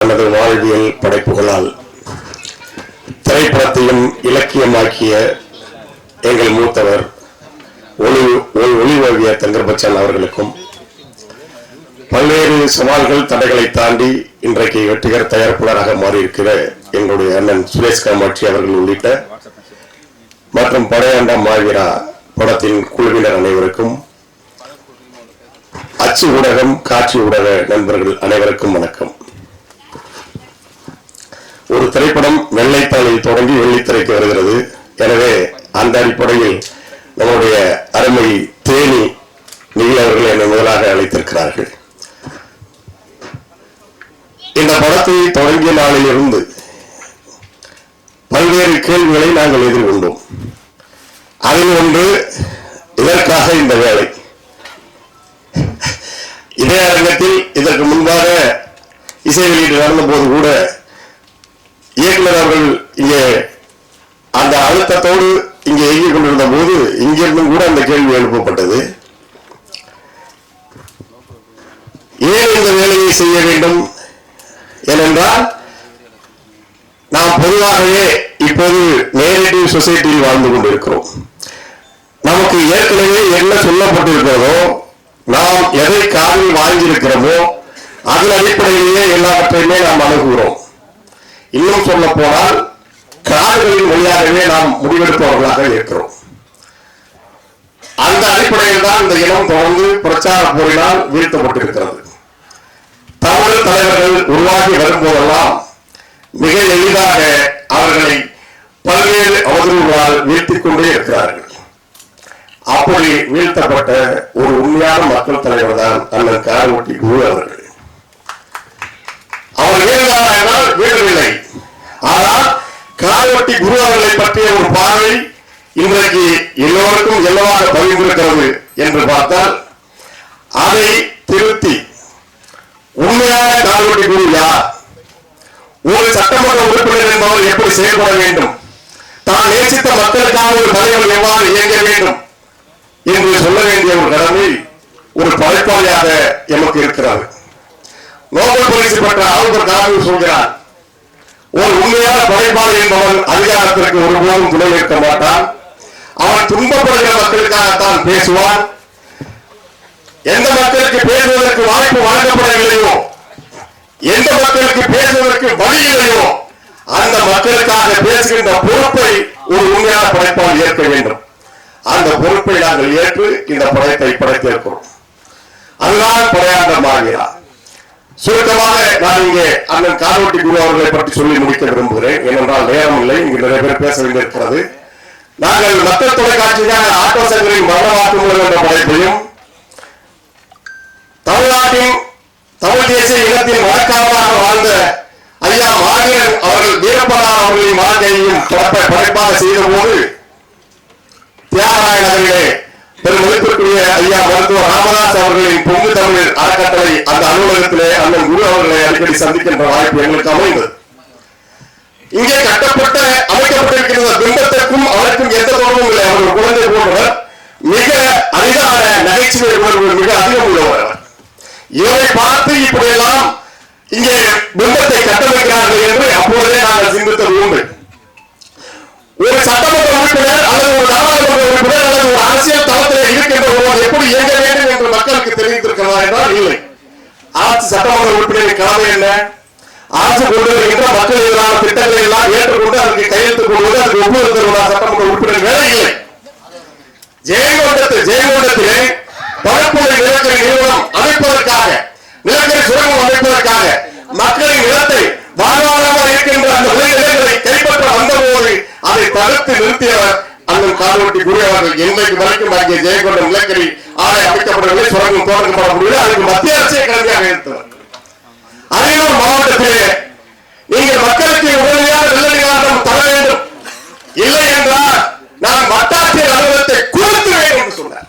தனது வாழ்வியல் படைப்புகளால் திரைப்படத்தையும் இலக்கியமாக்கிய எங்கள் மூத்தவர் ஒளிஓவியர் தங்கர்பச்சன் அவர்களுக்கும் பல்வேறு சவால்கள் தடைகளை தாண்டி இன்றைக்கு வெற்றிகர தயாரிப்பாளராக மாறியிருக்கிற எங்களுடைய அண்ணன் சுரேஷ் காமாட்சி அவர்கள் உள்ளிட்ட மற்றும் படையாண்டா மாவீரா படத்தின் குழுவினர் அனைவருக்கும் அச்சு ஊடகம் காட்சி ஊடக நண்பர்கள் அனைவருக்கும் வணக்கம். ஒரு திரைப்படம் வெள்ளைத்தாளில் தொடங்கி வெள்ளித்திரைக்கு வருகிறது. எனவே அந்த அடிப்படையில் நம்முடைய அருமை தேனி நிகில் அவர்கள் என்னை முதலாக அழைத்திருக்கிறார்கள். இந்த படத்தை தொடங்கிய நாளில் இருந்து பல்வேறு கேள்விகளை நாங்கள் எதிர்கொண்டோம். அதில் ஒன்று, இதற்காக இந்த வேலை. இதே அரங்கத்தில் இதற்கு முன்பாக இசை வெளியீடு நடந்த போது கூட இயக்குனர் அவர்கள் இங்கே அந்த அழுத்தத்தோடு இங்கே இயங்கிக் கொண்டிருந்த போது இங்கிருந்தும் கூட அந்த கேள்வி எழுப்பப்பட்டது. ஏன் இந்த வேலையை செய்ய வேண்டும்? ஏனென்றால் நாம் பொதுவாகவே இப்போது நேரடிவ் சொசைட்டியில் வாழ்ந்து கொண்டிருக்கிறோம். நமக்கு ஏற்கனவே என்ன சொல்லப்பட்டிருக்கிறதோ, நாம் எதை காதில் வாங்கியிருக்கிறோமோ அதன் அடிப்படையிலேயே எல்லாவற்றையுமே நாம் அணுகுகிறோம். இன்னும் சொல்ல போனால் காதுகளின் வழியாகவே நாம் முடிவெடுப்பவர்களாக இருக்கிறோம். அந்த அடிப்படையில் தான் இந்த இனம் தொடர்ந்து பிரச்சார போரினால் வீழ்த்தப்பட்டிருக்கிறது. தமிழ் தலைவர்கள் உருவாகி வரும்போதெல்லாம் மிக எளிதாக அவர்களை பல்வேறு அவதூறுகளால் வீழ்த்திக் கொண்டே இருக்கிறார்கள். அப்படி வீழ்த்தப்பட்ட ஒரு உண்மையான மக்கள் தலைவர் தான் அண்ணன் காரவட்டி குரு அவர்கள். அவர் வீழ்ந்தார் என்றால் வீழவில்லை. ஆனால் காரவட்டி குரு அவர்களை பற்றிய ஒரு பார்வை இன்றைக்கு எல்லோருக்கும் எல்லவாக பகிர்ந்திருக்கிறது என்று பார்த்தால், அதை திருத்தி உண்மையான காரவட்டி குரு யார், ஒரு சட்டமன்ற உறுப்பினர் என்பவர் எப்படி செயல்பட வேண்டும், தான் நேசித்த மக்களுக்கான ஒரு தலைவர் எவ்வாறு இயங்க வேண்டும் என்று சொல்ல வேண்டிய ஒரு கடமை ஒரு படைப்பாளியாக எமக்கு இருக்கிறார். நோபல் பரிசு பெற்ற ஆல்பர்ட் கார்னி சொல்கிறார், ஒரு உண்மையான படைப்பாளி என்பவன் அதிகாரத்திற்கு ஒருபோதும் துணை நிற்க மாட்டான். அவன் துன்பப்படுகிற மக்களுக்காகத்தான் பேசுவான். எந்த மக்களுக்கு பேசுவதற்கு வாய்ப்பு வழங்கப்படவில்லையோ, எந்த மக்களுக்கு பேசுவதற்கு வழி இல்லையோ, அந்த மக்களுக்காக பேசுகின்ற பொறுப்பை ஒரு உண்மையான படைப்பாளி ஏற்க வேண்டும். அந்த பொறுப்பை நாங்கள் ஏற்று இந்த படைப்பை படைத்திருக்கிறோம். அதுதான் படையாண்ட மாவீரா. சுருக்கமாக நான் இங்கே அண்ணன் காரவட்டி குரு அவர்களை பற்றி சொல்லி முடிக்க விரும்புகிறேன். ஏனென்றால் நேரம் இல்லை, இங்கு நிறைய பேர் பேச வேண்டியிருக்கிறது. நாங்கள் மக்கள் தொலைக்காட்சியாக ஆட்டோ சங்கரின் மரண வாக்குமூலம் என்ற படைப்பையும், தமிழ்நாட்டின் தமிழ் தேசிய இனத்தின் வழக்காளராக வாழ்ந்த ஐயா மாவீரன் அவர்கள் வீரப்பனார் அவர்களின் வாழ்க்கையையும் படைப்பாக செய்த போது, தியாகராய நகரிலே பெருமதிப்பிற்குரிய ஐயா மருத்துவர் ராமதாஸ் அவர்களின் பொங்கு தமிழ் அறக்கட்டளை அந்த அலுவலகத்திலே அண்ணன் குரு அவர்களை அடிக்கடி சந்திக்கின்ற வாய்ப்பு எங்களுக்கு அமைந்தது. இங்கே அமைக்கப்பட்டிருக்கிற பிம்பத்திற்கும் அவருக்கும் எந்த தொடர்பும் இல்லை. அவர்கள் குழந்தை போன்றவர், மிக அரிதான நகைச்சுவை உணர்வு மிக அதிகம் உள்ளவர். இவரை பார்த்து இப்படியெல்லாம் இங்கே பிம்பத்தை கட்டமைக்கிறார்கள் என்று அப்போதே நாங்கள் சிந்தித்தது உண்டு. ஒரு சட்டமன்ற உறுப்பினர் அல்லது ஒரு நாடாளுமன்ற உறுப்பினர் அல்லது ஒரு அரசியல் தளத்தில் இருக்கின்ற ஒருவர் எப்படி இயங்க வேண்டும் என்று மக்களுக்கு தெரிவித்திருக்கிறதா என்றால் இல்லை. அரசு சட்டமன்ற உறுப்பினரின் கடமை என்ன? அரசு கொண்டு வருகின்ற மக்கள் எதிரான திட்டங்களை எல்லாம் ஏற்றுக்கொண்டு அதற்கு கையெழுத்து கொள்வது, அதற்கு ஒப்புதல் தருவதா சட்டமன்ற உறுப்பினர் வேலை இல்லை. ஜெயங்கொண்டத்திலே பரப்புரை நிலக்கரி நிறுவனம் அமைப்பதற்காக, நிலக்கரி சுரங்கம் அமைப்பதற்காக மக்களின் நிலத்தை வாழ்வாதாரமாக இருக்கின்ற அந்த நிலங்களை கைப்பற்ற வந்தபோது அதை தடுத்து நிறுத்தியவர் அண்ணன் காரவட்டி குரு அவர்கள். இன்றைக்கு வரைக்கும் அங்கே ஜெயங்கொண்ட நிலக்கரி ஆலை அமைக்கப்படவில்லை, சுரங்கம் தொடங்கப்பட முடியவில்லை. அதுக்கு மத்திய அரசே கடமையாக எடுத்தவர். அரியலூர் மாவட்டத்திலே நீங்கள் மக்களுக்கு உடனடியாக வெள்ள நிவாரணம் தர வேண்டும், இல்லை என்றால் நான் வட்டாட்சியர் அலுவலகத்தை கொடுத்து வேண்டும் என்று சொன்னார்.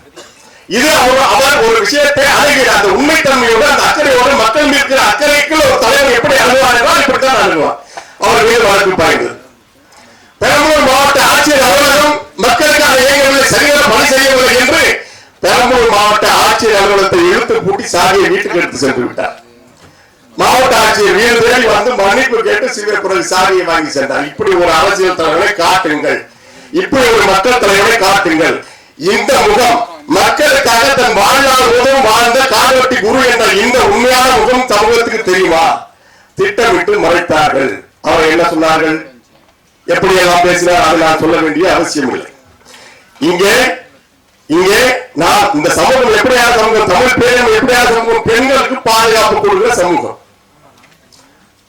இது அவர் ஒரு விஷயத்தை அணுகிறார். அந்த உண்மைத்தன்மையோடு அந்த அக்கறையோடு மக்கள் இருக்கிற அக்கறைக்கு ஒரு தலைவர் எப்படி அணுகுவார் என்றால் இப்படித்தான் அணுகுவார். அவர் மீது வழக்கு பாய்ந்தது. பெரம்பலூர் மாவட்ட ஆட்சியர் அலுவலகம் மக்களுக்காக இயங்கவில்லை, சரியான பணி செய்யவில்லை என்று பெரம்பலூர் மாவட்ட ஆட்சியர் அலுவலகத்தை இழுத்து பூட்டி சாதியை வீட்டுக்கு எடுத்து சென்று விட்டார். மாவட்ட ஆட்சியர் வீடு தேடி வந்து மன்னிப்பு கேட்டு சிவபுரம் சாதியை வாங்கி சென்றார். இப்படி ஒரு அரசியல் தலைவரை காட்டுங்கள், இப்படி ஒரு மக்கள் தலைவரை காட்டுங்கள். இந்த முகம் மக்களுக்காக தன் வாழ்நாள் முழுவதும் வாழ்ந்த கால்வெட்டி குரு என்ற இந்த உண்மையான முகம் சமூகத்துக்கு தெரியுமா? திட்டமிட்டு மறைத்தார்கள். அவர் என்ன சொன்னார்கள், எப்படி எல்லாம் பேசினார், அதை நான் சொல்ல வேண்டிய அவசியம் இல்லை. இங்கே நான் இந்த சமூகம் எப்படியான சமூகம், தமிழ் பேரும் எப்படியான சமூகம், பெண்களுக்கு பாதுகாப்பு கொடுக்கிற சமூகம்.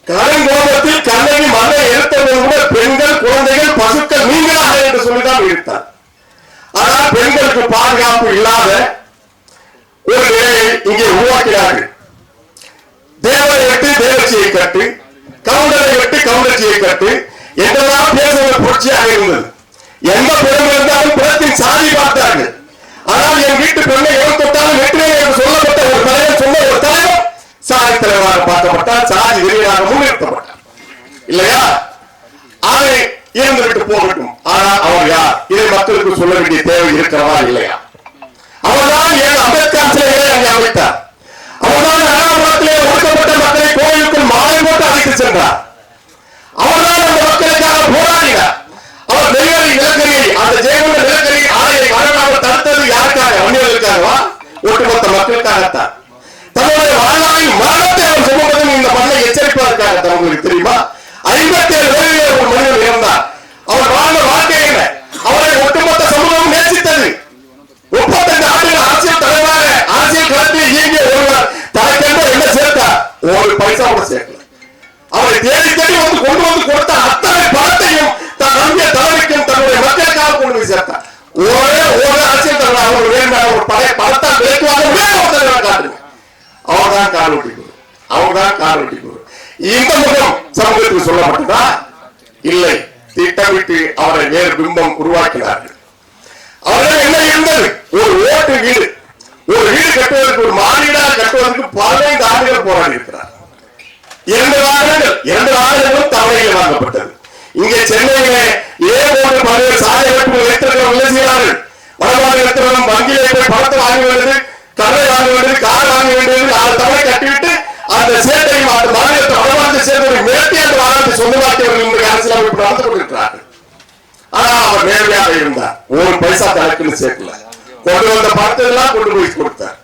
கருங்கோபத்தில் கண்ணகி மண்ணை எடுத்தது கூட பெண்கள், குழந்தைகள், பசுக்கள் நீங்களாக என்று சொல்லிதான் எடுத்தார். ஆனால் பெண்களுக்கு பாதுகாப்பு இல்லாத ஒரு நிலையை இங்கே உருவாக்கினார்கள். தேவரை விட்டு தேவச்சியை கட்டு, கவுண்டரை விட்டு கவுண்டர்ச்சியை கட்டு என்றெல்லாம் பேசுவது புரட்சியாக இருந்தது. எந்த பெண் இருந்தாலும் பிறத்தின் சாதி பார்த்தார்கள். ஆனால் என் வீட்டு பெண்ணை எவன் தொட்டாலும் வெற்றியை என்று சொல்லப்பட்ட ஒரு தலைவர் சொன்ன ஒரு தலைவர் சாதி தலைவராக பார்க்கப்பட்டார், சாதி வெறியராக முன்னிறுத்தப்பட்டார். இல்லையா? அதை இறந்துவிட்டு போகட்டும். ஆனால் அவர் யார்? இதை மக்களுக்கு சொல்ல வேண்டிய தேவை இருக்கிறதா இல்லையா? அவர்தான் ஏன் அம்பேத்கர் சிலைகளை அங்கே அமைத்தார். அவர்தான் அனாமரத்திலே ஒடுக்கப்பட்ட மக்களை கோயிலுக்குள் மாலை போட்டு அழைத்து சென்றார். அவர்தான் அந்த மக்களுக்காக போராடினார். அவர் நெய்வேலி நிலக்கரியை, அந்த ஜெயமந்த நிலக்கரி ஆலையை வழங்காமல் தடுத்தது யாருக்காக? வன்னியர்களுக்காகவா? ஒட்டுமொத்த மக்களுக்காகத்தான். தன்னுடைய வாழ்நாளில் மரணத்தை அவர் சுமப்பதும் இந்த மண்ணை எச்சரிப்பதற்காக. உங்களுக்கு தெரியுமா? 57 வயதில் ஒரு மனிதன் இறந்தார். அவர் வாழ்ந்த வாழ்க்கை என்ன? அவரை ஒட்டுமொத்த சமூகம் நேசித்தது. 35 ஆண்டுகள் அரசியல் தலைவராக அரசியல் களத்தில் இயங்கிய ஒருவர் தனக்கென்று என்ன சேர்த்தார்? ஒரு பைசா கூட சேர்க்கல. அவரை தேடி தேடி வந்து கொண்டு வந்து கொடுத்த அத்தனை பணத்தையும் தான் நம்பிய தலைமைக்கும் தன்னுடைய மக்களுக்காக கொண்டு போய் சேர்த்தார். ஒரு அரசியல் தலைவர் அவர் வேண்டாம், ஒரு பணத்தால் விலைக்குவாங்க காட்டுங்க. அவர்தான் கால்வெட்டி குரு, அவர்தான் கால்வெட்டி குரு. இந்த முகம் சமூகத்துக்கு சொல்லப்பட்டதா? இல்லை. திட்டமிட்டு அவரை வேறு பிம்பம் உருவாக்கினார்கள். அவர்கள் என்ன இருந்தது? ஒரு ஓட்டு வீடு, ஒரு வீடு கட்டுவதற்கு, ஒரு மாநிலம் கட்டுவதற்கு 15 ஆண்டுகள் போராடி இருக்கிறார். 2 ஆண்டுகளும் தவணையில் வாங்கப்பட்டது. இங்கே சென்னையிலே ஏதோடு பல்வேறு சாலை அமைப்புகள் வைத்திருக்கிறவர்கள் என்ன செய்கிறார்கள்? வடமாநிலத்திலும் வங்கியிலே போய் பணத்தை வாங்க வேண்டியது, கடலை வாங்க வேண்டியது, கார் வாங்க வேண்டியது, 4 தவணை கட்டிவிட்டு அந்த சேட்டையும் அந்த மாநிலத்தை வடமாநிலத்தை சேர்ந்தவர்கள் மிரட்டி அந்த மாநிலத்தை சொந்தமாக்கியவர்கள் இன்றைக்கு அரசியல் அமைப்பு நடந்து கொண்டிருக்கிறார்கள். ஆனா அவர் நேர்மையாக இருந்தார். ஒரு பைசா கணக்குன்னு சேர்க்கல. கொண்டு வந்த பணத்தை எல்லாம் கொண்டு போய் கொடுத்தார்.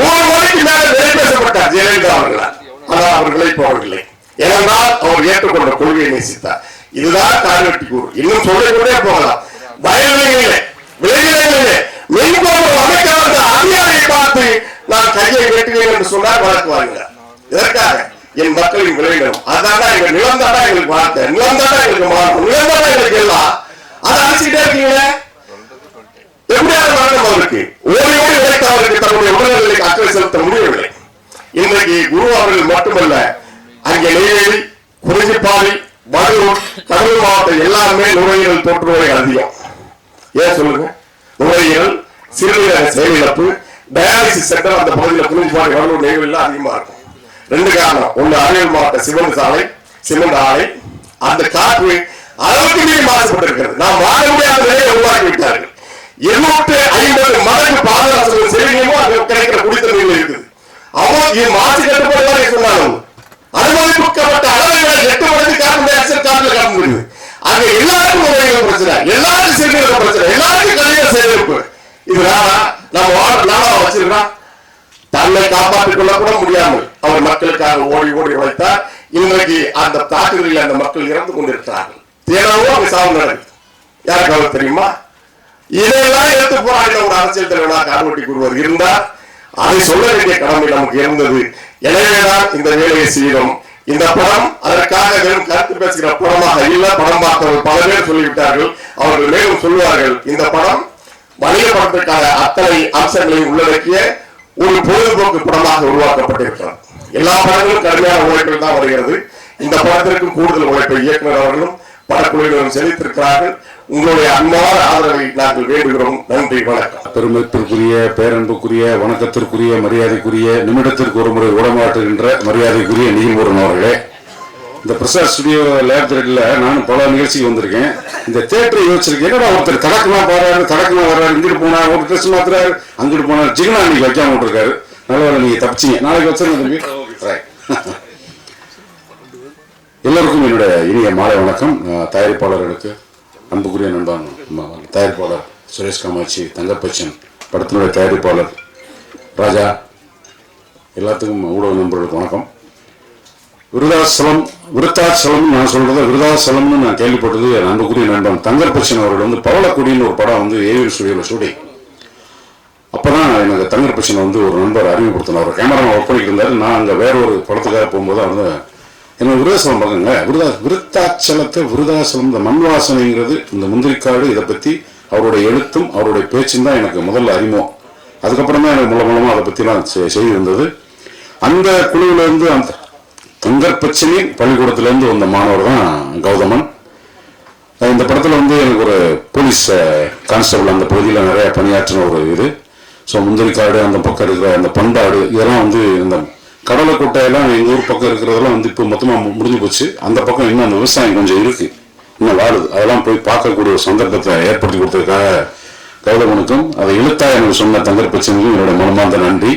1 மணிக்கு மேல வெளி பேசப்பட்டார் ஜெயலலிதா அவர்களால். ஆனால் அவர்களை போகவில்லை. ஏனென்றால் அவர் ஏற்றுக்கொண்ட கொள்கையை நேசித்தார். இதுதான் கால்வெட்டி குரு. இன்னும் சொல்லிக்கொண்டே போகலாம். வயல்களிலே, விளைநிலங்களிலே மென்பொருள் அமைக்க வந்த அதிகாரியை பார்த்து நான் கையை வெட்டுவேன் என்று சொன்னார். வழக்கு வாங்கினார். இதற்காக என் மக்களின் விளைநிலம், அதாண்டா எங்க நிலம், தாண்டா எங்களுக்கு வார்த்தை, நிலம் தாண்டா எங்களுக்கு மாறும், நிலம் தாண்டா எங்களுக்கு எல்லாம். அதை அழைச்சிக்கிட்டே இருக்கீங்களே, எப்படியாவது மரணம் அவருக்கு ஓடி ஓடி உழைத்த அவருக்கு தன்னுடைய உடல்நிலைக்கு அக்கறை செலுத்த முடியவில்லை. இன்றைக்கு குரு அவர்கள் மட்டுமல்ல, அங்கே நெய்வேலி, குறிஞ்சிப்பாடி, வடலூர், கடலூர் மாவட்டம் எல்லாருமே நுரையீரல் தொற்று நோய் அதிகம். ஏன் சொல்லுங்க? நுரையீரல், சிறுநீரக செயலிழப்பு, டயாலிசிஸ் சென்டர் அந்த பகுதியில் குறிஞ்சிப்பாடி, வடலூர், நெய்வேலி அதிகமா இருக்கும். 2 காரணம். ஒன்று அரியல் மாவட்ட சிமெண்ட் சாலை, சிமெண்ட் ஆலை, அந்த காற்று அளவுக்கு மீறி மாசுபட்டிருக்கிறது. நாம் வாழ முடியாத நிலையை உருவாக்கி விட்டார்கள். 250 மடங்கு பாதரசம் செல்லியமோ அங்க கிடைக்கிற குடித்தண்ணீர் இருக்குது. அவங்க மாசு கட்டுப்பாடு சொன்னாலும் அனுமதிக்கப்பட்ட அளவுகளை 8 மடங்கு கார்பன் டை ஆக்சைடு காற்றுல கலந்து விடுது. அங்க எல்லாருக்கும் நுரையீரல் பிரச்சனை, எல்லாருக்கும் சிறுநீரக பிரச்சனை, எல்லாருக்கும் கல்லீரல் செயலிழப்பு. இது நாம வச்சிருக்கோம். தன்னை காப்பாற்றிக் கொள்ள கூட முடியாமல் அவர் மக்களுக்காக ஓடி ஓடி உழைத்தார். இன்றைக்கு அந்த தாக்குதலில் அந்த மக்கள் இறந்து கொண்டிருக்கிறார்கள். தேனவும் அங்கு சாவு நடக்குது. யாருக்கு அவர் தெரியுமா? இதையெல்லாம் எடுத்து போராடின ஒரு அரசியல் தலைவராக கால்வெட்டி குருவர் இருந்தார். அதை சொல்ல வேண்டிய கடமை நமக்கு இருந்தது. எனவேதான் இந்த வேலையை செய்தோம். இந்த படம் அதற்காக வெறும் கருத்து பேசுகிற படமாக இல்ல. படம் பார்த்தவர்கள் பல பேர் சொல்லிவிட்டார்கள். அவர்கள் மேலும் சொல்லுவார்கள். இந்த படம் வணிக படத்திற்கான அத்தனை அம்சங்களையும் உள்ளடக்கிய ஒரு பொழுதுபோக்கு படமாக உருவாக்கப்பட்டிருக்கிறது. எல்லா படங்களும் கடுமையான உழைப்பில் தான் வருகிறது. இந்த படத்திற்கும் கூடுதல் உழைப்பை இயக்குனர் அவர்களும் படக்குழுவினரும் செலுத்திருக்கிறார்கள். உங்களுடைய அன்பான ஆதரவை நாங்கள் வேண்டுகிறோம். நன்றி, வணக்கம். பெருமத்திற்குரிய, பேரன்புக்குரிய, வணக்கத்திற்குரிய, மரியாதைக்குரிய, நிமிடத்திற்கு ஒரு முறை உடமாற்றுகின்ற மரியாதைக்குரிய நீல்முருகன் அவர்களே, இந்த பிரசாத் ஸ்டுடியோ லேப் தியேட்டர்ல நான் பல நிகழ்ச்சிக்கு வந்திருக்கேன். இந்த தியேட்டரை யோசிச்சிருக்கேன். என்னடா ஒருத்தர் தடக்கமா பாடுறாரு, தடக்கமா வர்றாரு, இங்கிட்டு போனா ஒரு ட்ரெஸ் மாத்துறாரு, அங்கிட்டு போனா ஜிகனா இன்னைக்கு வைக்காம விட்டுருக்காரு. நல்ல நீங்க தப்பிச்சிங்க. நாளைக்கு வச்சிருங்க தம்பி. எல்லோருக்கும் என்னுடைய இனிய மாலை வணக்கம். தயாரிப்பாளர்களுக்கு அன்புக்குரிய நண்பன் தயாரிப்பாளர் சுரேஷ் காமாட்சி, தங்கப்பச்சன் படத்தினுடைய தயாரிப்பாளர் ராஜா, எல்லாத்துக்கும் ஊடக நண்பர்களுக்கு வணக்கம். விருத்தாச்சலம் நான் சொல்றது விருத்தாச்சலம்னு நான் கேள்விப்பட்டது அன்புக்குரிய நண்பன் தங்கப்பச்சன் அவர்கள் பவளக்குடின்னு ஒரு படம் ஏவிஎல் ஸ்டுடியோவில் ஷூட்டிங். அப்போதான் எனக்கு தங்கப்பச்சன் ஒரு நண்பர் அறிமுகப்படுத்தினார். அவர் கேமரா ஒர்க் பண்ணிட்டு இருந்தார். நான் அங்கே வேற ஒரு படத்துக்காக போகும்போது அவர் என்ன விருதாசலம் பார்க்குங்க, விருத்தாச்சலத்தை விருதாசலம் இந்த மண் வாசனைங்கிறது இந்த முந்திரிக்காடு, இதை பற்றி அவருடைய எழுத்தும் அவருடைய பேச்சும் தான் எனக்கு முதல்ல அறிமுகம். அதுக்கப்புறம் தான் எனக்கு மூலமாக அதை பற்றிலாம் செய்தி இருந்தது. அந்த குழுவிலேருந்து அந்த தங்கப்பச்சனின் பள்ளிக்கூடத்திலேருந்து வந்த மாணவர் தான் கௌதமன். இந்த படத்தில் எனக்கு ஒரு போலீஸ் கான்ஸ்டபிள் அந்த பகுதியில் நிறைய பணியாற்றின ஒரு இது. ஸோ முந்திரிக்காடு, அந்த பக்கம் இருக்கிற அந்த பண்பாடு, இதெல்லாம் இந்த கடலை கொட்டையெல்லாம் எங்கள் ஊர் பக்கம் இருக்கிறதெல்லாம் இப்போ மொத்தமாக முடிஞ்சு போச்சு. அந்த பக்கம் இன்னும் அந்த விவசாயம் கொஞ்சம் இருக்குது, இன்னும் வாழுது. அதெல்லாம் போய் பார்க்கக்கூடிய ஒரு சந்தர்ப்பத்தை ஏற்படுத்தி கொடுத்ததுக்காக கௌதமனுக்கும் அதை இழுத்தா எனக்கு சொன்ன தங்கப்பச்சனுக்கும் என்னோட மனமார்ந்த நன்றி.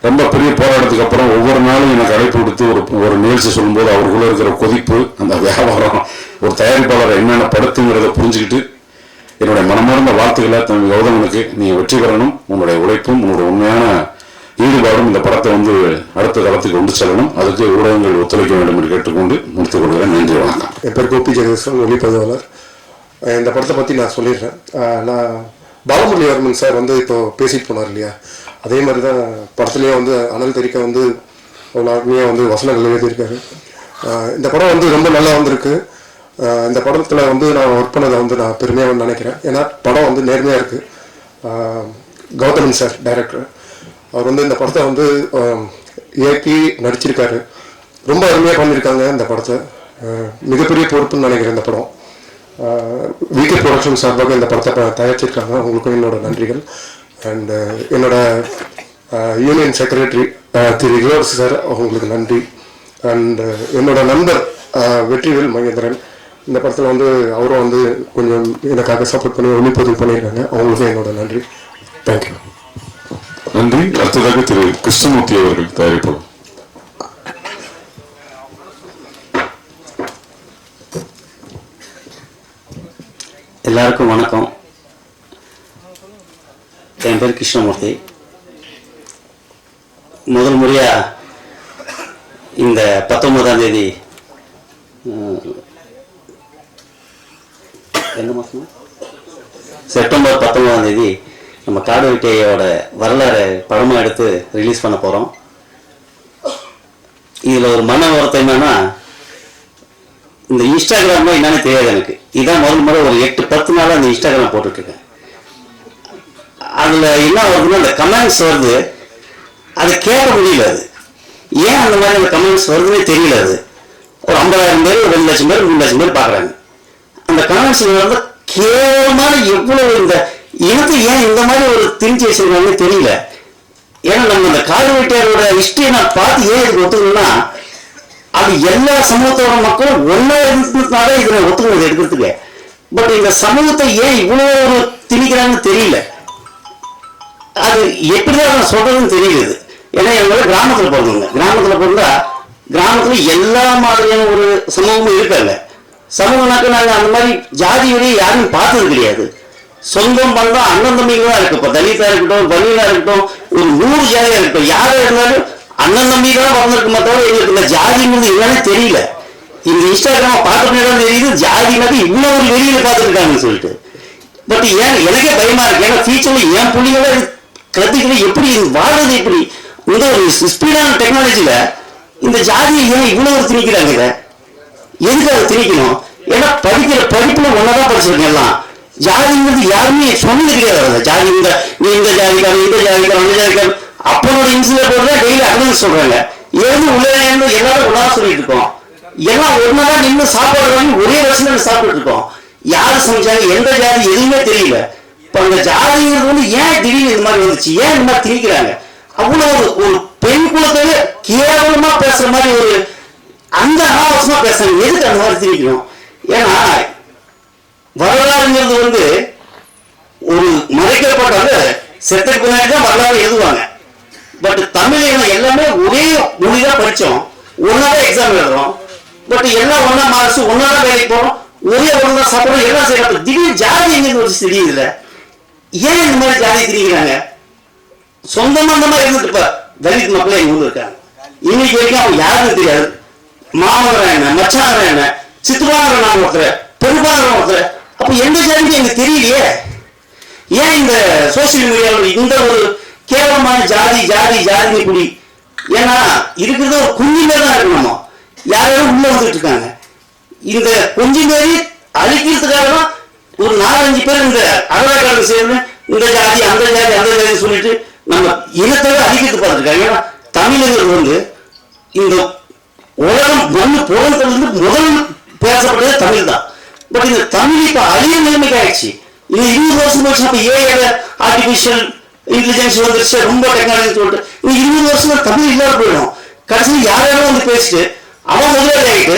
ரொம்ப பெரிய போராட்டத்துக்கு அப்புறம் ஒவ்வொரு நாளும் எனக்கு அழைப்பு கொடுத்து ஒரு நிகழ்ச்சி சொல்லும்போது அவருக்குள்ள இருக்கிற கொதிப்பு, அந்த வியாபாரம், ஒரு தயாரிப்பாளரை என்னென்ன படுத்துங்கிறத புரிஞ்சுக்கிட்டு என்னுடைய மனமார்ந்த வாழ்த்துக்களை தம்பி கௌதமனுக்கு நீங்கள் வெற்றி பெறணும். உன்னுடைய உழைப்பும் உன்னுடைய உண்மையான ஈடுபாடும் இந்த படத்தை அடுத்த காலத்துக்கு கொண்டு செல்லணும். அதுக்கு ஊடகங்கள் ஒத்துழைக்க வேண்டும் என்று கேட்டுக்கொண்டு முடித்துக் கொள்கிறேன். நன்றி, வணக்கம். என் பேர் கோபி ஜெகதீசன், ஒளிப்பதிவாளர். இந்த படத்தை பற்றி நான் சொல்லிடுறேன். நான் பாலமுரளிவர்மன் சார் இப்போ பேசிட்டு போனார் இல்லையா, அதே மாதிரி தான் படத்துலேயே அனல் தெரிக்க அவ்வளோ அருமையாக வசனங்கள் எழுதியிருக்காரு. இந்த படம் ரொம்ப நல்லா வந்திருக்கு. இந்த படத்தில் நான் ஒர்க் பண்ணதை நான் பெருமையாக நினைக்கிறேன். ஏன்னா படம் நேர்மையாக இருக்குது. கௌதமன் சார் டைரக்டர், அவர் இந்த படத்தை இயக்கி நடிச்சிருக்காரு. ரொம்ப அருமையாக பண்ணியிருக்காங்க இந்த படத்தை. மிகப்பெரிய பொறுப்புன்னு நினைக்கிறேன் இந்த படம். விகே ப்ரொடக்ஷன் சார்பாக இந்த படத்தை தயாரிச்சிருக்காங்க. அவங்களுக்கும் என்னோட நன்றிகள். அண்ட் என்னோட யூனியன் செக்ரட்டரி திரு இளவரசி சார், அவங்களுக்கு நன்றி. அண்ட் என்னோட நண்பர் வெற்றிவேல் மகேந்திரன், இந்த படத்தில் அவரும் கொஞ்சம் எனக்காக சப்போர்ட் பண்ணி ஒளிப்பதிவு பண்ணியிருக்காங்க. அவங்களுக்கும் என்னோட நன்றி. தேங்க்யூ. நன்றி. அடுத்ததாக திரு கிருஷ்ணமூர்த்தி அவர்கள் தயாரிப்பாளர். எல்லாருக்கும் வணக்கம். என் பேர் கிருஷ்ணமூர்த்தி. முதல் முறையா இந்த 19ஆம் தேதி என்ன மாசம் செப்டம்பர் 19ஆம் தேதி நம்ம காடு வெட்டியோட வரலாறு படமாக எடுத்து ரிலீஸ் பண்ண போகிறோம். இதில் ஒரு மன வருத்தம் என்னன்னா, இந்த இன்ஸ்டாகிராம் என்னன்னு தெரியாது எனக்கு. இதான் முதல் முறை ஒரு 8-10 நாளாக அந்த இன்ஸ்டாகிராம் போட்டுட்ருக்கேன். அதில் என்ன வருதுன்னா, அந்த கமெண்ட்ஸ் வருது, அது கேட்க முடியல. அது ஏன் அந்த மாதிரி அந்த கமெண்ட்ஸ் வருதுன்னே தெரியல. அது ஒரு 50,000 பேர், 2 லட்சம் பேர், 3 லட்சம் பேர் பார்க்குறாங்க. அந்த கமெண்ட்ஸ் வந்து கேவலமான எவ்வளவு இந்த இனத்தை ஏன் இந்த மாதிரி ஒரு திணிச்சு வச்சிருக்காங்கன்னு தெரியல. ஏன்னா நம்ம இந்த காடு வெட்டியாரோட ஹிஸ்டரியை நான் பார்த்து ஏன் இதுக்கு ஒத்துக்கணும்னா, அது எல்லா சமூகத்தோட மக்களும் ஒன்னா இருந்ததுனால இதை ஒத்துக்கிறது எடுக்கிறதுக்கு. பட் இந்த சமூகத்தை ஏன் இவ்வளவு ஒரு திணிக்கிறாங்கன்னு தெரியல. அது எப்படிதான் நான் சொல்றதுன்னு தெரியல. ஏன்னா எங்களோட கிராமத்தில் பிறந்தவங்க, கிராமத்தில் பிறந்தா கிராமத்துல எல்லா மாதிரியான ஒரு சமூகமும் இருக்காங்க. சமூகம்னாக்க நாங்கள் அந்த மாதிரி ஜாதி வரையும் யாரும் பார்த்தது கிடையாது. சொந்தம் பந்தம் அண்ணன் தம்பிங்க தான் இருக்கு. இப்போ தலிதா இருக்கட்டும், பனியனா இருக்கட்டும், ஒரு 100 ஜாதியா இருக்கட்டும், யாரா இருந்தாலும் அண்ணன் தம்பி தான் பிறந்திருக்குமே தவிர எங்களுக்கு இந்த ஜாதிங்கிறது என்னன்னு தெரியல. இந்த இன்ஸ்டாகிராம பார்க்கறதுனால தெரியுது ஜாதினாக்க இவ்வளவு ஒரு வெளியில பார்த்துருக்காங்கன்னு சொல்லிட்டு. பட் ஏன் எனக்கே பயமா இருக்கு. ஏன்னா ஃபியூச்சர்ல என் புள்ளிகளை கருத்துக்களை எப்படி வாழ்றது, எப்படி இந்த ஒரு ஸ்பீடான டெக்னாலஜியில இந்த ஜாதியை ஏன் இவ்வளவு திணிக்கிறாங்க? இதை எதுக்கு அதை திணிக்கணும்? ஏன்னா படிக்கிற படிப்புல ஒன்னதான் படிச்சிருக்கேன். எல்லாம் ஜாதிங்கிறது யாருமே சொன்னது கிடையாது. ஜாதி நீ இந்த ஜாதிக்காரன், இந்த ஜாதிக்காரன், அந்த ஜாதிக்காரன் அப்பனோட இன்சில போடுறத டெய்லி அட்வான்ஸ் சொல்றாங்க. எழுந்து உள்ள எல்லாரும் ஒன்னா சொல்லிட்டு இருக்கோம். எல்லாம் ஒன்னாதான் நின்று சாப்பாடு வாங்கி ஒரே வருஷம் சாப்பிட்டு இருக்கோம். யாரு சமைச்சாங்க, எந்த ஜாதி எதுவுமே தெரியல. இப்ப அந்த ஜாதிங்கிறது ஏன் திடீர்னு இந்த மாதிரி வந்துச்சு, ஏன் இந்த மாதிரி திணிக்கிறாங்க? அவ்வளவு ஒரு பெண் குலத்தோட கேவலமா பேசுற மாதிரி ஒரு அந்த அனாவசமா பேசுறாங்க. எதுக்கு அந்த மாதிரி திணிக்கணும்? ஏன்னா வரலாறுங்கிறது ஒரு மறைக்கப்பட்ட செத்துக்கு பின்னாடி தான் வரலாறு எழுதுவாங்க. பட் தமிழ் எல்லாமே ஒரே மொழிதான் படிச்சோம், ஒன்னாதான் எக்ஸாம் எழுதுறோம். பட் எல்லாம் ஒன்னா மாசு ஒன்னாதான் வேலைக்கு போறோம், ஒரே ஒண்ணா சாப்பிடுறோம், எல்லாம் செய்யறோம். திடீர்னு ஜாதி எங்கன்னு ஒரு தெரியுதுல, ஏன் இந்த மாதிரி ஜாதி திரிக்கிறாங்க? சொந்தமா அந்த மாதிரி இருந்துட்டு இப்ப தலித் மக்களே எங்க ஊர்ல இருக்காங்க. இன்னைக்கு வரைக்கும் அவங்க யாருன்னு தெரியாது. மாமகரம் என்ன, மச்சாங்கரம் என்ன, சித்துவாங்கரம் ஒருத்தர், பெரும்பாலும் ஒருத்தர். அப்ப எந்த ஜாதிக்கு எனக்கு தெரியலையே. ஏன் இந்த சோசியல் மீடியாவில் இந்த ஒரு கேவலமான ஜாதி ஜாதி ஜாதி குடி? ஏன்னா இருக்கிறது ஒரு குஞ்சு பேர் தான் இருக்கணுமா, யாரும் உள்ள வந்துட்டு இருக்காங்க. இந்த கொஞ்சம் பேரை அழிக்கிறதுக்காக ஒரு 4-5 பேர் இந்த அகலக்காரங்க சேர்ந்து இந்த ஜாதி அந்த ஜாதி அந்த ஜாதி சொல்லிட்டு நம்ம இனத்தை அழிக்கிறது பார்த்துருக்காங்க. ஏன்னா தமிழர்கள் வந்து இந்த உலகம் மண்ணு புலத்துல இருந்து முதல் பேசப்படுறது தமிழ் தான். பட் இந்த தமிழ் இப்ப அழிய நிலைமைக்கு ஆயிடுச்சு. இன்னும் 20 வருஷம் போச்சு. அப்ப ஆர்டிபிஷியல் இன்டெலிஜென்ஸ் வந்துருச்சு, ரொம்ப டெக்னாலஜி சொல்லிட்டு இன்னும் 20 வருஷம் தமிழ் இல்லாத போயிடும். கடைசியில் யாரும் வந்து பேசிட்டு அவன் முதலாளி ஆகிட்டு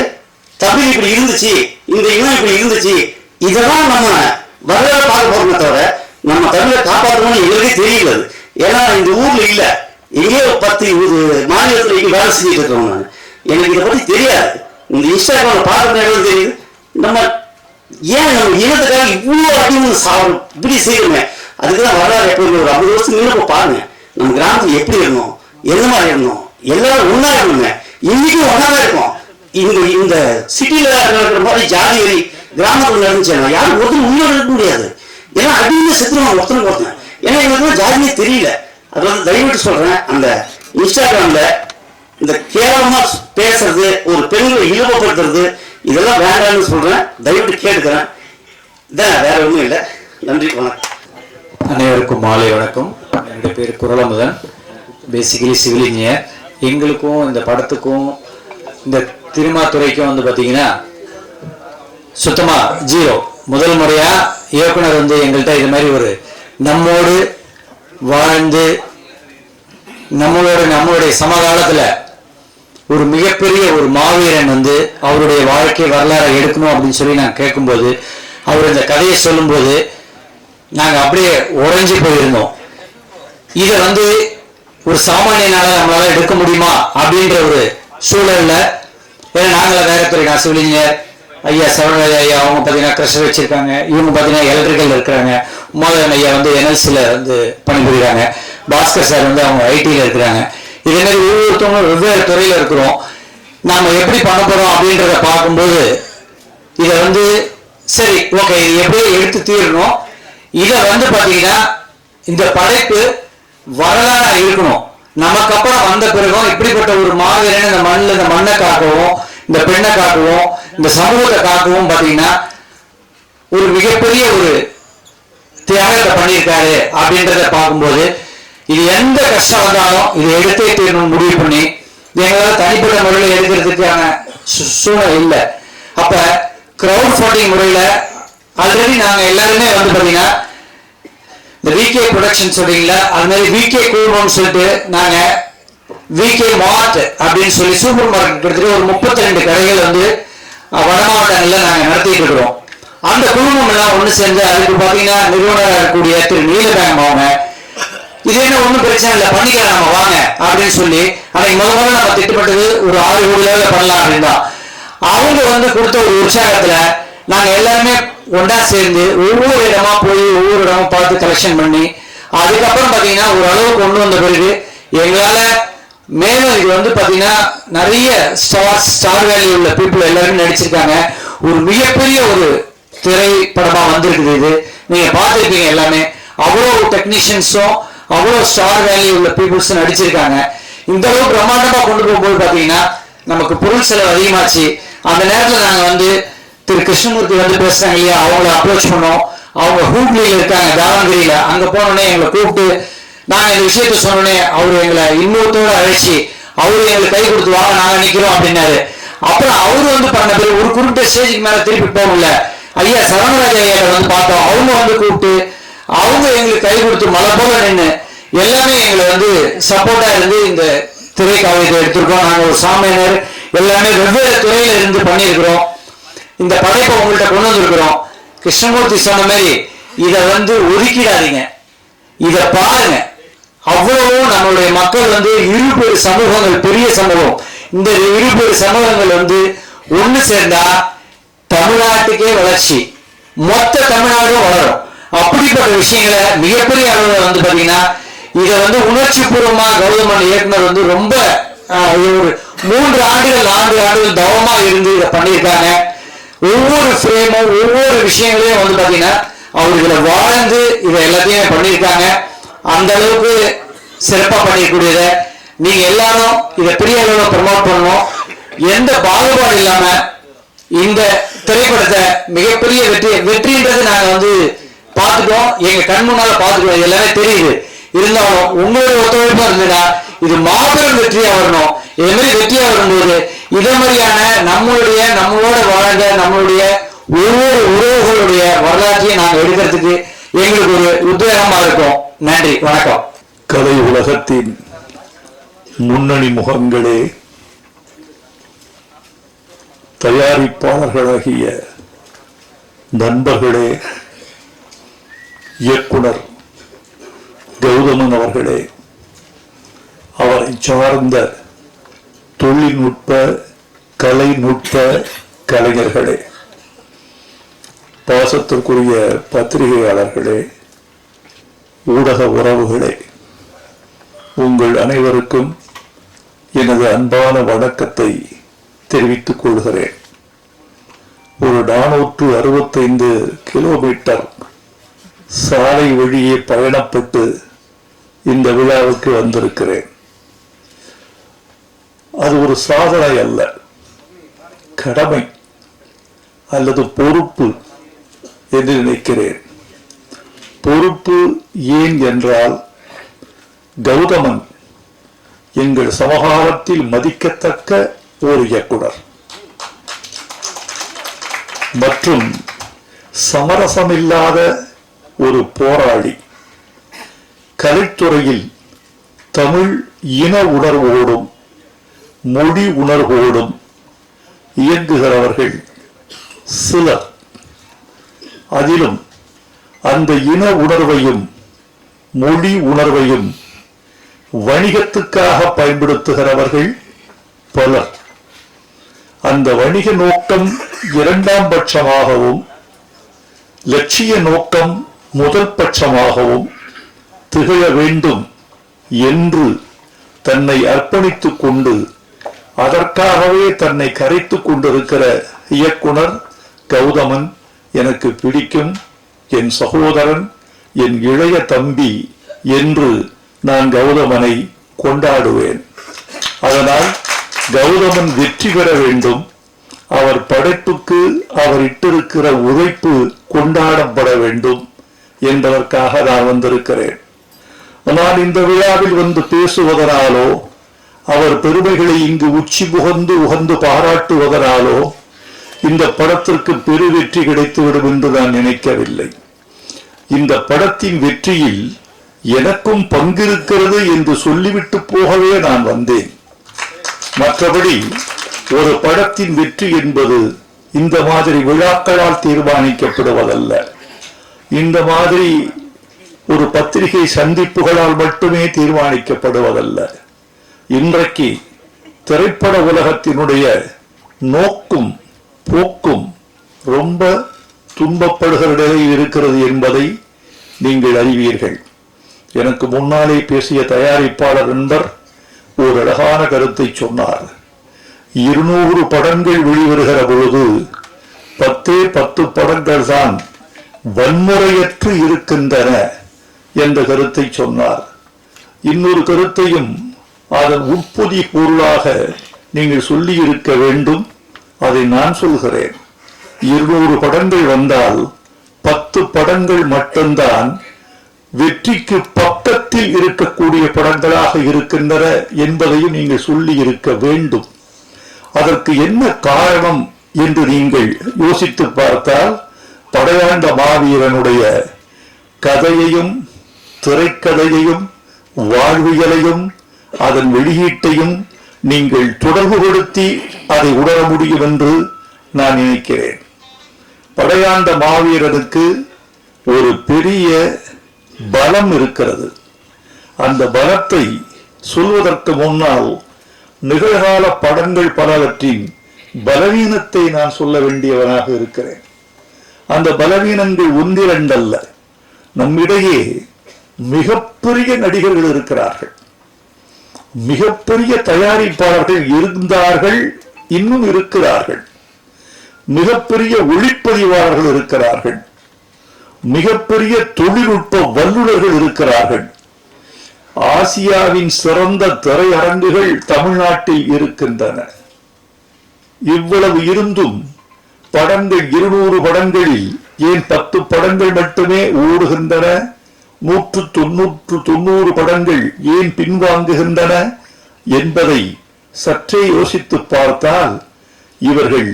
தமிழ் இப்படி இருந்துச்சு, இந்த இனம் இப்படி இருந்துச்சு, இதெல்லாம் நம்ம வரலாறு பார்க்க போறோமே தவிர நம்ம தமிழை காப்பாற்றணும்னு எங்களுக்கே தெரியல. ஏன்னா இந்த ஊர்ல இல்ல, எங்கேயோ 10-20 மாநிலத்தில் இங்கே வேலை செஞ்சுட்டு இருக்கோம். நான் எனக்கு இதை பத்தி தெரியாது. இந்த இன்ஸ்டாகிராம்ல பார்க்கறது தெரியுது. நம்ம ஏன் நம்ம இனத்துக்காக இவ்வளவு அதிகமாக சாப்பிடும் இப்படி செய்யணுமே? அதுக்குதான் வரலாறு எப்போதுமே ஒரு 50 வருஷம் நின்று பாருங்க. நம்ம கிராமத்துல எப்படி இருந்தோம், எந்த மாதிரி இருந்தோம், எல்லாரும் ஒன்னா இருந்தோங்க. இன்னைக்கும் ஒன்னாதான் இருக்கும். இந்த சிட்டியில நடக்கிற மாதிரி ஜாதி வரி கிராமத்துல நடந்துச்சுன்னா யாரும் ஒருத்தர் முன்னோட இருக்க முடியாது. ஏன்னா அடிமையை செத்துருவாங்க ஒருத்தனுக்கு ஒருத்தன். ஏன்னா எங்களுக்கு ஜாதியே தெரியல. அது வந்து தயவுட்டு சொல்றேன், அந்த இன்ஸ்டாகிராம்ல இந்த கேவலமா பேசுறது, ஒரு பெண்களை இழிவுபடுத்துறது, இதெல்லாம் வேண்டாம்னு சொல்றேன். தயவுட்டு கேட்டுக்கிறேன். இதான், வேற ஒன்றும் இல்லை. நன்றி, வணக்கம். அனைவருக்கும் மாலை வணக்கம். என்னுடைய பேர் குரலமுதன், பேசிக்கலி சிவில் இன்ஜினியர். எங்களுக்கும் இந்த படத்துக்கும் இந்த திருமாத்துறைக்கும் வந்து பார்த்தீங்கன்னா சுத்தமா ஜீரோ. முதல் முறையா இயக்குனர் வந்து எங்கள்கிட்ட இது மாதிரி ஒரு நம்மோடு வாழ்ந்து நம்மளுடைய சமகாலத்துல ஒரு மிகப்பெரிய ஒரு மாவீரன் வந்து அவருடைய வாழ்க்கை வரலாறை எடுக்கணும் அப்படின்னு சொல்லி நான் கேட்கும்போது, அவர் இந்த கதையை சொல்லும்போது நாங்க அப்படியே உறைஞ்சி போயிருந்தோம். இதை வந்து ஒரு சாமானியனால நம்மளால எடுக்க முடியுமா அப்படின்ற ஒரு சூழல்ல, ஏன்னா நாங்கள வேற துறை, நான் சிவில் இன்ஜினியர், ஐயா சரவணராஜ் ஐயா அவங்க பார்த்தீங்கன்னா கிரஷர் வச்சிருக்காங்க, இவங்க பார்த்தீங்கன்னா எலக்ட்ரிக்கல் இருக்கிறாங்க, மோதன் ஐயா வந்து என்எல்சியில் வந்து பணிபுரிகிறாங்க, பாஸ்கர் சார் வந்து அவங்க ஐடியில் இருக்கிறாங்க. இதே மாதிரி ஒவ்வொருத்தவங்களும் வெவ்வேறு துறையில் இருக்கிறோம். நாம எப்படி பண்ண போறோம் அப்படின்றத பார்க்கும்போது இதை வந்து சரி ஓகே இது எப்படி எடுத்து தீரணும். இதை வந்து பார்த்தீங்கன்னா இந்த படைப்பு வரலாறா இருக்கணும். நமக்கு அப்புறம் வந்த பிறகும் இப்படிப்பட்ட ஒரு மாவீரன் இந்த மண்ணில் இந்த மண்ணை காக்கவும், இந்த பெண்ணை காக்கவும், இந்த சமூகத்தை காக்கவும் பார்த்தீங்கன்னா ஒரு மிகப்பெரிய ஒரு தியாகத்தை பண்ணியிருக்காரு அப்படின்றத பார்க்கும்போது இது எந்த கஷ்டம் வந்தாலும் இது எடுத்தே தீரணும் முடிவு பண்ணி எங்களால் தனிப்பட்ட முறையில் எடுக்கிறதுக்கான சூழல் இல்லை. அப்ப கிரவுட் ஃபண்டிங் முறையில் ஆல்ரெடி நாங்கள் எல்லாருமே வந்து பார்த்தீங்கன்னா இந்த விகே ப்ரொடக்ஷன் சொல்றீங்களா, அது மாதிரி விகே குழுமம்னு சொல்லிட்டு நாங்க விகே மார்ட் அப்படின்னு சொல்லி சூப்பர் மார்க்கெட் கிட்டத்தட்ட ஒரு 32 கடைகள் வந்து வட மாவட்டங்கள்ல நாங்க நடத்திட்டு இருக்கிறோம். அந்த குழுமம் எல்லாம் ஒண்ணு சேர்ந்து அதுக்கு பாத்தீங்கன்னா நிறுவனராக இருக்கக்கூடிய திரு நீலபேங்கம் அவங்க இது என்ன ஒண்ணும் பிரச்சனை இல்லை பண்ணிக்கலாம் நம்ம வாங்க அப்படின்னு சொல்லி அன்னைக்கு முதல்ல நம்ம திட்டப்பட்டது ஒரு 6 கோடி லெவலில் பண்ணலாம் அப்படின்னா அவங்க வந்து கொடுத்த ஒரு உற்சாகத்துல நாங்க எல்லாருமே ஒன்றா சேர்ந்து ஒவ்வொரு இடமா போய் ஒவ்வொரு இடமா பார்த்து கலெக்ஷன் பண்ணி அதுக்கப்புறம் பாத்தீங்கன்னா ஒரு அளவு கொண்டு வந்த பிறகு எங்களால மேலும் இது வந்து பாத்தீங்கன்னா நிறைய ஸ்டார் வேல்யூ உள்ள பீப்புள் எல்லாருமே நடிச்சிருக்காங்க. ஒரு மிகப்பெரிய ஒரு திரைப்படமா வந்திருக்குது. இது நீங்க பார்த்துருப்பீங்க. எல்லாமே அவ்வளவு டெக்னீஷியன்ஸும் அவ்வளவு ஸ்டார் வேல்யூ உள்ள பீப்புள்ஸும் நடிச்சிருக்காங்க. இந்த அளவு பிரம்மாண்டமா கொண்டு போகும்போது பாத்தீங்கன்னா நமக்கு பொருள் செலவு அதிகமாச்சு. அந்த நேரத்தில் நாங்க வந்து திரு கிருஷ்ணமூர்த்தி வந்து பேசுறாங்க இல்லையா, அவங்கள அப்ரோச் பண்ணோம். அவங்க ஹூப்ளியில இருக்காங்க, தாவணகிரியில. அங்க போனோடனே எங்களை கூப்பிட்டு நாங்க இந்த விஷயத்த சொன்னோடனே அவரு எங்களை இன்னொருத்தோட அழைச்சி அவரு எங்களுக்கு கை கொடுத்து வாங்க நாங்க நிக்கிறோம் அப்படின்னாரு. அப்புறம் அவரு வந்து பண்ண பிறகு ஒரு குறிப்பிட்ட ஸ்டேஜுக்கு மேல திருப்பி போகல. ஐயா சரவணராஜ் ஐயா வந்து பார்த்தோம். அவங்க வந்து கூப்பிட்டு அவங்க எங்களுக்கு கை கொடுத்து மலை போல நின்று எல்லாமே எங்களை வந்து சப்போர்ட்டா இருந்து இந்த திரைக்காவியத்தை எடுத்திருக்கோம். நாங்க ஒரு சாமியினர் எல்லாமே வெவ்வேறு துறையில இருந்து பண்ணியிருக்கிறோம். இந்த படைப்பை உங்கள்கிட்ட கொண்டு வந்திருக்கிறோம். கிருஷ்ணமூர்த்தி சொன்ன மாதிரி இதை வந்து ஒதுக்கிடாதீங்க, இதை பாருங்க. அவ்வளவும் நம்மளுடைய மக்கள் வந்து 20 சமூகங்கள், பெரிய சமூகம். இந்த 20 சமூகங்கள் வந்து ஒண்ணு சேர்ந்தா தமிழ்நாட்டுக்கே வளர்ச்சி, மொத்த தமிழ்நாடும் வளரும். அப்படிப்பட்ட விஷயங்களை மிகப்பெரிய அளவில் வந்து பாத்தீங்கன்னா இதை வந்து உணர்ச்சி பூர்வமா கௌதமன் இயக்குனர் வந்து ரொம்ப ஒரு 3 ஆண்டுகள் 4 ஆண்டுகள் தவமா இருந்து இதை பண்ணியிருக்காங்க. ஒவ்வொரு ஃப்ரேமும் ஒவ்வொரு விஷயங்களையும் வந்து பாத்தீங்கன்னா அவர் இதுல வாழ்ந்து இதை எல்லாத்தையும் பண்ணியிருக்காங்க. அந்த அளவுக்கு சிறப்பா பண்ணிக்கூடியதை நீங்க எல்லாரும் இதை பெரிய அளவில் ப்ரமோட் பண்ணணும். எந்த பாகுபாடு இல்லாம இந்த திரைப்படத்தை மிகப்பெரிய வெற்றின்றது நாங்க வந்து பார்த்துட்டோம், எங்க கண் முன்னால பார்த்துட்டோம், எல்லாமே தெரியுது. இருந்தாலும் உங்களோட ஒத்துழைப்பா இருந்ததுன்னா இது மாபெரும் வெற்றியா வரணும். இதே மாதிரி வெற்றியா வரும்போது இதே மாதிரியான நம்மளோட வாழ்ந்த நம்மளுடைய ஒவ்வொரு உறவுகளுடைய வரலாற்றையும் நாங்கள் எடுக்கிறதுக்கு எங்களுக்கு ஒரு உத்வேகமா இருக்கும். நன்றி, வணக்கம். கலை உலகத்தின் முன்னணி முகங்களே, தயாரிப்பாளர்களாகிய நண்பர்களே, இயக்குனர் கௌதமன் அவர்களே, அவரை சார்ந்த தொழில்நுட்ப கலைநுட்ப கலைஞர்களே, பாசத்திற்குரிய பத்திரிகையாளர்களே, ஊடக உறவுகளே, உங்கள் அனைவருக்கும் எனது அன்பான வணக்கத்தை தெரிவித்துக் கொள்கிறேன். ஒரு 465 கிலோமீட்டர் சாலை வழியே பயணப்பட்டு இந்த விழாவுக்கு வந்திருக்கிறேன். அது ஒரு சாதனை அல்ல, கடமை அல்லது பொறுப்பு என்று நினைக்கிறேன். பொறுப்பு ஏன் என்றால், கௌதமன் எங்கள் சமகாலத்தில் மதிக்கத்தக்க ஒரு இயக்குனர் மற்றும் சமரசமில்லாத ஒரு போராளி. கலைத்துறையில் தமிழ் இன உணர்வோடும் மொழி உணர்வோடும் இயங்குகிறவர்கள் சிலர். அதிலும் அந்த இன உணர்வையும் மொழி உணர்வையும் வணிகத்துக்காக பயன்படுத்துகிறவர்கள் பலர். அந்த வணிக நோக்கம் 2ஆம் பட்சமாகவும் லட்சிய நோக்கம் முதல் பட்சமாகவும் திகழ வேண்டும் என்று தன்னை அர்ப்பணித்துக் கொண்டு அதற்காகவே தன்னை கரைத்துக் கொண்டிருக்கிற இயக்குனர் கௌதமன் எனக்கு பிடிக்கும். என் சகோதரன், என் இளைய தம்பி என்று நான் கௌதமனை கொண்டாடுவேன். அதனால் கௌதமன் வெற்றி பெற வேண்டும், அவர் படைப்புக்கு அவர் இட்டிருக்கிற உழைப்பு கொண்டாடப்பட வேண்டும் என்பதற்காக நான் வந்திருக்கிறேன். நான் இந்த விழாவில் வந்து பேசுவதனாலோ அவர் பெருமைகளை இங்கு உச்சி உகந்து பாராட்டுவதனாலோ இந்த படத்திற்கு பெரு வெற்றி கிடைத்துவிடும் என்று நான் நினைக்கவில்லை. இந்த படத்தின் வெற்றியில் எனக்கும் பங்கிருக்கிறது என்று சொல்லிவிட்டு போகவே நான் வந்தேன். மற்றபடி ஒரு படத்தின் வெற்றி என்பது இந்த மாதிரி விழாக்களால் தீர்மானிக்கப்படுவதல்ல, இந்த மாதிரி ஒரு பத்திரிகை சந்திப்புகளால் மட்டுமே தீர்மானிக்கப்படுவதல்ல. இன்றைக்கு திரைப்பட உலகத்தினுடைய நோக்கும் போக்கும் ரொம்ப துன்பப்படுகிற நிலையில் இருக்கிறது என்பதை நீங்கள் அறிவீர்கள். எனக்கு முன்னாலே பேசிய தயாரிப்பாளர் நண்பர் ஒரு அழகான கருத்தை சொன்னார். 200 படங்கள் வெளிவருகிற பொழுது 10 படங்கள் தான் வன்முறையற்று இருக்கின்றன என்ற கருத்தை சொன்னார். இன்னொரு கருத்தையும் அதன் உட்பொதி பொருளாக நீங்கள் சொல்லி இருக்க வேண்டும். அதை நான் சொல்கிறேன். 200 படங்கள் வந்தால் 10 படங்கள் மட்டும்தான் வெற்றிக்கு பக்கத்தில் இருக்கக்கூடிய படங்களாக இருக்கின்றன என்பதையும் நீங்கள் சொல்லி இருக்க வேண்டும். அதற்கு என்ன காரணம் என்று நீங்கள் யோசித்து பார்த்தால், படையாண்ட மாவீரனுடைய கதையையும் திரைக்கதையையும் வாழ்வியலையும் அதன் வெளியீட்டையும் நீங்கள் தொடர்புபடுத்தி அதை உணர முடியும் என்று நான் நினைக்கிறேன். படையாண்ட மாவீரனுக்கு ஒரு பெரிய பலம் இருக்கிறது. அந்த பலத்தை சொல்வதற்கு முன்னால் நிகழ்கால படங்கள் பலவற்றின் பலவீனத்தை நான் சொல்ல வேண்டியவனாக இருக்கிறேன். அந்த பலவீனங்கள் ஒன்றிரண்டல்ல, நம்மிடையே மிகப்பெரிய நடிகர்கள் இருக்கிறார்கள், மிகப்பெரிய தயாரிப்பாளர்கள் இருந்தார்கள், இன்னும் இருக்கிறார்கள், மிகப்பெரிய ஒளிப்பதிவாளர்கள் இருக்கிறார்கள், மிகப்பெரிய தொழில்நுட்ப வல்லுநர்கள் இருக்கிறார்கள். ஆசியாவின் சிறந்த திரையரங்குகள் தமிழ்நாட்டில் இருக்கின்றன. இவ்வளவு இருந்தும் படங்கள் 200 படங்களில் ஏன் 10 படங்கள் மட்டுமே ஓடுகின்றன, 190 படங்கள் ஏன் பின்வாங்குகின்றன என்பதை சற்றே யோசித்து பார்த்தால், இவர்கள்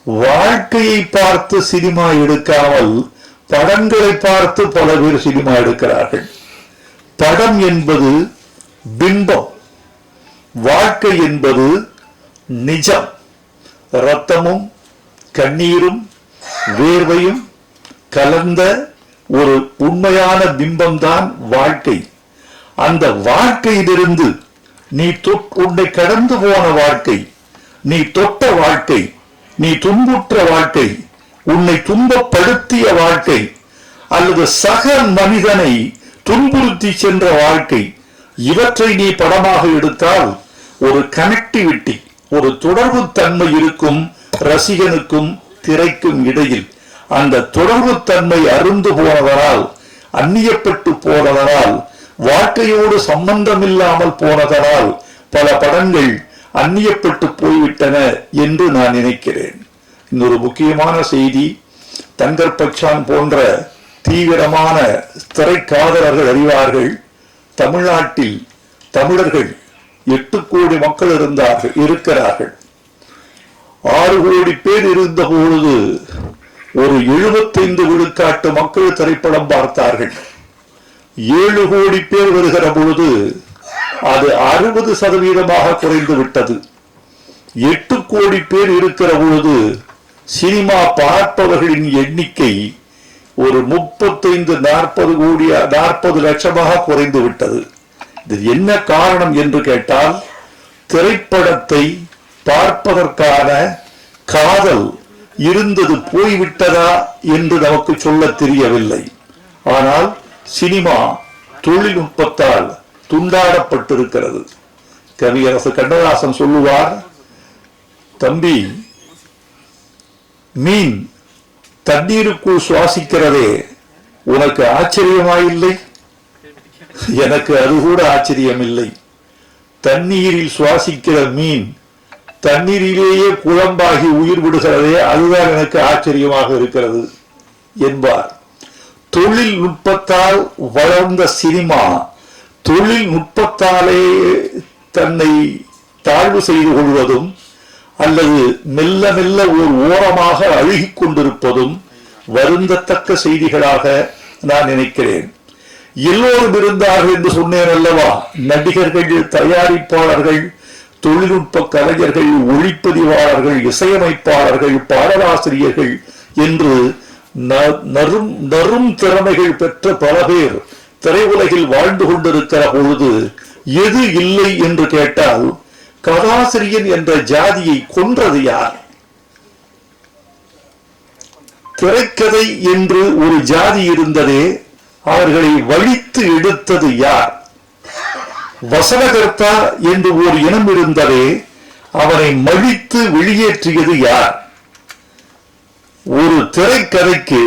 வாழ்க்கையை பார்த்து சினிமா எடுக்காமல் படங்களை பார்த்து பல பேர் சினிமா எடுக்கிறார்கள். படம் என்பது பிம்பம், வாழ்க்கை என்பது நிஜம். இரத்தமும் கண்ணீரும் வேர்வையும் கலந்த ஒரு உண்மையான பிம்பம்தான் வாழ்க்கை. அந்த வாழ்க்கையிலிருந்து நீ உன்னை கடந்து போன வாழ்க்கை, நீ தொட்ட வாழ்க்கை, நீ துன்புற்ற வாழ்க்கை, உன்னை துன்பப்படுத்திய வாழ்க்கை, அல்லது சக மனிதனை துன்புறுத்தி சென்ற வாழ்க்கை, இவற்றை நீ படமாக எடுத்தால் ஒரு கனெக்டிவிட்டி, ஒரு தொடர்பு தன்மை இருக்கும் ரசிகனுக்கும் திரைக்கும் இடையில். அந்த தொடர்பு தன்மை அருந்து போனதனால், அந்நியப்பட்டு போனதனால், வாழ்க்கையோடு சம்பந்தம் இல்லாமல் போனதனால் பல படங்கள் அந்நியப்பட்டு போய்விட்டன என்று நான் நினைக்கிறேன். இன்னொரு முக்கியமான செய்தி, தங்கர் பச்சான் போன்ற தீவிரமான திரைக்காதலர்கள் அறிவார்கள். தமிழ்நாட்டில் தமிழர்கள் 8 கோடி மக்கள் இருக்கிறார்கள். 6 கோடி பேர் இருந்த பொழுது ஒரு 75 விழுக்காட்டு மக்கள் திரைப்படம் பார்த்தார்கள். 7 கோடி பேர் வருகிற பொழுது அது 60% குறைந்து விட்டது. 8 கோடி பேர் இருக்கிற பொழுது சினிமா பார்ப்பவர்களின் எண்ணிக்கை ஒரு 35-40 லட்சமாக குறைந்து விட்டது. இது என்ன காரணம் என்று கேட்டால், திரைப்படத்தை பார்ப்பதற்கான காதல் இருந்தது போய்விட்டதா என்று நமக்கு சொல்ல தெரியவில்லை. ஆனால் சினிமா தொழில்நுட்பத்தால் துண்டாடப்பட்டிருக்கிறது. கவியரசு கண்ணதாசன் சொல்லுவார், தம்பி, மீன் தண்ணீருக்குள் சுவாசிக்கிறதே உனக்கு ஆச்சரியமாயில்லை? எனக்கு அது கூட ஆச்சரியம் இல்லை. தண்ணீரில் சுவாசிக்கிற மீன் தண்ணீரிலேயே குழம்பாகி உயிர் விடுகிறதே, அதுதான் எனக்கு ஆச்சரியமாக இருக்கிறது என்பார். தொழில்நுட்பத்தால் வளர்ந்த சினிமா தொழில்நுட்பத்தாலே தன்னை தாழ்வு செய்து கொள்வதும் அல்லது மெல்ல மெல்ல ஒரு ஓரமாக அழுகிக் கொண்டிருப்பதும் வருந்தத்தக்க செய்திகளாக நான் நினைக்கிறேன். எல்லோரும் இருந்தார்கள் என்று சொன்னேன் அல்லவா? நடிகர்கள், தயாரிப்பாளர்கள், தொழில்நுட்ப கலைஞர்கள், ஒளிப்பதிவாளர்கள், இசையமைப்பாளர்கள், பாடலாசிரியர்கள் என்று நறும் திறமைகள் பெற்ற பல பேர் திரையுலகில் வாழ்ந்து கொண்டிருக்கிற பொழுது எது இல்லை என்று கேட்டால், கதாசிரியன் என்ற ஜாதியை கொன்றது யார்? திரைக்கதை என்று ஒரு ஜாதி இருந்ததே, அவர்களை வழித்து எடுத்தது யார்? வசனகர்த்தா என்று ஒரு இனம் இருந்ததே, அவனை மழித்து வெளியேற்றியது யார்? ஒரு திரைக்கதைக்கு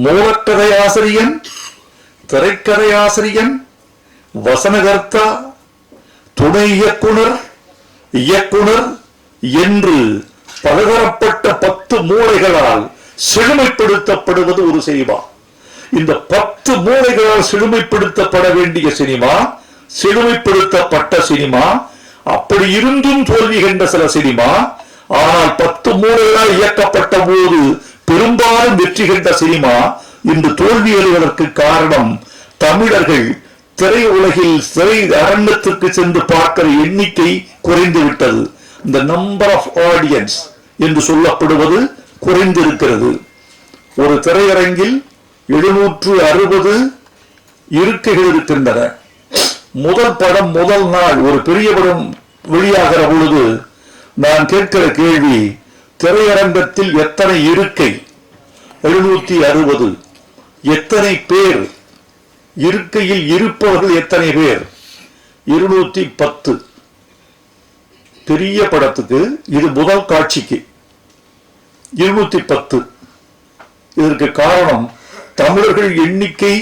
மூலக்கதை ஆசிரியன், திரைக்கதை ஆசிரியன், வசனகர்த்தா, துணை இயக்குனர், இயக்குனர் என்று பலதரப்பட்ட 10 மூளைகளால் செழுமைப்படுத்தப்படுவது ஒரு சினிமா. இந்த 10 மூளைகளால் செழுமைப்படுத்தப்பட வேண்டிய சினிமா, செழுமைப்படுத்தப்பட்ட சினிமா, அப்படி இருந்தும் தோல்வி கண்ட சில சினிமா, ஆனால் 10 மூளைகளால் இயக்கப்பட்ட போது பெரும்பாலும் வெற்றி கண்ட சினிமா இன்று தோல்வி அடைவதற்கு காரணம் தமிழர்கள் திரையுலகில் திரை அரங்கத்திற்கு சென்று பார்க்கிற எண்ணிக்கை குறைந்து விட்டது. இந்த நம்பர் ஆஃப் ஆடியன்ஸ் என்று சொல்லப்படுவது குறைந்திருக்கிறது. ஒரு திரையரங்கில் 760 இருக்கைகள் இருக்கின்றன. முதல் படம் முதல் நாள் ஒரு பெரிய படம் வெளியாகிற பொழுது நான் கேட்கிற கேள்வி, திரையரங்கத்தில் எத்தனை இருக்கை? 760. எத்தனை பேர் இருக்கையில் இருப்பவர்கள் எத்தனை பேர்? 210. பெரிய படத்துக்கு இது முதல் காட்சிக்கு 210. இதற்கு காரணம் தமிழர்கள் எண்ணிக்கை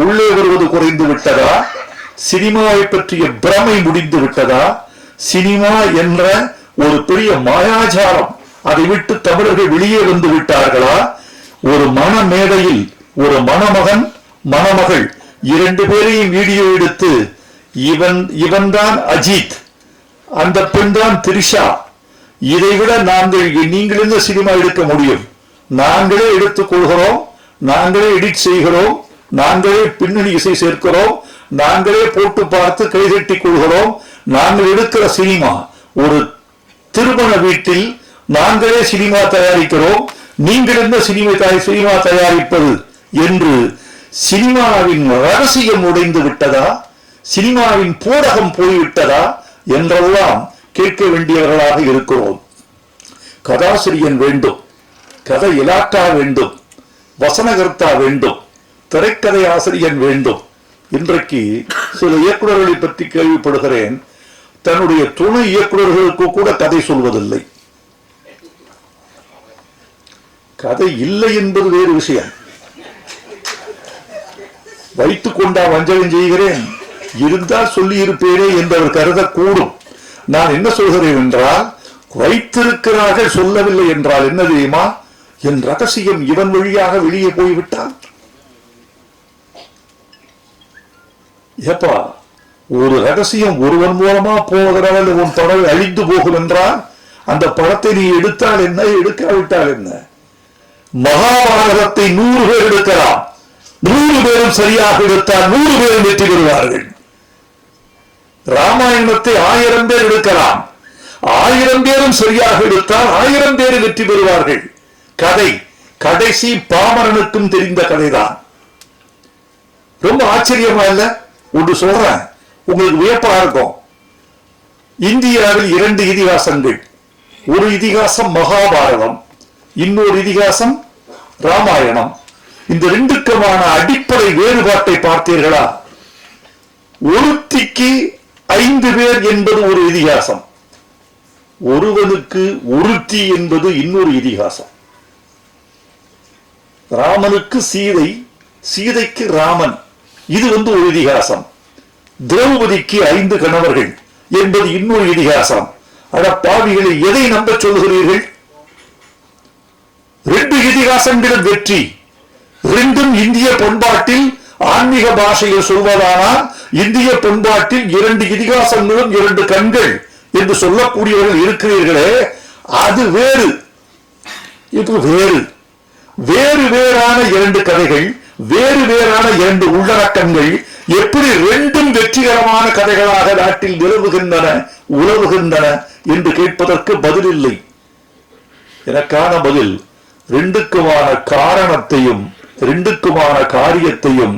உள்ளே வருவது குறைந்து விட்டதா, சினிமாவை பற்றிய பிரமை முடிந்து விட்டதா, சினிமா என்ற ஒரு பெரிய மாயாஜாலம் அதை விட்டு தமிழர்கள் வெளியே வந்து விட்டார்களா? ஒரு மணமேடையில் ஒரு மணமகன் மணமகள் 2 பேரையும் வீடியோ எடுத்து இவன்தான் அஜித், அந்த பெண் தான் திரிஷா, இதைவிட நீங்கள் இந்த சினிமா எடுக்க முடியும்? நாங்களே எடுத்துக் கொள்கிறோம், நாங்களே எடிட் செய்கிறோம், நாங்களே பின்னணி இசை சேர்க்கிறோம், நாங்களே போட்டு பார்த்து கைதட்டிக் கொள்கிறோம். நாங்கள் எடுக்கிற சினிமா ஒரு திருமண வீட்டில் நாங்களே சினிமா தயாரிக்கிறோம், நீங்கள் என்ன சினிமா தயாரிப்பது என்று சினிமாவின் ரகசியம் உடைந்து விட்டதா, சினிமாவின் பூடகம் போய்விட்டதா என்றெல்லாம் கேட்க வேண்டியவர்களாக இருக்கிறோம். கதாசிரியன் வேண்டும், கதை இலாக்கா வேண்டும், வசனகர்த்தா வேண்டும், திரைக்கதை ஆசிரியன் வேண்டும். இன்றைக்கு சில இயக்குநர்களை பற்றி கேள்விப்படுகிறேன், தன்னுடைய துணை இயக்குநர்களுக்கு கூட கதை சொல்வதில்லை. கதை இல்லை என்பது வேறு விஷயம். வைத்துக் கொண்டா வஞ்சகம் செய்கிறேன், இருந்தால் சொல்லி இருப்பேனே என்று அவர் கருதக்கூடும். நான் என்ன சொல்கிறேன் என்றால், வைத்திருக்கிறார்கள் சொல்லவில்லை என்றால் என்ன தெரியுமா, என் ரகசியம் இவன் வழியாக வெளியே போய்விட்டால், ஏப்பா ஒரு ரகசியம் ஒருவன் மூலமா போவதனால் உன் படம் அழிந்து போகும் என்றால் அந்த படத்தை நீ எடுத்தால் என்ன, எடுக்காவிட்டால் என்ன? மகாபாரதத்தை 100 பேர் எடுக்கலாம், 100 பேரும் சரியாக எடுத்தால் 100 பேரும் வெற்றி பெறுவார்கள். ராமாயணத்தை 1000 பேர் எடுக்கலாம், 1000 பேரும் சரியாக எடுத்தால் 1000 பேர் வெற்றி பெறுவார்கள். கதை கடைசி பாமரனுக்கும் தெரிந்த கதைதான். ரொம்ப ஆச்சரியமா இல்ல? ஒன்று சொல்றேன், உங்களுக்கு வியப்பா இருக்கும். இந்தியாவில் 2 இதிகாசங்கள், ஒரு இதிகாசம் மகாபாரதம், இன்னொரு இதிகாசம் ராமாயணம். இந்த 2க்குமான அடிப்படை வேறுபாட்டை பார்த்தீர்களா? ஒருத்திக்கு 5 பேர் என்பது ஒரு இதிகாசம், ஒருவனுக்கு ஒருத்தி என்பது இன்னொரு இதிகாசம். ராமனுக்கு சீதை, சீதைக்கு ராமன், இது ஒரு இதிகாசம். திரௌபதிக்கு 5 கணவர்கள் என்பது இன்னொரு இதிகாசம். அட பாவிகளை, எதை நம்ப சொல்கிறீர்கள்? 2 இதிகாசங்களும் வெற்றி, 2ம் இந்திய பண்பாட்டில் ஆன்மீக பாஷையில் சொல்வதானால் இந்திய பண்பாட்டில் 2 இதிகாசங்களும் 2 கண்கள் என்று சொல்லக்கூடியவர்கள் இருக்கிறீர்களே, அது வேறு. இது வேறு. வேறு வேறான 2 கதைகள், வேறு வேறான 2 உள்ளடக்கங்கள் எப்படி 2ம் வெற்றிகரமான கதைகளாக நாட்டில் நிலவுகின்றன, உலவுகின்றன என்று கேட்பதற்கு பதில் இல்லை. எனக்கான பதில், 2க்குமான காரணத்தையும் 2க்குமான காரியத்தையும்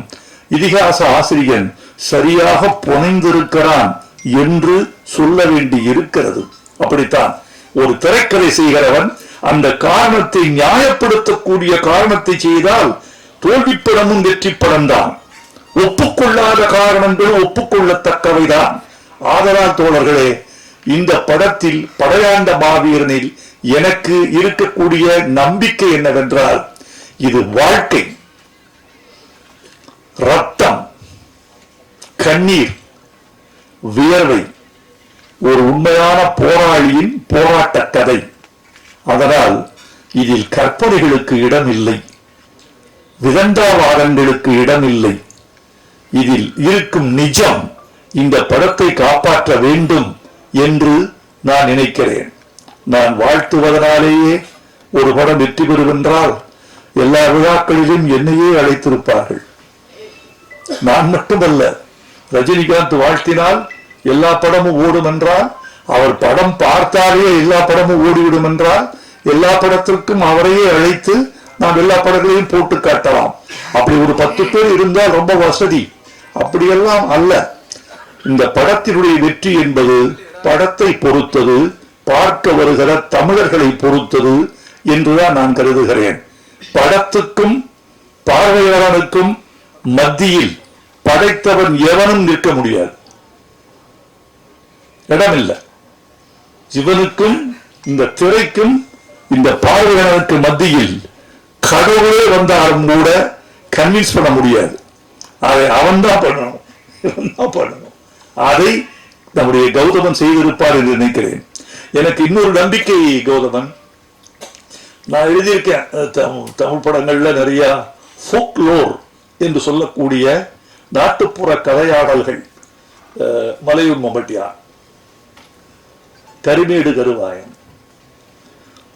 இதிகாச ஆசிரியன் சரியாக புனைந்திருக்கிறான் என்று சொல்ல வேண்டி இருக்கிறது. அப்படித்தான் ஒரு திரைக்கதை செய்கிறவன் அந்த காரணத்தை நியாயப்படுத்தக்கூடிய காரணத்தை செய்தால் தோல்வி படமும் வெற்றி படம்தான். ஒப்புக்கொள்ளாத காரணங்களும் ஒப்புக்கொள்ளத்தக்கவைதான். ஆதலால் தோழர்களே, இந்த படத்தில் படையாண்ட மாவீரனில் எனக்கு இருக்கக்கூடிய நம்பிக்கை என்னவென்றால், இது வாழ்க்கை, ரத்தம், கண்ணீர், வியர்வை, ஒரு உண்மையான போராளியின் போராட்ட கதை. அதனால் இதில் கற்பனைகளுக்கு இடமில்லை, விதண்டாவாதங்களுக்கு இடமில்லை. இதில் இருக்கும் நிஜம் இந்த படத்தை காப்பாற்ற வேண்டும் என்று நான் நினைக்கிறேன். நான் வாழ்த்துவதனாலேயே ஒரு படம் வெற்றி பெறுவென்றால் எல்லா விழாக்களிலும் என்னையே அழைத்திருப்பார்கள். நான் மட்டுமல்ல, ரஜினிகாந்த் வாழ்த்தினால் எல்லா படமும் ஓடும் என்றால், அவர் படம் பார்த்தாலே எல்லா படமும் ஓடிவிடும் என்றால், எல்லா படத்திற்கும் அவரையே அழைத்து நாம் எல்லா படங்களையும் போட்டு காட்டலாம். அப்படி ஒரு 10 பேர் இருந்தால் ரொம்ப வசதி. அப்படியெல்லாம் அல்ல. இந்த படத்தினுடைய வெற்றி என்பது படத்தை பொறுத்தது, பார்க்க வருகிற தமிழர்களை பொறுத்தது என்றுதான் நான் கருதுகிறேன். படத்துக்கும் பார்வையாளனுக்கும் மத்தியில் படைத்தவன் எவனும் நிற்க முடியாது, இடமில்லை. இவனுக்கும் இந்த திரைக்கும் இந்த பார்வையாளனுக்கு மத்தியில் கடவுளே வந்தாலும் கூட கன்வின்ஸ் பண்ண முடியாது. அதை அவன் தான் பண்ணணும். அதை நம்முடைய கௌதமன் செய்திருப்பார் என்று நினைக்கிறேன். எனக்கு இன்னொரு நம்பிக்கை கௌதமன், நான் எழுதியிருக்கேன் தமிழ் படங்கள்ல நிறைய ஃபோக்லோர் என்று சொல்லக்கூடிய நாட்டுப்புற கதையாடல்கள், மலையூர் மம்பட்டியார், கரிமேடு கருவாயன்,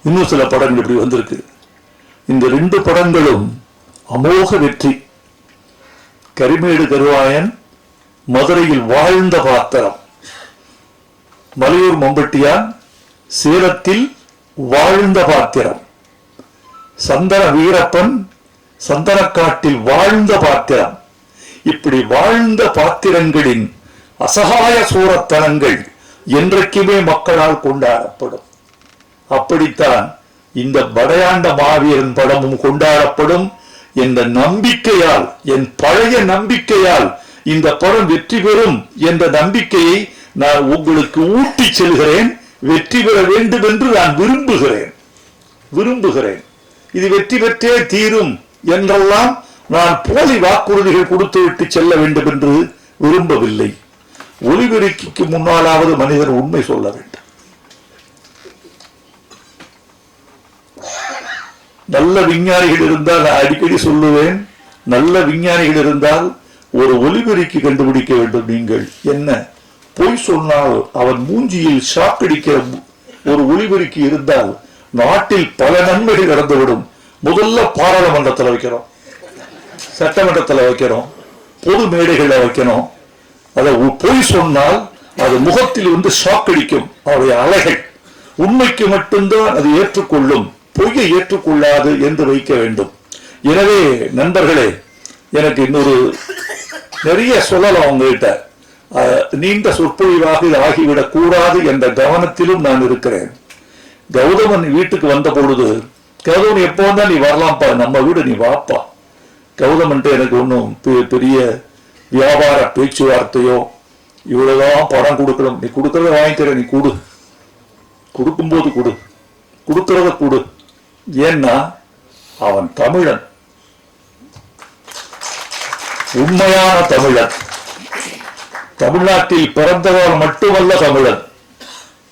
இன்னும் சில படங்கள் இப்படி வந்திருக்கு. இந்த 2 படங்களும் அமோக வெற்றி. கரிமேடு கருவாயன் மதுரையில் வாழ்ந்த பாத்திரம், மலையூர் மம்பட்டியான் சேலத்தில் வாழ்ந்த பாத்திரம், சந்தன வீரப்பன் சந்தனக்காட்டில் வாழ்ந்த பாத்திரம். இப்படி வாழ்ந்த பாத்திரங்களின் அசகாய சூரத்தனங்கள் என்றைக்குமே மக்களால் கொண்டாடப்படும். அப்படித்தான் இந்த படையாண்ட மாவீரன் படமும் கொண்டாடப்படும் என்ற நம்பிக்கையால், என் பழைய நம்பிக்கையால் இந்த படம் வெற்றி பெறும் என்ற நம்பிக்கையை நான் உங்களுக்கு ஊட்டி செல்கிறேன். வெற்றி பெற வேண்டும் என்று நான் விரும்புகிறேன். இது வெற்றி பெற்றே தீரும் என்றெல்லாம் நான் போலி வாக்குறுதிகள் கொடுத்துவிட்டு செல்ல வேண்டும் என்று விரும்பவில்லை. ஒலிபெருக்கிக்கு முன்னாலாவது மனிதன் உண்மை சொல்ல வேண்டும். நல்ல விஞ்ஞானிகள் இருந்தால், நான் அடிக்கடி சொல்லுவேன், நல்ல விஞ்ஞானிகள் இருந்தால் ஒரு ஒலிபெருக்கி கண்டுபிடிக்க வேண்டும். நீங்கள் என்ன பொய் சொன்னால் அவன் மூஞ்சியில் ஷாக்கடிக்கிற ஒரு ஒலிபெருக்கி இருந்தால் நாட்டில் பல நன்மைகள் நடந்துவிடும். முதல்ல பாராளுமன்றத்தில் வைக்கிறோம், சட்டமன்றத்தில் வைக்கிறோம், பொது மேடைகளில் வைக்கணும். அதை பொய் சொன்னால் அது முகத்தில் வந்து ஷாக்கடிக்கும். அவருடைய அலைகள் உண்மைக்கு மட்டும்தான் அது ஏற்றுக்கொள்ளும், பொய்யை ஏற்றுக்கொள்ளாது என்று வைக்க வேண்டும். எனவே நண்பர்களே, எனக்கு இன்னொரு நிறைய சொல்லலாம் உங்ககிட்ட. நீண்ட சொற்பொழிவாக இது ஆகிவிடக் கூடாது என்ற கவனத்திலும் நான் இருக்கிறேன். கௌதமன் வீட்டுக்கு வந்த பொழுது, கௌதமன் எப்போ வந்தா நீ வரலாம்ப்பா, நம்ம வீடு நீ வாப்பா. கௌதமன்ட்டு எனக்கு ஒன்றும் பெரிய வியாபார பேச்சுவார்த்தையோ இவ்வளவுதான் பணம் கொடுக்கணும், நீ கொடுக்கறத வாங்கிக்கிற, நீ கொடுக்கும்போது கொடுக்கறத கொடு. ஏன்னா அவன் தமிழன், உண்மையான தமிழன். தமிழ்நாட்டில் பிறந்தவர் மட்டுமல்ல தமிழன்,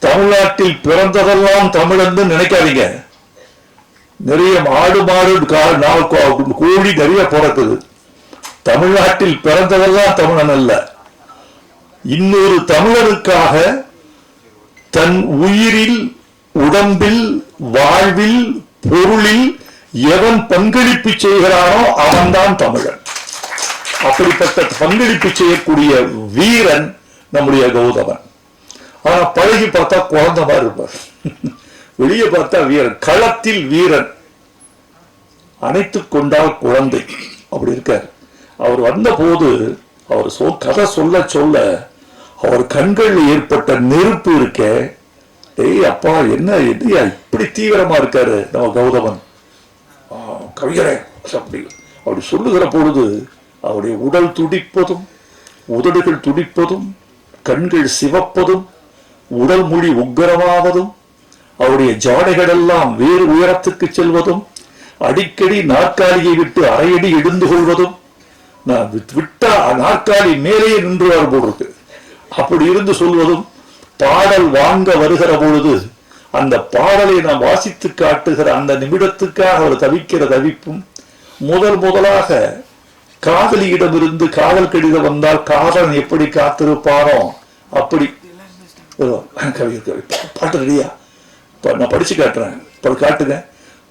தமிழ்நாட்டில் பிறந்ததெல்லாம் தமிழன் நினைக்காதீங்க. நிறைய ஆடு மாடு கோழி நிறைய பிறக்குது. தமிழ்நாட்டில் பிறந்ததெல்லாம் தமிழன் அல்ல. இன்னொரு தமிழனுக்காக தன் உயிரில், உடம்பில், வாழ்வில், பொருளில் எவன் பங்களிப்பு செய்கிறானோ அவன்தான் தமிழன். அப்படிப்பட்ட பங்களிப்பு செய்யக்கூடிய வீரன் நம்முடைய கௌதமன். ஆனா பழகி பார்த்தா குழந்தை மாதிரி இருப்பார், வெளியே பார்த்தா வீரன், களத்தில் வீரன், அணைத்துக் கொண்டால் குழந்தை, அப்படி இருக்கார். அவர் வந்த போது அவர் கதை சொல்ல அவர் கண்களில் ஏற்பட்ட நெருப்பு இருக்க, டேய் அப்பா என்ன இப்படி தீவிரமா இருக்காரு நம்ம கௌதமன் கவிஞரே அப்படி சொல்லுகிற பொழுது அவருடைய உடல் துடிப்பதும், உதடுகள் துடிப்பதும், கண்கள் சிவப்பதும், உடல் மொழி உக்கிரமாவதும், அவருடைய ஜாடைகள் எல்லாம் வேறு உயரத்துக்கு செல்வதும், அடிக்கடி நாற்காலியை விட்டு அரையடி எழுந்து கொள்வதும், நான் விட்டா நாற்காலி மேலேயே நின்றுவார் போடுறது, அப்படி இருந்து சொல்வதும், பாடல் வாங்க வருகிற பொழுது அந்த பாடலை நாம் வாசித்து காட்டுகிற அந்த நிமிடத்துக்காக அவர் தவிக்கிற தவிப்பும், முதலாக காதலியிடமிருந்து காதல் கடிதம் வந்தால் காதலன் எப்படி காத்திருப்பானோ அப்படி. பாட்டு ரெடியா? நான் படிச்சு காட்டுறேன், காட்டுங்க,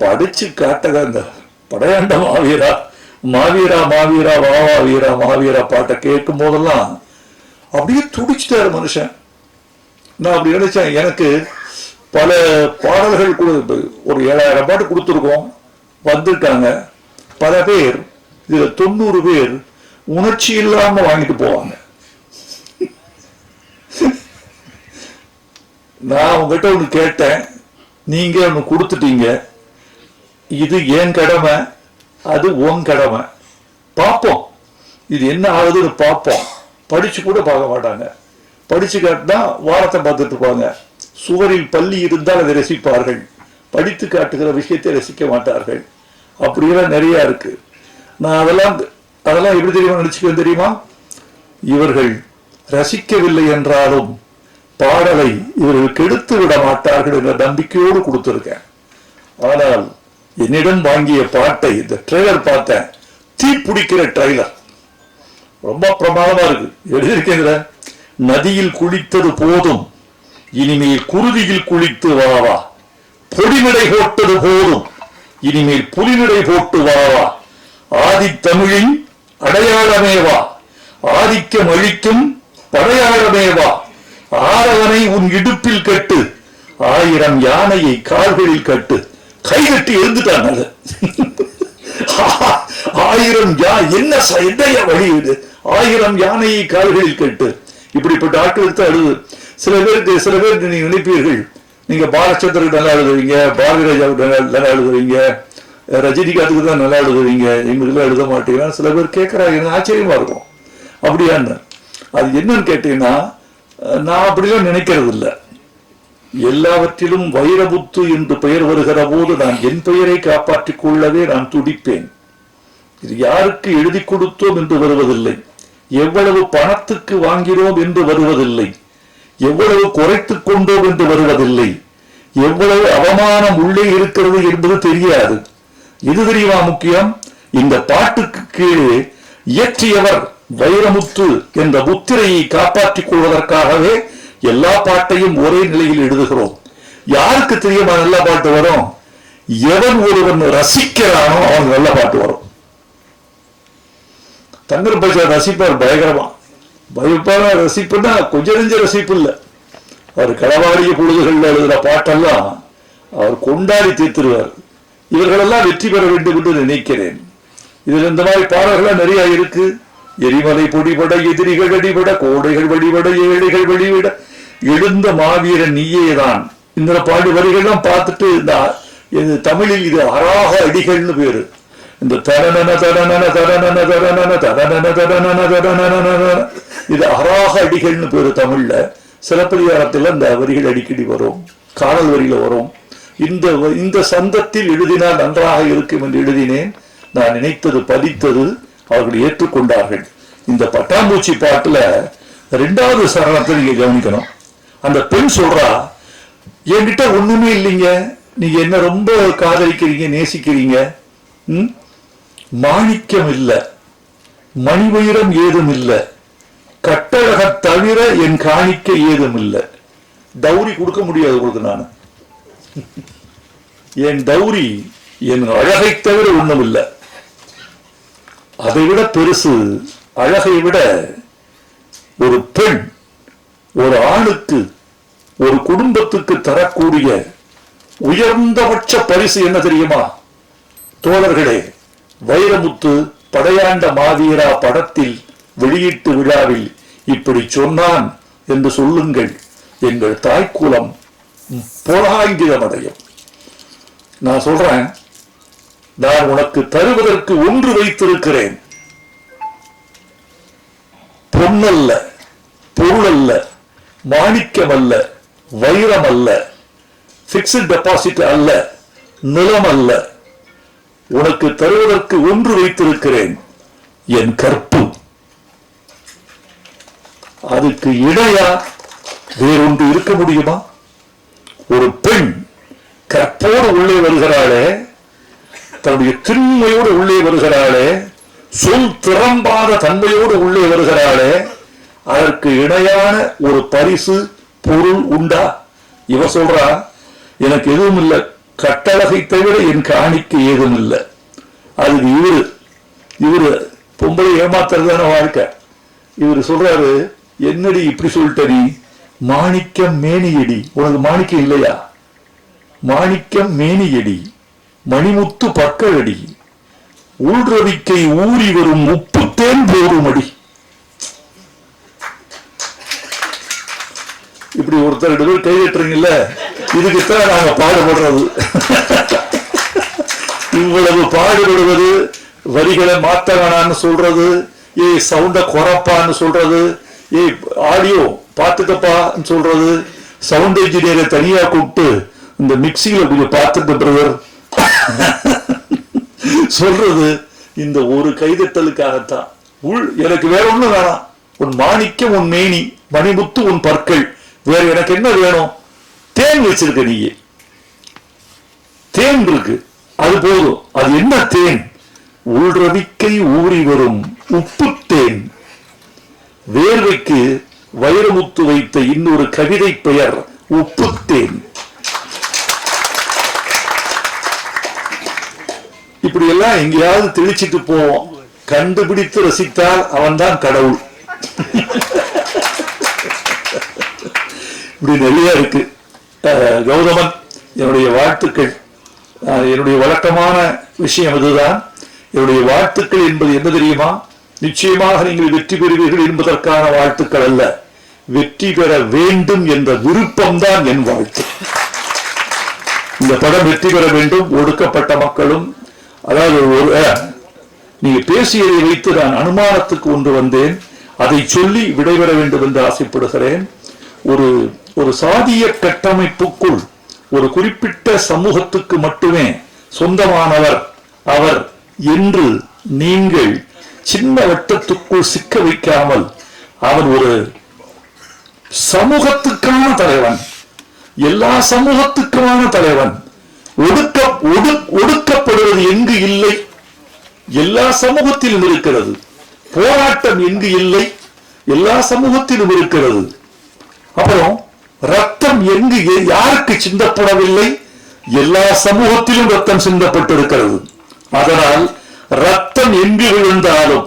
படிச்சு காட்டுங்க. அந்த படையாண்ட மாவீரா மாவீரா மாவீரா வாவா வீரா மாவீரா பாட்டை கேட்கும் போதெல்லாம் அப்படியே துடிச்சிட்டாரு மனுஷன். நான் அப்படி நினைச்சேன், எனக்கு பல பாடல்கள் ஒரு 7000 பாட்டு கொடுத்துருக்கோம், வந்திருக்காங்க பல பேர். இதுல 90 பேர் உணர்ச்சி இல்லாம வாங்கிட்டு போவாங்க. நான் உங்ககிட்ட ஒண்ணு கேட்டேன், நீங்க ஒண்ணு கொடுத்துட்டீங்க. இது என் கடமை, அது உன் கடமை. பார்ப்போம் இது என்ன ஆகுதுன்னு பார்ப்போம். படிச்சு கூட பார்க்க மாட்டாங்க. படிச்சு காட்டினா வாரத்தை பார்த்துட்டு இருப்பாங்க. சுவரில் பள்ளி இருந்தால் அதை ரசிப்பார்கள், படித்து காட்டுகிற விஷயத்தை ரசிக்க மாட்டார்கள். அப்படியெல்லாம் நிறைய இருக்கு. நான் அதெல்லாம் எப்படி தெரியுமா நினைச்சுக்க தெரியுமா? இவர்கள் ரசிக்கவில்லை என்றாலும் பாடலை இவர்கள் கெடுத்து விட மாட்டார்கள் என்ற நம்பிக்கையோடு கொடுத்திருக்கேன். ஆனால் என்னிடம் வாங்கிய பாட்டை, இந்த ட்ரெய்லர் பார்த்தேன், தீ பிடிக்கிற ட்ரெய்லர், ரொம்ப பிரமாதமா இருக்கு. எழுதியிருக்கேங்கிற, நதியில் குளித்தது போதும், இனிமேல் குருதியில் குளித்து வாவா, பொடிநடை போட்டது போதும், இனிமேல் புலிநடை போட்டு வாவா, ஆதித்தமிழின் அடையாளமேவா, ஆதிக்கம் அழிக்கும் படையாளமேவா, ஆரவனை உன் இடுப்பில் கட்டு, 1000 யானையை கால்களில் கட்டு. கைகட்டி எழுந்துட்டாங்க. 1000 என்னைய வழி இது, 1000 யானையை கால்களில் கட்டு. இப்படிப்பட்ட ஆட்கள் எடுத்து அழுது. சில பேருக்கு நீங்க நினைப்பீர்கள், நீங்க பாலச்சந்திரனுக்கு நல்லா எழுதுவீங்க, பாரதி ராஜாவுக்கு நல்லா எழுதுவீங்க, ரஜினிகாந்துக்கு தான் நல்லா எழுதுவீங்க, எங்களுக்குலாம் எழுத மாட்டீங்கன்னா சில பேர் கேட்கறாங்க. எனக்கு ஆச்சரியமா இருக்கும். அப்படியான்னு அது என்னன்னு கேட்டீங்கன்னா, நான் அப்படிலாம் நினைக்கிறது இல்லை. எல்லாவற்றிலும் வைரமுத்து என்று பெயர் வருகிற போது நான் என் பெயரை காப்பாற்றிக் கொள்ளவே நான் துடிப்பேன். இது யாருக்கு எழுதி கொடுத்தோம் என்று வருவதில்லை, எவ்வளவு பணத்துக்கு வாங்கினோம் என்று வருவதில்லை, எவ்வளவு குறைத்துக் கொண்டோம் என்று வருவதில்லை, எவ்வளவு அவமானம் உள்ளே இருக்கிறது என்பது தெரியாது. இது தெரியுமா முக்கியம்? இந்த பாட்டுக்கு கீழே இயற்றியவர் வைரமுத்து என்ற முத்திரையை காப்பாற்றிக் கொள்வதற்காகவே எல்லா பாட்டையும் ஒரே நிலையில் எழுதுகிறோம். யாருக்கு தெரியுமா நல்ல பாட்டு வரும்? எவன் ஒருவன் ரசிக்கிறானோ அவன் நல்ல பாட்டு வரும். தங்கர் பஜார் ரசிப்பார் பயங்கரமா. பயப்பான ரசிப்புன்னா கொஞ்சம் நெஞ்ச ரசிப்பு இல்லை. அவர் களவாடிய பொழுதுகளில் எழுதுகிற பாட்டெல்லாம் அவர் கொண்டாடி தீர்த்துருவார். இவர்களெல்லாம் வெற்றி பெற வேண்டும் என்று நினைக்கிறேன். இதில் இந்த மாதிரி பாடல்கள் நிறைய இருக்கு. எரிமலை பொடிபட, எதிரிகள் அடிபட, கோடைகள் வழிபட, ஏழைகள் வழிவிட, எழுந்த மாவீரன் நீயேதான். இந்த பாடு வரிகள்லாம் பார்த்துட்டு இந்த தமிழில் இது அராக அடிகள்னு பேரு. இந்த தரணன தரணன தரணன தரணன தரணன தரணன தரணன, இது அராக அடிகள்னு பேரு தமிழ்ல. சிலப்பதிகாரத்தில் இந்த வரிகள் அடிக்கடி வரும், காணல் வரியில வரும். இந்த சந்தத்தில் எழுதினால் நன்றாக இருக்கும் என்று எழுதினேன். நான் நினைத்தது பதித்தது, அவர்கள் ஏற்றுக்கொண்டார்கள். இந்த பட்டாம்பூச்சி பாட்டுல 2வது சரணத்தை நீங்க கவனிக்கணும். அந்த பெண் சொல்றா, என்கிட்ட ஒண்ணுமே இல்லைங்க, நீங்க என்ன ரொம்ப காதலிக்கிறீங்க, நேசிக்கிறீங்க, மாணிக்கம் இல்ல, மணிவயிரம் ஏதும் இல்ல, கட்டழக தவிர என் காணிக்க ஏதும் இல்ல. டௌரி கொடுக்க முடியாது உங்களுக்கு. நான் என் டௌரி என் அழகை தவிர ஒண்ணும் இல்லை. அதை விட பெருசு, அழகை விட ஒரு பெண் ஒரு ஆணுக்கு, ஒரு குடும்பத்துக்கு தரக்கூடிய உயர்ந்தபட்ச பரிசு என்ன தெரியுமா தோழர்களே? வைரமுத்து படையாண்ட மாவீரா படத்தில் வெளியீட்டு விழாவில் இப்படி சொன்னான் என்று சொல்லுங்கள், எங்கள் தாய்க்குலம் புலகாங்கிதமடையும். நான் சொல்றேன், நான் உனக்கு தருவதற்கு ஒன்று வைத்திருக்கிறேன். பொன்னல்ல, பொருள் அல்ல, மாணிக்கம் அல்ல, வைரம் அல்ல, பிக்ஸ்ட் டெபாசிட் அல்ல, நிலம் அல்ல. உனக்கு தருவதற்கு ஒன்று வைத்திருக்கிறேன், என் கற்பு. அதுக்கு இடையா வேறொன்று இருக்க முடியுமா? ஒரு பெண் கற்போடு உள்ளே வருகிறாளே, தன்னுடைய திண்மையோடு உள்ளே வருகிறாளே, சொல் திறம்பாத தன்மையோடு உள்ளே வருகிறாளே, அதற்கு இணையான ஒரு பரிசு பொருள் உண்டா? இவ சொல்றா, எனக்கு எதுவும் இல்லை, கட்டழகை தவிர என் காணிக்க ஏதும் இல்லை. அதுக்கு இவரு பொம்பளை ஏமாத்துறதான வாழ்க்கை. இவரு சொல்றாரு, என்னடி இப்படி சொல்லிட்ட நீ? மாணிக்கம் மேனியடி, உனக்கு மாணிக்கம் இல்லையா? மாணிக்கம் மேனியடி, மணிமுத்து பற்களடி, உள்ரவிக்கை ஊறி வரும் உப்புத்தேன் போரும் அடி. இப்படி இப்படி ஒருத்தர் 2 பேர் கை கட்டுறீங்கல்ல, இதுக்குத்தான் நாங்க பாடுபடுறது. இவ்வளவு பாடுபடுவது, வரிகளை மாத்த வேணான்னு சொல்றது, சவுண்ட குறைப்பான்னு சொல்றது, ஆடியோ பாத்துக்கப்பான்னு சொல்றது, சவுண்ட் இன்ஜினியரை தனியா கூப்பிட்டு இந்த மிக்சியில கொஞ்சம் பார்த்துட்டு பிரதர் சொல்றது, இந்த ஒரு கைதட்டலுக்காகத்தான். எனக்கு வேற ஒண்ணு வேணாம். உன் மாணிக்கம் உன் மேனி, மணிமுத்து உன் பற்கள், வேற எனக்கு என்ன வேணும்? தேன் வச்சிருக்க, நீ தேன் இருக்கு, அது போதும். அது என்ன தேன்? உள்ரவிக்கை ஊறி வரும் உப்பு தேன். வேர்வைக்கு வைரமுத்து வைத்த இன்னொரு கவிதை பெயர் உப்பு தேன். இப்படி எல்லாம் எங்கேயாவது தெளிச்சிட்டு போவோம். கண்டுபிடித்து ரசித்தால் அவன்தான் கடவுள். இப்படி நிறைய இருக்கு. கௌதமன், என்னுடைய வாழ்த்துக்கள். என்னுடைய வழக்கமான விஷயம் இதுதான். என்னுடைய வாழ்த்துக்கள் என்பது என்ன தெரியுமா? நிச்சயமாக நீங்கள் வெற்றி பெறுவீர்கள் என்பதற்கான வாழ்த்துக்கள் அல்ல, வெற்றி பெற வேண்டும் என்ற விருப்பம்தான் என் வாழ்த்து. இந்த படம் வெற்றி பெற வேண்டும். ஒடுக்கப்பட்ட மக்களும், அதாவது நீங்க பேசியதை வைத்து நான் அனுமானத்துக்கு ஒன்று வந்தேன், அதை சொல்லி விடைபெற வேண்டும் என்று ஆசைப்படுகிறேன். ஒரு சாதிய கட்டமைப்புக்குள் ஒரு குறிப்பிட்ட சமூகத்துக்கு மட்டுமே சொந்தமானவர் அவர் என்று நீங்கள் சின்ன வட்டத்துக்குள் சிக்க வைக்காமல், அவன் ஒரு சமூகத்துக்கான தலைவன், எல்லா சமூகத்துக்குமான தலைவன். ஒடுக்கப்படுவது எங்கு இல்லை? எல்லா சமூகத்திலும் இருக்கிறது. போராட்டம் எங்கு இல்லை? எல்லா சமூகத்திலும் இருக்கிறது. அப்புறம் ரத்தம் எங்கு யாருக்கு சிந்தப்படவில்லை? எல்லா சமூகத்திலும் ரத்தம் சிந்தப்பட்டிருக்கிறது. அதனால் ரத்தம் எங்கு விழுந்தாலும்,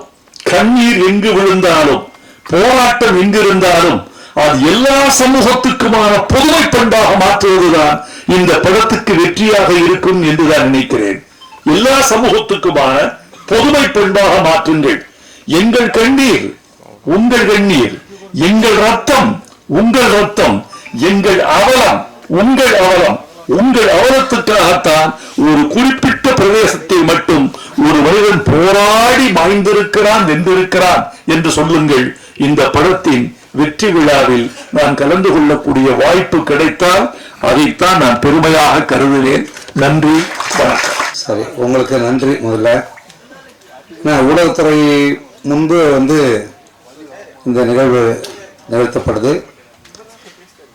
கண்ணீர் எங்கு விழுந்தாலும், போராட்டம் எங்கு இருந்தாலும் அது எல்லா சமூகத்துக்குமான பொதுமை பண்பாக மாற்றுவதுதான் இந்த படத்துக்கு வெற்றியாக இருக்கும் என்று நான் நினைக்கிறேன். எல்லா சமூகத்துக்குமான பொதுமை பண்பாக மாற்றுங்கள். எங்கள் கண்ணீர் உங்கள் கண்ணீர், எங்கள் ரத்தம் உங்கள் ரத்தம், எங்கள் அவலம் உங்கள் அவலம். உங்கள் அவலத்துக்காகத்தான் ஒரு குறிப்பிட்ட பிரதேசத்தை மட்டும் ஒரு மனிதன் போராடி மாய்ந்திருக்கிறான், வென்றிருக்கிறான் என்று சொல்லுங்கள். இந்த படத்தின் வெற்றி விழாவில் நான் கலந்து கொள்ளக்கூடிய வாய்ப்பு கிடைத்தால் அதைத்தான் நான் பெருமையாக கருதுகிறேன். நன்றி, வணக்கம். சரி, உங்களுக்கு நன்றி. முதல்ல நான் ஊடகத்துறை முன்பு இந்த நிகழ்வு நிகழ்த்தப்படுது.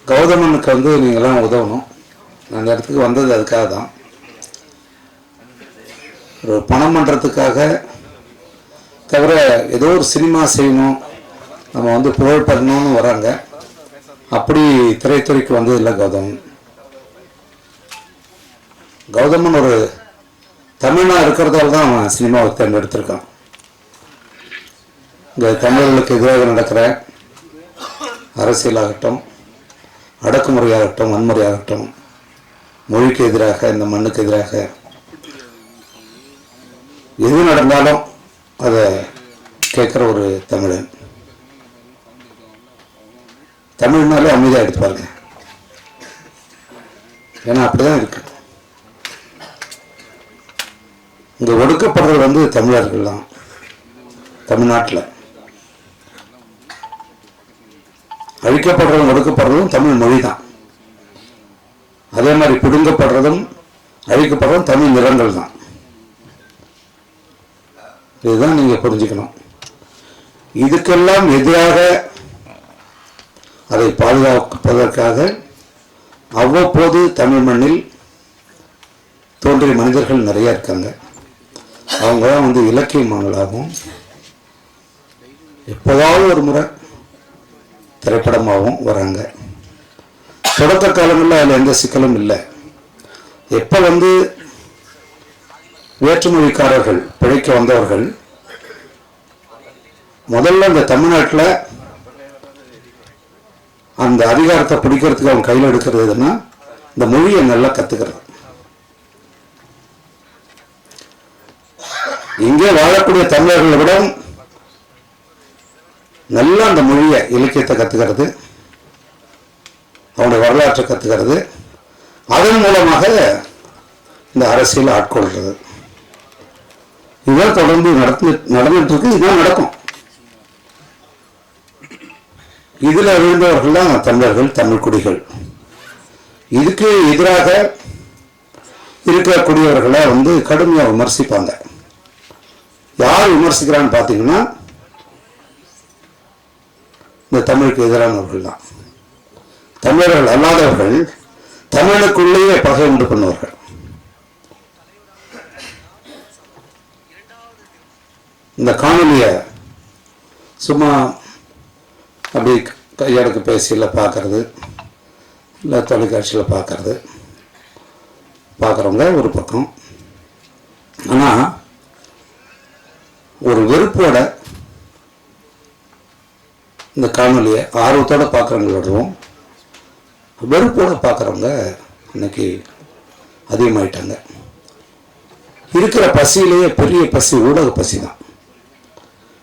கௌதமனுக்கு நீங்களாம் உதவணும். நான் அந்த இடத்துக்கு வந்தது அதுக்காக தான். ஒரு பணம் பண்ணுறதுக்காக தவிர ஏதோ ஒரு சினிமா செய்யணும், நம்ம புகழ் பெறணும்னு வராங்க. அப்படி திரைத்துறைக்கு வந்தது இல்லை கௌதமன். கௌதமன் ஒரு தமிழனா இருக்கிறதால தான் அவன் சினிமாவை தேர்ந்தெடுத்திருக்கான். இங்கே தமிழர்களுக்கு எதிராக நடக்கிற அரசியலாகட்டும், அடக்குமுறையாகட்டும், வன்முறையாகட்டும், மொழிக்கு எதிராக, இந்த மண்ணுக்கு எதிராக எது நடந்தாலும் அதை கேட்குற ஒரு தமிழன். தமிழ்னாலே அமைதியாக எடுத்து பாருங்க. ஏன்னா அப்படிதான் இருக்கு. இங்கே ஒடுக்கப்படுறது தமிழர்கள் தான். தமிழ்நாட்டில் அழிக்கப்படுறதும் ஒடுக்கப்படுறதும் தமிழ் மொழி தான். அதே மாதிரி பிடுங்கப்படுறதும் அழிக்கப்படுறதும் தமிழ் நிறங்கள் தான். இதுதான் நீங்க புரிஞ்சுக்கணும். இதுக்கெல்லாம் எதிராக அதை பாதுகாப்பதற்காக அவ்வப்போது தமிழ் மண்ணில் தோன்றிய மனிதர்கள் நிறைய இருக்காங்க. அவங்க தான் இலக்கியமானவர்களாகவும் எப்போதாவது ஒரு முறை திரைப்படமாகவும் வராங்க. தொடக்க காலங்களில் அதில் எந்த சிக்கலும் இல்லை. எப்போ வேற்றுமொழிக்காரர்கள் பிழைக்க வந்தவர்கள் முதல்ல இந்த தமிழ்நாட்டில் அந்த அதிகாரத்தை பிடிக்கிறதுக்கு அவங்க கையில் எடுக்கிறது எதுன்னா இந்த மொழியை நல்லா கத்துக்கிறது. இங்கே வாழக்கூடிய தமிழர்களை விட நல்லா அந்த மொழியை, இலக்கியத்தை கத்துக்கிறது. வரலாற்றை கற்றுக்கிறது, அதன் மூலமாக இந்த அரசியல் ஆட்கொள்கிறது. இதுதான் தொடர்ந்து நடந்துட்டு இருக்கு. இதுதான் நடக்கும். இதுல விழுந்தவர்கள் தான் தமிழர்கள், தமிழ் குடிகள். இதுக்கு எதிராக இருக்கக்கூடியவர்களை கடுமையா விமர்சிப்பாங்க. யார் விமர்சிக்கிறான்னு பார்த்தீங்கன்னா இந்த தமிழுக்கு எதிரானவர்கள் தான். தமிழர்கள் அல்லாதவர்கள் தமிழுக்குள்ளேயே பகை உண்டு பண்ணுவார்கள். இந்த காணொலிய சும்மா அப்படி கையடக்கு பேசியில் பார்க்கறது, இல்லை தொலைக்காட்சியில் பார்க்குறவங்க ஒரு பக்கம். ஆனால் ஒரு வெறுப்போட இந்த காணொலியை ஆர்வத்தோடு பார்க்குறவங்களோடவும் வெறுப்போடு பார்க்குறவங்க இன்னைக்கு அதிகமாயிட்டாங்க. இருக்கிற பசியிலேயே பெரிய பசி ஊடக பசி தான்.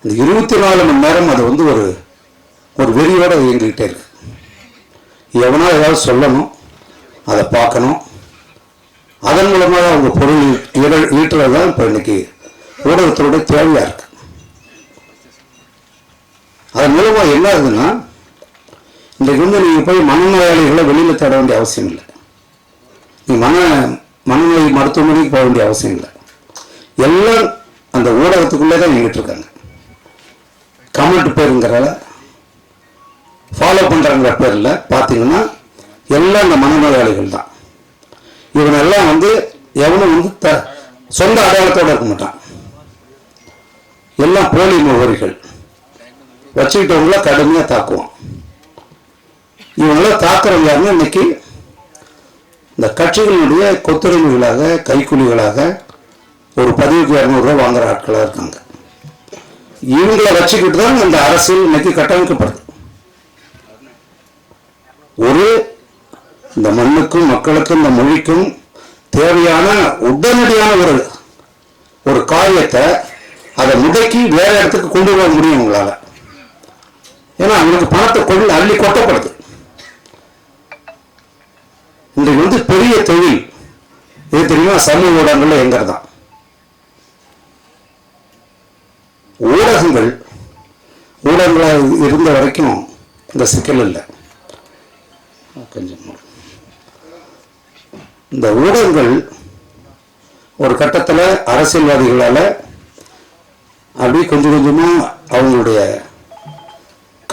இந்த 24 மணி நேரம் அது ஒரு வெறியோடு இயங்கிக்கிட்டே இருக்கு. எவனோ ஏதாவது சொல்லணும், அதை பார்க்கணும், அதன் மூலமாக அவங்க பொருள் ஈட்டுறது தான் இப்போ இன்னைக்கு ஊடகத்தோட தேவையாக இருக்கு. அதன் மூலமாக என்ன ஆகுதுன்னா, இன்றைக்கு நீங்கள் போய் மனநோயாளிகளை வெளியில் தேட வேண்டிய அவசியம் இல்லை. நீ மனநோய் மருத்துவமனைக்கு போக வேண்டிய அவசியம் இல்லை. எல்லாம் அந்த ஊடகத்துக்குள்ளே தான் இயங்கிட்டு இருக்காங்க. கமெண்ட் பேருங்கிறத ஃபாலோ பண்ணுறங்கிற பேரில் பார்த்தீங்கன்னா எல்லாம் இந்த மனநோயாளிகள் தான். இவனெல்லாம் எவனும் சொந்த அடையாளத்தோடு இருக்க மாட்டான். எல்லாம் போலி முகவரிகள் வச்சுக்கிட்டவங்கள கடுமையாக தாக்குவான். இவங்களாம் தாக்குறவங்க யாருன்னா இன்னைக்கு இந்த கட்சிகளுடைய கொத்துரிமைகளாக, கைக்கூலிகளாக ஒரு பதிவுக்கு 200 ரூபா வாங்குற ஆட்களாக இருக்காங்க. இவங்களை வச்சுக்கிட்டு தான் இந்த அரசியல் இன்னைக்கு கட்டமைக்கப்படுது. இந்த மண்ணுக்கும் மக்களுக்கும் இந்த மொழிக்கும் தேவையான உடனடியான ஒரு காரியத்தை அதை முடக்கி வேற இடத்துக்கு கொண்டு வர முடியும் உங்களால. ஏன்னா அவங்களுக்கு பணத்தை அள்ளி கொட்டப்படுது. இன்றைக்கு பெரிய தொழில் இது தெரியுமா? சமூக ஊடகங்கள்ல எங்கிறதான் ஊடகங்களாக இருந்த வரைக்கும் இந்த சிக்கல் இல்லை. கொஞ்சம் இந்த ஊடகங்கள் ஒரு கட்டத்தில் அரசியல்வாதிகளால் அப்படி கொஞ்சம் கொஞ்சமா அவங்களுடைய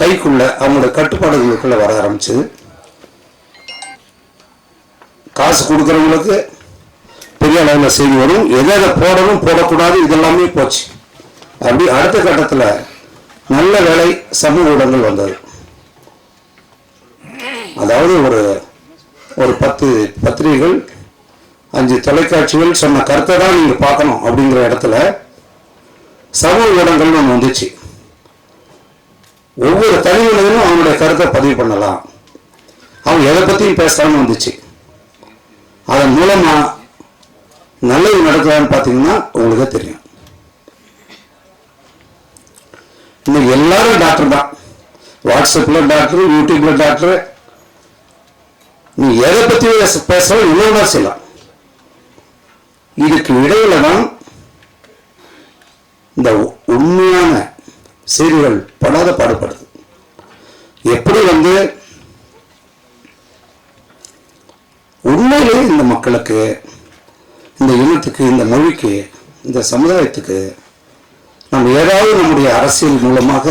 கைக்குள்ள, அவங்களுடைய கட்டுப்பாடுகளுக்குள்ள வர ஆரம்பிச்சு, காசு கொடுக்குறவங்களுக்கு பெரிய அளவில் செய்தி வரும், எதை போடணும் போடக்கூடாது இதெல்லாமே போச்சு. அப்படி அடுத்த கட்டத்தில் நல்ல வேலை சமூக ஊடகங்கள் வந்தது. அதாவது ஒரு 10 பத்திரிகைகள் 5 தொலைக்காட்சிகள் சொன்ன கருத்தை தான் நீங்க பார்க்கணும் அப்படிங்கிற இடத்துல சமூக ஊடகங்கள் ஒன்று வந்துச்சு. ஒவ்வொரு தனி மனிதனும் அவனுடைய கருத்தை பதிவு பண்ணலாம், அவன் எதை பத்தியும் பேசலாம்னு வந்துச்சு. அதன் மூலமா நல்லது நடக்கலான்னு பார்த்தீங்கன்னா உங்களுக்கு தெரியும். இன்னைக்கு எல்லாரும் டாக்டர் தான். வாட்ஸ்அப்ல டாக்டர், யூடியூப்ல டாக்டர். நீ எதை பத்தி பேசலாம், இன்னொன்னா செய்யலாம். இதுக்கு இடையில தான் இந்த உண்மையான செய்திகள் படாத பாடுபடுது. எப்படி உண்மையிலே இந்த மக்களுக்கு, இந்த இனத்துக்கு, இந்த மொழிக்கு, இந்த சமுதாயத்துக்கு நம்ம ஏதாவது நம்முடைய அரசியல் மூலமாக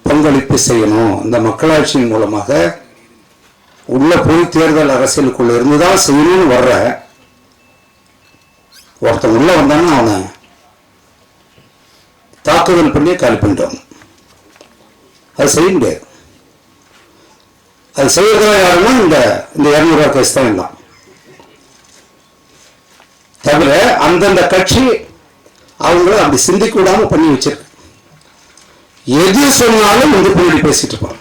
பங்களிப்பு செய்யணும், இந்த மக்களாட்சியின் மூலமாக உள்ள போய் தேர்தல் அரசியலுக்குள்ள இருந்துதான் செய்யணும்னு வர்ற ஒருத்தன் உள்ள வந்தான்னா அவனை தாக்குதல் பண்ணி காலி பண்ணிட்டாங்க. அது செய்ய முடியாது. அது செய்யறதா யாருன்னா இந்த 200 ரூபாய் கேஸ் தான் எல்லாம். தவிர அந்தந்த கட்சி அவங்கள அப்படி சிந்திக்க விடாம பண்ணி வச்சிருக்கு. எது சொன்னாலும் பின்னாடி பேசிட்டு இருப்பாங்க.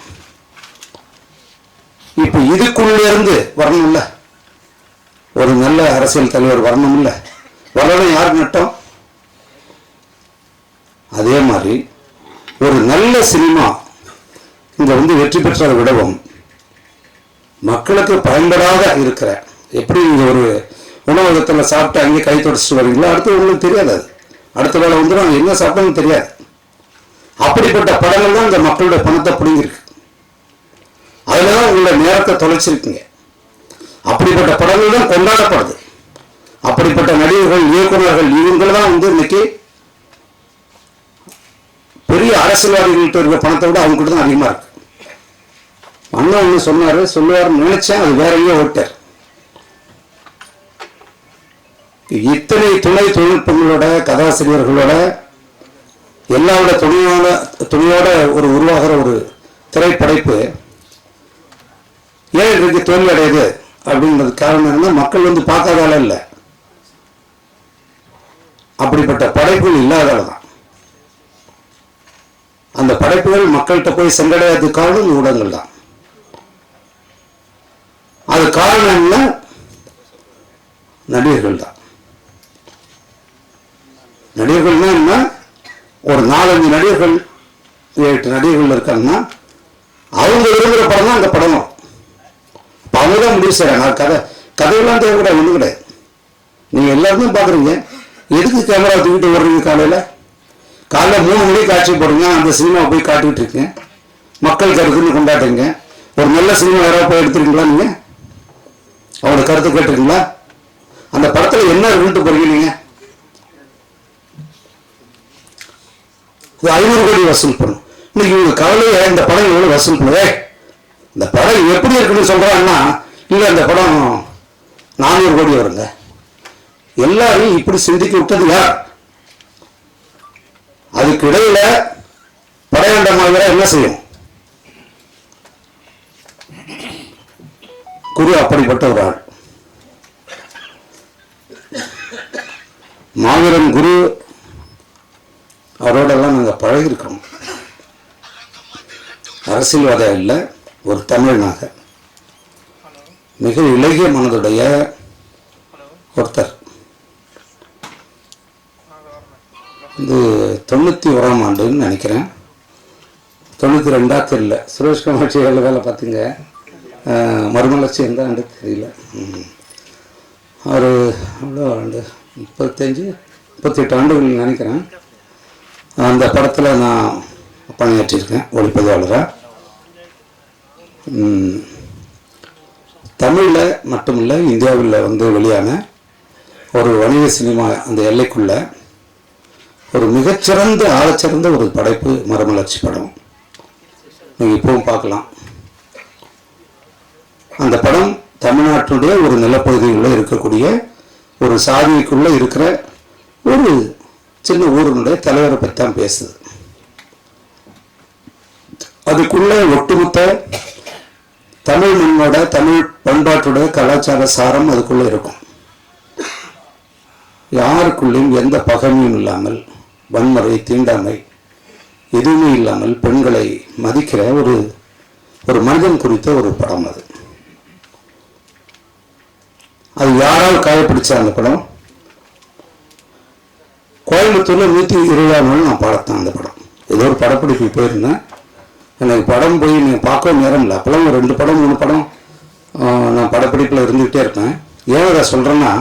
இப்ப இதுக்குள்ள இருந்து வரணும்ல, ஒரு நல்ல அரசியல் தலைவர் வரணும்ல. வரணும் யாருக்கு நட்டம்? அதே மாதிரி ஒரு நல்ல சினிமா இங்க வெற்றி பெற்றதை விடவும் மக்களுக்கு பயன்படாத இருக்கிற, எப்படி நீங்க ஒரு உணவகத்தில் சாப்பிட்டு அங்கே கை தொடச்சிட்டு வரீங்களோ அடுத்து உங்களுக்கு தெரியாது, அது அடுத்த வேலை வந்து நாங்கள் என்ன சாப்பிட்டோம்னு தெரியாது. அப்படிப்பட்ட படங்கள் தான் இந்த மக்களுடைய பணத்தை பிடிங்கிருக்கு, அதில் தான் உங்களோட நேரத்தை தொலைச்சிருக்கீங்க. அப்படிப்பட்ட படங்கள் தான் கொண்டாடப்படுது. அப்படிப்பட்ட நடிகர்கள், இயக்குநர்கள், இவங்க தான் வந்து இன்னைக்கு பெரிய அரசியல்வாதிகள்கிட்ட இருக்கிற பணத்தை விட அவங்ககிட்ட தான் அதிகமாக இருக்கு. அண்ணா ஒன்று சொல்லுவாருன்னு நினைச்சேன், அது வேற எங்கேயோ ஓட்டார். இத்தனை துணை தொழில்நுட்பங்களோட, கதாசிரியர்களோட, எல்லாரோட துணையோட ஒரு உருவாகிற ஒரு திரைப்படைப்பு ஏன் இன்றைக்கு தோல்வி அடையுது அப்படின்றது காரணம் என்னன்னா, மக்கள் வந்து பார்க்காதால இல்லை, அப்படிப்பட்ட படைப்புகள் இல்லாதால தான். அந்த படைப்புகள் மக்கள்கிட்ட போய் சென்றடையாத காரணம் ஊடகங்கள் தான். அது காரணம் என்ன? நடிகர்கள் தான். நடிகர்கள்னா என்ன? ஒரு 4-5 நடிகர்கள், 7 நடிகர்கள் இருக்காங்கன்னா அவங்க விரும்புகிற படம் தான் அந்த படம். அவங்க தான் முடிவு செய்யறாங்க. கதையெல்லாம் தேவை கிடையாது, ஒன்றும் கிடையாது. நீங்க எல்லாருமே பாக்குறீங்க, எதுக்கு கேமரா தூக்கிட்டு வர்றீங்க? காலைல 3 மணிக்கு காட்சி போடுங்க, அந்த சினிமா போய் காட்டிட்டு இருக்கேன், மக்கள் கருத்துன்னு கொண்டாடுறீங்க. ஒரு நல்ல சினிமா யாராவது போய் எடுத்துருக்கீங்களா? நீங்க அவரோட கருத்து கேட்டுருக்கீங்களா? அந்த படத்துல என்ன இருக்குன்னு போறீங்க? நீங்க 500 கோடி வசூல் பண்ணும். இன்னைக்கு இவங்க கவலையை இந்த படம் எவ்வளவு வசூல் பண்ணுது, இந்த படம் எப்படி இருக்குன்னு சொல்றாங்கன்னா, இல்ல இந்த படம் 400 கோடி வருங்க. எல்லாரும் இப்படி சிந்திக்க விட்டது யார்? அதுக்கு இடையில படையாண்ட மாதிரி என்ன செய்யும்? குரு அப்படிப்பட்ட ஒரு ஆள். மாவீரன் குரு அவரோடெல்லாம் நாங்கள் பழகிருக்கோம். அரசியல்வாதம் இல்லை, ஒரு தமிழனாக மிக இலகிய மனதுடைய ஒருத்தர். இது 91ஆம் ஆண்டுன்னு நினைக்கிறேன், 92 தெரியல. சுரேஷ் காமாட்சி வேலை பார்த்தீங்க, மறுமலர்ச்சி எந்த ஆண்டு தெரியல. அவர் எவ்வளோ ஆண்டு, 35-38 ஆண்டுகள் நினைக்கிறேன். அந்த படத்தில் நான் பணியாற்றியிருக்கேன் ஒளிப்பதிவாளராக. தமிழில் மட்டுமில்லை, இந்தியாவில் வந்து வெளியான ஒரு வணிக சினிமா அந்த எல்லைக்குள்ள ஒரு மிகச்சிறந்த ஆகச்சிறந்த ஒரு படைப்பு மறுமலர்ச்சி படம். நீங்கள் இப்பவும் பார்க்கலாம். அந்த படம் தமிழ்நாட்டுடைய ஒரு நிலப்பகுதிகளில் இருக்கக்கூடிய ஒரு சாதிக்குள்ளே இருக்கிற ஒரு சின்ன ஊரினுடைய தலைவரை பற்றி தான் பேசுது. அதுக்குள்ள ஒட்டுமொத்த தமிழ் மண்ணோட, தமிழ் பண்பாட்டோட கலாச்சார சாரம் அதுக்குள்ள இருக்கும். யாருக்குள்ளேயும் எந்த பகைமையும் இல்லாமல், வன்முறை, தீண்டாமை எதுவுமே இல்லாமல் பெண்களை மதிக்கிற ஒரு மனிதன் குறித்த ஒரு படம் அது. அது யாரால் காயப்பிடிச்ச அந்த படம்? கோயம்புத்தூர்ல 120ஆம் நாள் நான் பார்த்தேன் அந்த படம். ஏதோ ஒரு படப்பிடிப்பு போயிருந்தேன். எனக்கு படம் போய் நீங்கள் பார்க்கவும் நேரம் இல்லை. அப்போல்லாம் ஒரு 2 படம் 3 படம் நான் படப்பிடிப்பில் இருந்துகிட்டே இருப்பேன். ஏன் அதை சொல்கிறேன்னா,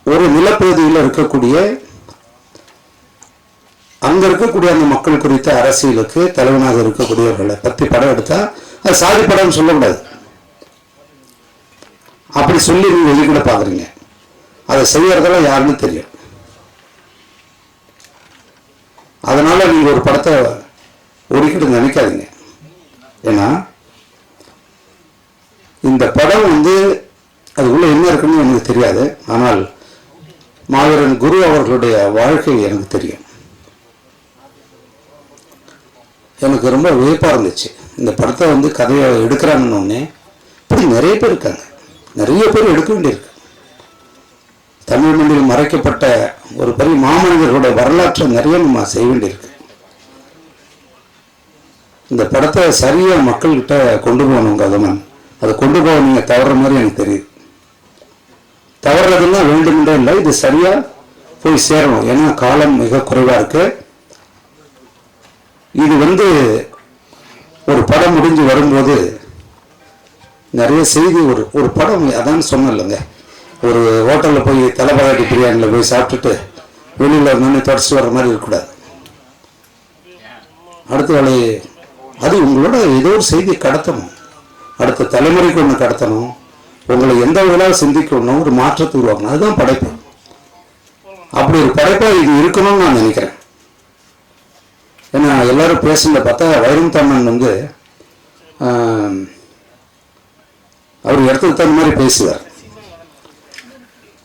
ஒரு நிலப்பகுதியில் இருக்கக்கூடிய அங்கே இருக்கக்கூடிய அந்த மக்கள் குறித்த அரசியலுக்கு தலைவனாக இருக்கக்கூடியவர்களை பற்றி படம் எடுத்தால் அது சாதி படம்னு சொல்லக்கூடாது. அப்படி சொல்லி நீங்கள் வெளிக்கூட பார்க்குறீங்க. அதை செய்யறதெல்லாம் யாருன்னு தெரியும். அதனால நீங்க ஒரு படத்தை ஒதுக்கிட்டு நினைக்காதீங்க. ஏன்னா இந்த படம் வந்து அதுக்குள்ள என்ன இருக்குன்னு எனக்கு தெரியாது. ஆனால் மாவீரன் குரு அவர்களுடைய வாழ்க்கை எனக்கு தெரியும். எனக்கு ரொம்ப வியப்பா இருந்துச்சு. இந்த படத்தை வந்து கதையை எடுக்கிறாங்கன்னு ஒன்னே இப்படி நிறைய பேர் இருக்காங்க, நிறைய பேர் எடுக்க வேண்டியிருக்கு. தமிழ் மண்ணில் மறைக்கப்பட்ட ஒரு பெரிய மாமனிதர்களுடைய வரலாற்றை நிறைய நம்ம செய்ய வேண்டியிருக்கு. இந்த படத்தை சரியா மக்கள்கிட்ட கொண்டு போகணும் கதமன். அதை கொண்டு போக நீங்க தவறுற மாதிரி எனக்கு தெரியுது. தவறுறதுன்னா வேண்டுமென்றே இல்லை, இது சரியா போய் சேரணும். ஏன்னா காலம் மிக குறைவா இருக்கு. இது வந்து ஒரு படம் முடிஞ்சு வரும்போது நிறைய செய்தி ஒரு படம் அதான் சொன்னேன்லங்க, ஒரு ஹோட்டலில் போய் தலைப்பாட்டி பிரியாணியில் போய் சாப்பிட்டுட்டு வெளியில் நின்று தொடச்சிட்டு வர்ற மாதிரி இருக்கக்கூடாது. அடுத்த வேலை அது உங்களோட ஏதோ ஒரு செய்தி கடத்தணும், அடுத்த தலைமுறைக்கு ஒன்று கடத்தணும், உங்களை எந்த வகையிலாவது சிந்திக்கணும், ஒரு மாற்றத்தை உருவாக்கணும். அதுதான் படைப்பு. அப்படி ஒரு படைப்பாக இது இருக்கணும்னு நான் நினைக்கிறேன். ஏன்னா எல்லாரும் பேசுனத பார்த்தா வைரம் தம்மன் வந்து அவர் இடத்துக்கு தகுந்த மாதிரி பேசுவார்,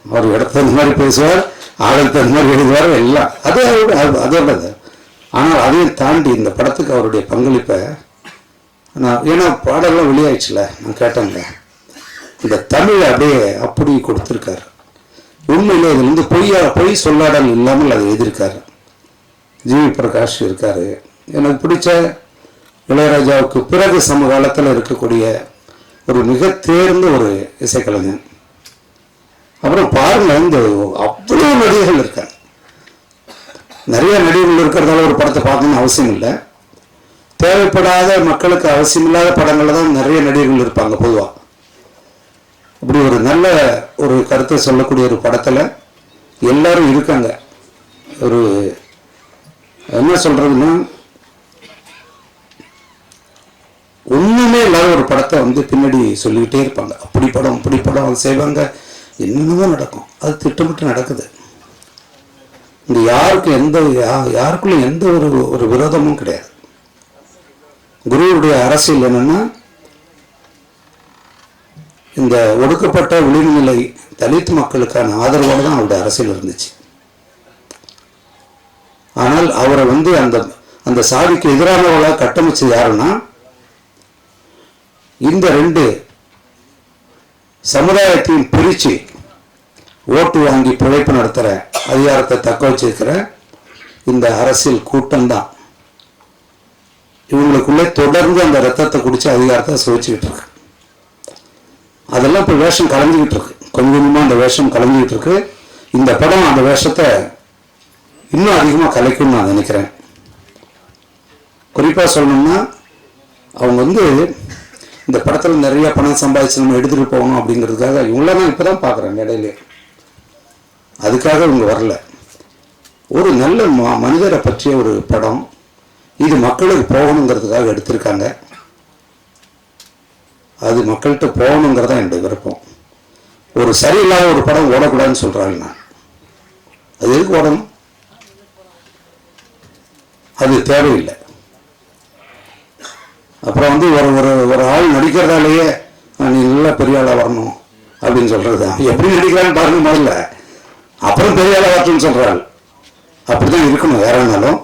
அவர் இடத்துக்கு தகுந்த மாதிரி பேசுவார், ஆளுக்கு தகுந்த மாதிரி எழுதுவார், எல்லாம் அதோடது. ஆனால் அதையும் தாண்டி இந்த படத்துக்கு அவருடைய பங்களிப்பை நான், ஏன்னா பாடலாம் வெளியாயிடுச்சுல, நான் கேட்டேங்க, இந்த தமிழை அப்படியே அப்படி கொடுத்துருக்காரு. உண்மையிலே இதில் வந்து பொய் சொல்லாடல் இல்லாமல் அதை எழுதியிருக்காரு. ஜிவி பிரகாஷ் இருக்காரு, எனக்கு பிடிச்ச இளையராஜாவுக்கு பிறகு சமகாலத்தில் இருக்கக்கூடிய ஒரு மிக தேர்ந்த ஒரு இசைக்கலைஞன். அப்புறம் பாருங்க, இந்த அவ்வளோ நடிகர்கள் இருக்காங்க. நிறைய நடிகர்கள் இருக்கிறதால ஒரு படத்தை பார்க்கணும்னு அவசியம் இல்லை. தேவைப்படாத மக்களுக்கு அவசியம் இல்லாத படங்களில் தான் நிறைய நடிகர்கள் இருப்பாங்க பொதுவாக. இப்படி ஒரு நல்ல ஒரு கருத்தை சொல்லக்கூடிய ஒரு படத்தில் எல்லாரும் இருக்காங்க. ஒரு என்ன சொல்றதுன்னா, ஒண்ணுமே இல்லாத ஒரு படத்தை வந்து பின்னாடி சொல்லிக்கிட்டே இருப்பாங்க. அப்படி படம் அது செய்வாங்க, என்னென்னமோ நடக்கும். அது திட்டமிட்டு நடக்குது. இங்க யாருக்குள்ள எந்த ஒரு விரோதமும் கிடையாது. குருவுடைய அரசியல் என்னன்னா, இந்த ஒடுக்கப்பட்ட விளிம்புநிலை தலித் மக்களுக்கான ஆதரவோடு தான் அவருடைய அரசியல் இருந்துச்சு. ஆனால் அவரை வந்து அந்த சாதிக்கு எதிரானவர்களாக கட்டமைச்சது யாருன்னா, இந்த ரெண்டு சமுதாயத்தையும் பிரிச்சு ஓட்டு வாங்கி பிழைப்பு நடத்துகிற அதிகாரத்தை தக்க வச்சிருக்கிற இந்த அரசியல் கூட்டம்தான் இவங்களுக்குள்ளே தொடர்ந்து அந்த ரத்தத்தை குடிச்சு அதிகாரத்தை சுவைச்சுக்கிட்டு இருக்கு. அதெல்லாம் இப்போ வேஷம் கலைஞ்சிக்கிட்டு இருக்கு, கொஞ்சம் கொஞ்சமாக அந்த வேஷம் கலைஞ்சிக்கிட்டு இருக்கு. இந்த படம் அந்த வேஷத்தை இன்னும் அதிகமாக கலைக்கும்னு நான் நினைக்கிறேன். குறிப்பாக சொல்லணும்னா, அவங்க வந்து இந்த படத்தில் நிறைய பணம் சம்பாதிச்சு நம்ம எடுத்துகிட்டு போகணும் அப்படிங்கிறதுக்காக இவங்களாம் நான் இப்போ தான் பார்க்குறேன் இடையிலே. அதுக்காக இவங்க வரல. ஒரு நல்ல மனிதரை பற்றிய ஒரு படம் இது மக்களுக்கு போகணுங்கிறதுக்காக எடுத்திருக்காங்க. அது மக்கள்கிட்ட போகணுங்கிறதா என்னுடைய விருப்பம். ஒரு சரியில்லாத ஒரு படம் ஓடக்கூடாதுன்னு சொல்கிறாங்க. நான் அது எதுக்கு ஓடணும்? அது தேவையில்லை. அப்புறம் வந்து ஒரு ஆள் நடிக்கிறதாலேயே நீ நல்லா பெரிய ஆளாக வரணும் அப்படின்னு சொல்கிறது தான். எப்படி நடிக்கிறான்னு பாருங்க முதல்ல, அப்புறம் பெரிய ஆளாக வரணும்னு சொல்கிறாள். அப்படி தான் இருக்கணும். வேற இருந்தாலும்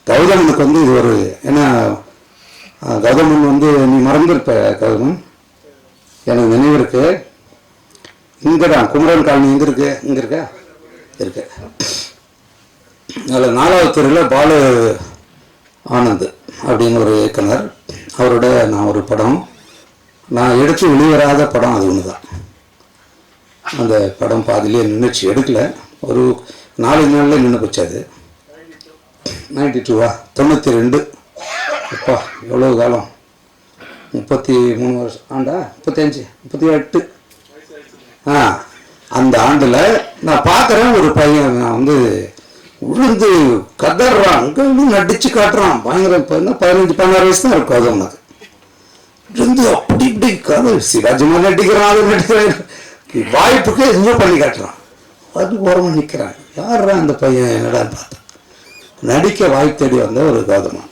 கௌதமனுக்கு வந்து இது ஒரு, ஏன்னா கௌதமன் வந்து நீ மறந்துருப்ப கௌதமன், எனக்கு நினைவு இருக்கு. இங்கே தான் குமரன் காலனி எங்கே இருக்கு? இங்கே இருக்கா? இருக்கு. அதில் 4வது தெருவில் பாலு ஆனந்த் அப்படின்னு ஒரு இயக்குனர், அவரோட நான் ஒரு படம் நான் எடுத்து வெளிவராத படம் அது ஒன்று தான். அந்த படம் பாதிலே நின்றுச்சு, எடுக்கல. ஒரு 4 நாளில் நின்று போச்சு. அது 92 92. அப்பா எவ்வளோ காலம், 33 வருஷம் ஆண்டா, 35 38. அந்த ஆண்டில் நான் பார்க்குறேன் ஒரு பையன், நான் வந்து உழுந்து கதறான், அங்கே நடிச்சு காட்டுறான் பயங்கர. 15-16 வயசு தான் இருக்கும். அது உனக்கு இருந்து அப்படி இப்படி கதை சிவாஜி மாதிரி நடிக்கிறான், அது நடிக்கிறான், வாய்ப்புக்கு எதுவும் பண்ணி காட்டுறான். அது ஓரமாக நிற்கிறான். யாரா அந்த பையன் என்னடான்னு பார்த்தேன். நடிக்க வாய்ப்பு தேடி வந்த ஒரு கௌதமன்.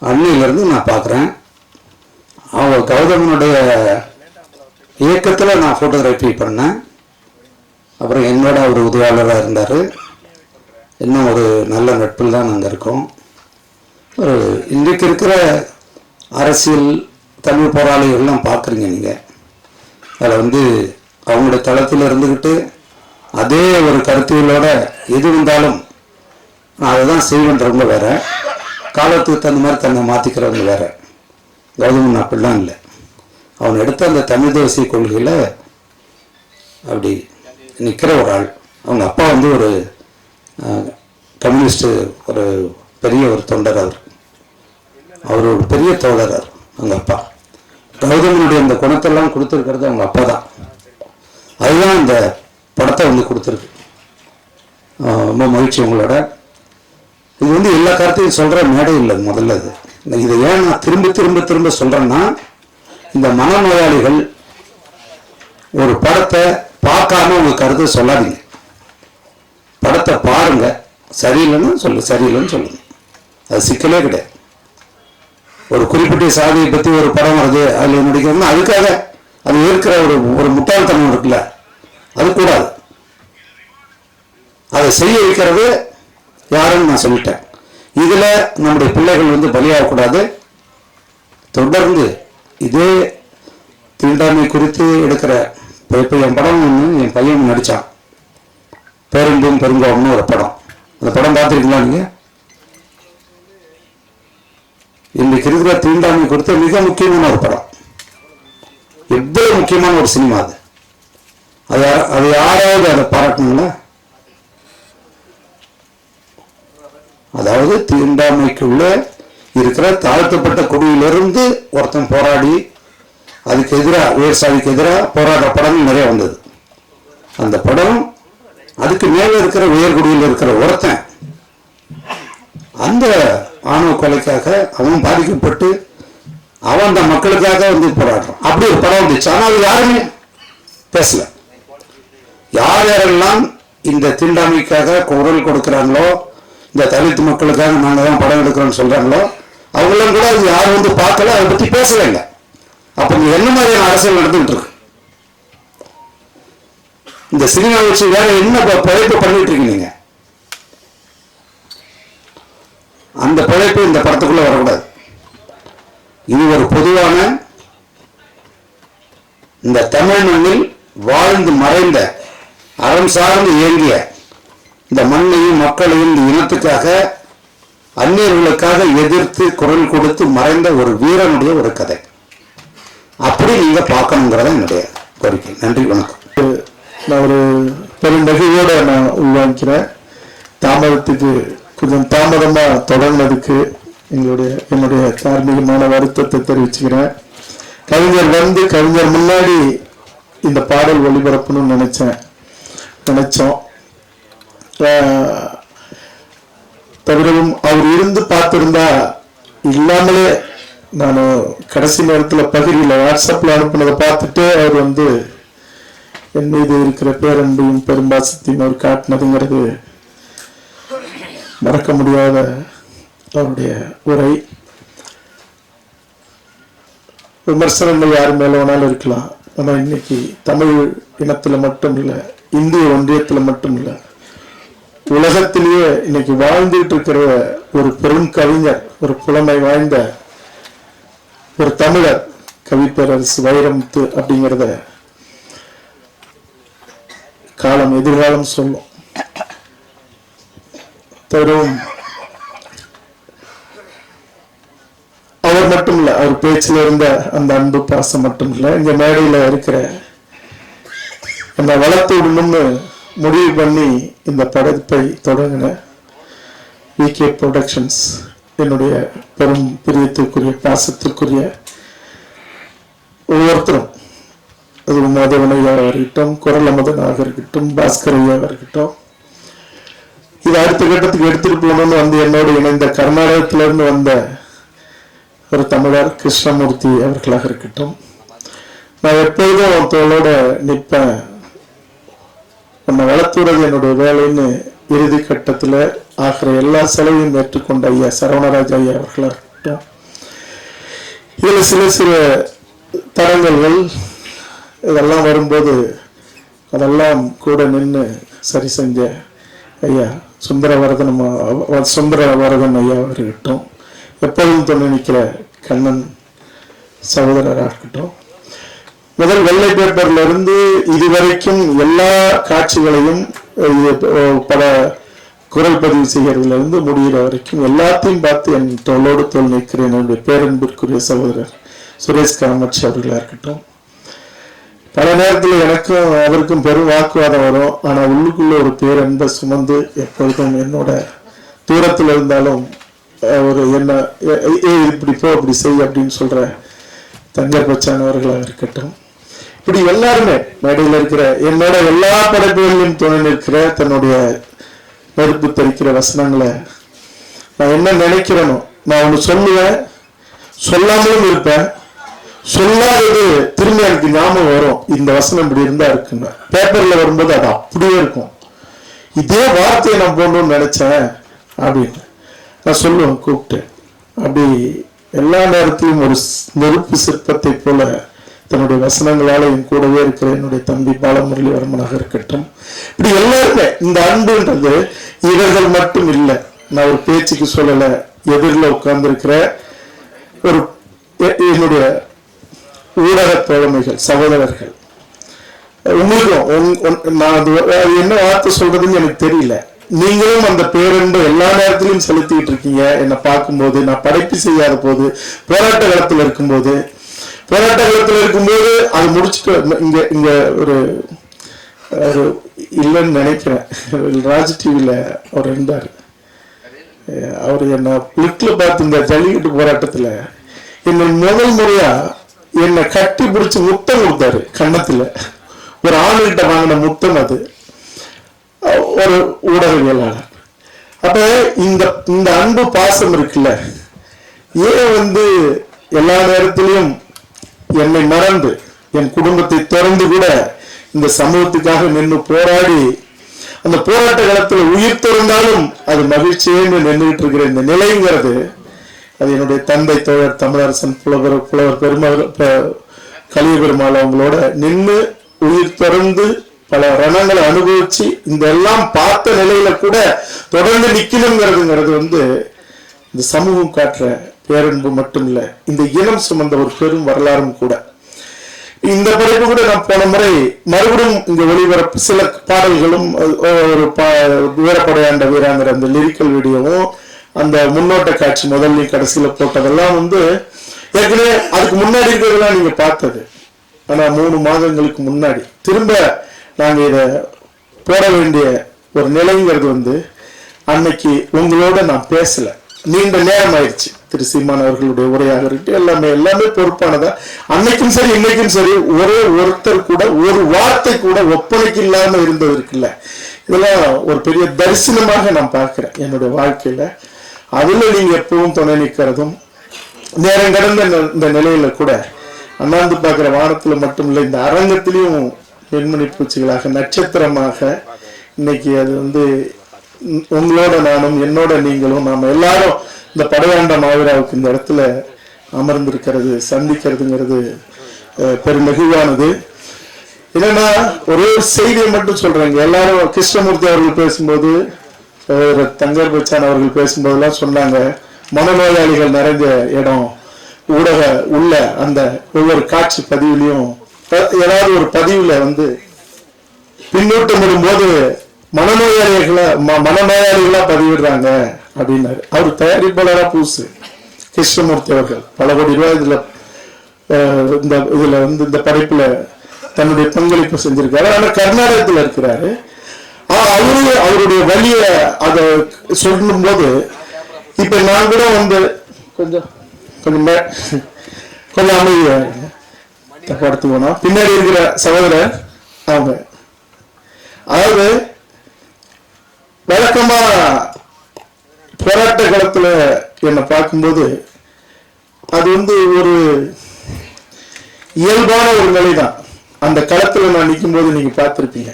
அன்னையிலேருந்து நான் பார்க்குறேன். அவன் கௌதமனுடைய இயக்கத்தில் நான் ஃபோட்டோகிராஃபி பண்ணேன். அப்புறம் என்னோட ஒரு உதவியாளராக இருந்தார். இன்னும் ஒரு நல்ல நட்பில் தான் நாங்கள் இருக்கோம். ஒரு இன்றைக்கு இருக்கிற அரசியல் தமிழ் போராளிகள்லாம் பார்க்குறீங்க நீங்கள். அதில் வந்து அவங்களுடைய தளத்தில் இருந்துக்கிட்டு அதே ஒரு கருத்துகளோட எது வந்தாலும் நான் அதை தான் செய்வேன்றவங்க வேற, காலத்துக்கு தகுந்த மாதிரி தன்னை மாற்றிக்கிறவங்க வேற. கௌதமன் அப்படிலாம் இல்லை. அவன் எடுத்த அந்த தமிழ் தேசிய கொள்கையில் அப்படி நிற்கிற ஒரு ஆள். அவங்க அப்பா வந்து ஒரு கம்யூனிஸ்ட், ஒரு பெரிய ஒரு தொண்டர். அவர் அவர் ஒரு பெரிய தோழர். அவங்க அப்பா கௌதமனுடைய அந்த குணத்தெல்லாம் கொடுத்துருக்கிறது அவங்க அப்பா தான். அதுதான் இந்த படத்தை வந்து கொடுத்துருக்கு. ரொம்ப மகிழ்ச்சி உங்களோட. இது வந்து எல்லா கருத்தையும் சொல்கிற மேடை இல்லை. முதல்ல இதை ஏன் நான் திரும்ப திரும்ப திரும்ப சொல்கிறேன்னா, இந்த மனநோயாளிகள் ஒரு படத்தை பார்க்காம உங்க கருத்தை சொல்லாதீங்க. படத்தை பாருங்க, சரியில்லைன்னு சரியில்லைன்னு சொல்லுங்க. அது சிக்கலே கிடையாது. ஒரு குறிப்பிட்ட சாதியை பற்றி ஒரு படம் வருது, அதில் நடிக்கணும்னா அதுக்காக அது இருக்கிற ஒரு முட்டாள்தனம் இருக்குல்ல, அது கூடாது. அதை செய்ய வைக்கிறது யாருன்னு நான் சொல்லிட்டேன். இதில் நம்முடைய பிள்ளைகள் வந்து பலியாகக்கூடாது. தொடர்ந்து இதே தீண்டாமை குறித்து எடுக்கிற இப்போ என் படம் ஒன்று என் பையன் நடித்தான், பேரன்பும் பெருங்கோம்னு ஒரு படம். அந்த படம் பார்த்துருக்கீங்களா நீங்கள்? இன்றைக்கு இருக்கிற தீண்டாமை குறித்த மிக முக்கியமான ஒரு படம். எவ்வளவு முக்கியமான ஒரு சினிமா அது. அதை யாராவது அதை பாராட்டணுங்களா? அதாவது தீண்டாமைக்குள்ள இருக்கிற தாழ்த்தப்பட்ட குடியிலிருந்து ஒருத்தன் போராடி அதுக்கு எதிராக வேர்சாதிக்கு எதிராக போராடுற படங்கள் நிறைய வந்தது. அந்த படம் அதுக்கு மேல இருக்கிற உயர்குடியில் இருக்கிற ஒருத்தன் அந்த ஆணவ கொலைக்காக அவன் பாதிக்கப்பட்டு அவன் அந்த மக்களுக்காக வந்து போராடுறான். அப்படி ஒரு படம் வந்துச்சு. ஆனால் அது யாருமே பேசல. யார் யாரெல்லாம் இந்த தீண்டாமைக்காக குரல் கொடுக்குறாங்களோ, இந்த தலித் மக்களுக்காக நாங்கள் தான் படம் எடுக்கிறோம்னு சொல்றாங்களோ, அவங்களும் கூட அது யாரும் வந்து பார்க்கல, அதை பற்றி பேசலைங்க. அப்ப நீங்க என்ன மாதிரியான அரசியல் நடந்துகிட்டு இருக்கு? இந்த சினிமா வச்சு வேற என்ன பழைப்பு பண்ணிட்டு இருக்கீங்க நீங்க? அந்த பழைப்பு இந்த படத்துக்குள்ள வரக்கூடாது. இது ஒரு பொதுவான இந்த தமிழ் மண்ணில் வாழ்ந்து மறைந்த அறம் சார்ந்து இயங்கிய இந்த மண்ணையும் மக்களையும் இந்த இனத்துக்காக அந்நியர்களுக்காக எதிர்த்து குரல் கொடுத்து மறைந்த ஒரு வீரனுடைய ஒரு கதை. அப்படி நீங்க பார்க்கணுங்கிறத என்னுடைய கோரிக்கை. நன்றி, வணக்கம். நான் ஒரு பெருந்தகையோட நான் உள்வாங்கிக்கிறேன். தாமதத்துக்கு கொஞ்சம் தாமதமா தொடங்கினதுக்கு என்னுடைய தார்மீகமான வருத்தத்தை தெரிவிச்சுக்கிறேன். கவிஞர் முன்னாடி இந்த பாடல் ஒளிபரப்பணும்னு நினைச்சோம். தவிரவும் அவர் இருந்து பார்த்திருந்தா இல்லாமலே நான் கடைசி நேரத்தில் பகிரில் வாட்ஸ்அப்பில் அனுப்பினதை பார்த்துட்டு அவர் வந்து என் மீது இருக்கிற பேரன்பையும் பெரும்பாசத்தையும் அவர் காட்டினதுங்கிறது மறக்க முடியாத அவருடைய உரை. விமர்சனங்கள் யார் மேல வேணாலும் இருக்கலாம். ஆனால் இன்னைக்கு தமிழ் இனத்துல மட்டும் இல்லை, இந்திய ஒன்றியத்துல மட்டும் இல்லை, உலகத்திலேயே இன்னைக்கு வாழ்ந்துட்டு இருக்கிற ஒரு பெரும் கவிஞர், ஒரு புலமை வாய்ந்த ஒரு தமிழர் கவிப்பேரரசு வைரமுத்து அப்படிங்கிறத காலம் எதிர்காலம் சொல்லும். தவிரவும் அவர் மட்டும் இல்லை, அவர் பேச்சில் இருந்த அந்த அன்பு பாசம் மட்டும் இல்லை, இந்த மேடையில் இருக்கிற அந்த வளர்த்து விடணும்னு முடிவு பண்ணி இந்த படைப்பை தொடங்கின VK ப்ரொடக்ஷன்ஸ், என்னுடைய பெரும் பிரியத்திற்குரிய பாசத்திற்குரிய ஒவ்வொருத்தரும், அது மதவன் ஐயாவாக இருக்கட்டும், குரல் அமதனாக இருக்கட்டும், பாஸ்கர் ஐயாவாக இருக்கட்டும், இது அடுத்த கட்டத்துக்கு எடுத்துட்டு போகணும்னு வந்து என்னோடு இணைந்த கர்நாடகத்திலிருந்து வந்த ஒரு தமிழர் கிருஷ்ணமூர்த்தி அவர்களாக இருக்கட்டும், நான் எப்பொழுதும் தோளோட நிற்பேன், உன்னை வளர்த்துறது என்னுடைய வேலைன்னு இறுதி கட்டத்தில் ஆகிற எல்லா செலவையும் ஏற்றுக்கொண்ட ஐயா சரவணராஜ் ஐயா அவர்களாக இருக்கட்டும், இதில் சில தரங்கல்கள் இதெல்லாம் வரும்போது அதெல்லாம் கூட நின்று சரி செஞ்ச ஐயா சுந்தரவரதன் ஐயா இருக்கட்டும், எப்போதும் துணை நிற்கிற கண்ணன் சகோதரராக இருக்கட்டும், முதல் வெள்ளை பேப்பர்ல இருந்து இதுவரைக்கும் எல்லா காட்சிகளையும் பல குரல் பதிவு செய்யறதுல இருந்து முடிகிற வரைக்கும் எல்லாத்தையும் பார்த்து என் தோளோடு தோல் நிற்கிறேன் என்னுடைய பேரன்பிற்குரிய சகோதரர் சுரேஷ் காமாட்சி அவர்களா இருக்கட்டும். பல நேரத்தில் எனக்கும் அவருக்கும் பெரும் வாக்குவாதம் வரும். ஆனால் உள்ளுக்குள்ள ஒரு பேரன்பை சுமந்து எப்பொழுதும் என்னோட தூரத்தில் இருந்தாலும் ஒரு என்ன இப்படி போ அப்படி செய் அப்படின்னு சொல்ற தங்கர் பச்சான் அவர்களாக இருக்கட்டும், இப்படி எல்லாருமே மேடையில் இருக்கிற என்னோட எல்லா படைப்புகளிலும் துணை நிற்கிற தன்னுடைய நெருப்பு தெரிக்கிற வசனங்களை நான் என்ன நினைக்கிறேனோ நான் ஒன்று சொல்லுவேன், சொல்லாமலும் இருப்பேன், சொல்லாதது திரும்ப எனக்கு ஞாபகம் வரும். இந்த வசனம் இப்படி இருந்தா இருக்குன்னு பேப்பர்ல வரும்போது அது அப்படியே இருக்கும். இதே வார்த்தையை நான் போடணும்னு நினைச்சேன் அப்படின்னு நான் சொல்லுவேன் கூப்பிட்டு. அப்படி எல்லா நேரத்திலும் ஒரு நெருப்பு சிற்பத்தை போல தன்னுடைய வசனங்களால என் கூடவே இருக்கிற என்னுடைய தம்பி பாலமுரளிவர்மனாக இருக்கட்டும், இப்படி எல்லாருமே இந்த அன்புன்றது இவர்கள் மட்டும் இல்லை. நான் ஒரு பேச்சுக்கு சொல்லல, எதிரில் உட்கார்ந்து இருக்கிற ஒரு என்னுடைய ஊடக தோழமைகள் சகோதரர்கள், உங்களுக்கும் நான் என்ன வார்த்தை சொல்றதுன்னு எனக்கு தெரியல. நீங்களும் அந்த பேரன்பு எல்லா நேரத்திலையும் செலுத்திட்டு இருக்கீங்க. என்னை பார்க்கும்போது, நான் படைப்பு செய்யாத போது, போராட்ட காலத்தில் இருக்கும்போது அது முடிச்சுட்டு இங்க ஒரு இல்லைன்னு நினைக்கிறேன், ராஜ் டிவியில அவர் இருந்தார். அவர் என்ன லிட்ல பார்த்து இந்த ஜல்லிக்கட்டு போராட்டத்துல என்ன முதல் முறையா என்னை கட்டி பிடிச்சு முத்தம் கொடுத்தாரு கன்னத்துல. ஒரு ஆணுகிட்ட வாங்கின முத்தம் அது, ஒரு ஊடகவியலாளர். அப்ப இந்த அன்பு பாசம் இருக்குல்ல, ஏன் எல்லா நேரத்திலையும் என்னை மறந்து என் குடும்பத்தை திறந்து கூட இந்த சமூகத்துக்காக நின்று போராடி அந்த போராட்ட காலத்துல உயிர் திறந்தாலும் அது மகிழ்ச்சியே நின்றுட்டு இருக்கிற இந்த நிலைங்கிறது, அது என்னுடைய தந்தை தோழர் தமிழரசன் புலவர் பெருமாள் கலிய பெருமாள் அவங்களோட நின்று உயிர் திறந்து பல ரணங்களை அனுபவிச்சு இந்த எல்லாம் பார்த்த நிலையில கூட தொடர்ந்து நிக்கணுங்கிறதுங்கிறது இந்த சமூகம் காட்டுற பேரன்பு மட்டும் இல்ல, இந்த இனம் சுமந்த ஒரு பெரும் வரலாறும் கூட. இந்த படைப்பு கூட நான் போன முறை மறுபடியும் இங்க ஒளிபரப்பு சில பாடல்களும் ஒரு வீரப்படையாண்ட வீராங்கிற அந்த லிரிக்கல் வீடியோவும் அந்த முன்னோட்ட காட்சி முதல்ல கடைசியில போட்டதெல்லாம் ஏற்கனவே அதுக்கு முன்னாடி இருக்கிறதெல்லாம் நீங்க பார்த்தது. ஆனா 3 மாதங்களுக்கு முன்னாடி திரும்ப நாங்க இதை போட வேண்டிய ஒரு நிலைங்கிறது அன்னைக்கு உங்களோட நான் பேசல, நீண்ட நேரம் ஆயிடுச்சு. திரு சீமான் அவர்களுடைய உரையாக இருக்கு, எல்லாமே பொறுப்பானதா. அன்னைக்கும் சரி இன்னைக்கும் சரி ஒரே ஒருத்தர் கூட ஒரு வார்த்தை கூட ஒப்பனைக்கு இல்லாம இருந்தது இருக்குல்ல, இதெல்லாம் ஒரு பெரிய தரிசனமாக நான் பார்க்கிறேன் என்னுடைய வாழ்க்கையில. அதுல நீங்க எப்பவும் துணை நிற்கிறதும் நேரம் கடந்த இந்த நிலையில கூட அண்ணாந்து பார்க்கிற வானத்துல மட்டும் இல்லை, இந்த அரங்கத்திலையும் வெண்மணி பூச்சிகளாக நட்சத்திரமாக இன்னைக்கு அது உங்களோட நானும் என்னோட நீங்களும் நாம எல்லாரும் இந்த படையாண்ட மாவீராவுக்கு இந்த இடத்துல அமர்ந்திருக்கிறது சந்திக்கிறதுங்கிறது பெரும் நெகிழ்வானது. என்னன்னா ஒரே ஒரு செய்தியை மட்டும் சொல்றேங்க. எல்லாரும் கிருஷ்ணமூர்த்தி அவர்கள் பேசும்போது, தங்கர் பச்சான் அவர்கள் பேசும்போதெல்லாம் சொன்னாங்க, மனநோயாளிகள் நிறைந்த இடம் ஊடக உள்ள அந்த ஒவ்வொரு காட்சி பதிவுலையும் ஏதாவது ஒரு பதிவுல பின்னூட்டம் வரும்போது மனநோயாளிகளா பதிவிடுறாங்க அப்படின்னாரு. அவர் தயாரிப்பாளரா பூசு கிருஷ்ணமூர்த்தி அவர்கள் பல கோடி ரூபாய் இதுல இந்த படைப்புல தன்னுடைய பங்களிப்பு செஞ்சிருக்காரு. ஆனா கர்நாடகத்துல இருக்கிறாரு. அவருடைய வழிய அதை சொல்லும் போது இப்ப நான் கூட கொஞ்சம் அமைதியா படுத்து போனா பின்னாடி இருக்கிற சகோதரர் அவங்க அதாவது வழக்கமா போராட்ட காலத்துல என்னை பார்க்கும்போது அது ஒரு இயல்பான ஒரு நிலைதான். அந்த களத்துல நான் நிற்கும் போது நீங்க பார்த்திருப்பீங்க,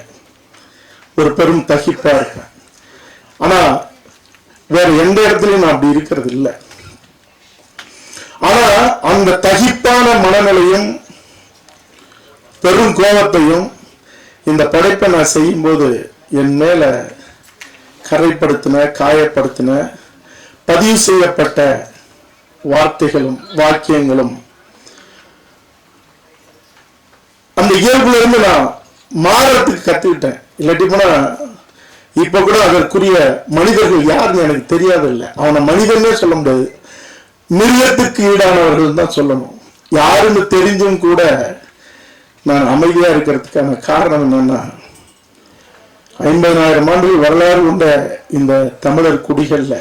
ஒரு பெரும் தகிப்பா இருப்பேன். ஆனா வேற எந்த இடத்துலயும் நான் அப்படி இருக்கிறது இல்லை. ஆனா அந்த தகிப்பான மனநிலையும் பெரும் கோபத்தையும் இந்த படைப்பை நான் செய்யும் போது என் மேல கரைப்படுத்தின காயப்படுத்தின பதிவு செய்யப்பட்ட வார்த்தைகளும் வாக்கியங்களும் அந்த இயல்புல இருந்து நான் மாறத்துக்கு கத்துக்கிட்டேன். இல்லாட்டி போனா இப்ப கூட அதற்குரிய மனிதர்கள் யாருன்னு எனக்கு தெரியாதில்லை. அவனை மனிதனே சொல்ல முடியாது, மிருகத்துக்கு ஈடானவர்கள் தான் சொல்லணும். யாருன்னு தெரிஞ்சும் கூட நான் அமைதியா இருக்கிறதுக்கான காரணம் என்னன்னா, 50,000 ஆண்டுகள் வரலாறு கொண்ட இந்த தமிழர் குடிகள்ல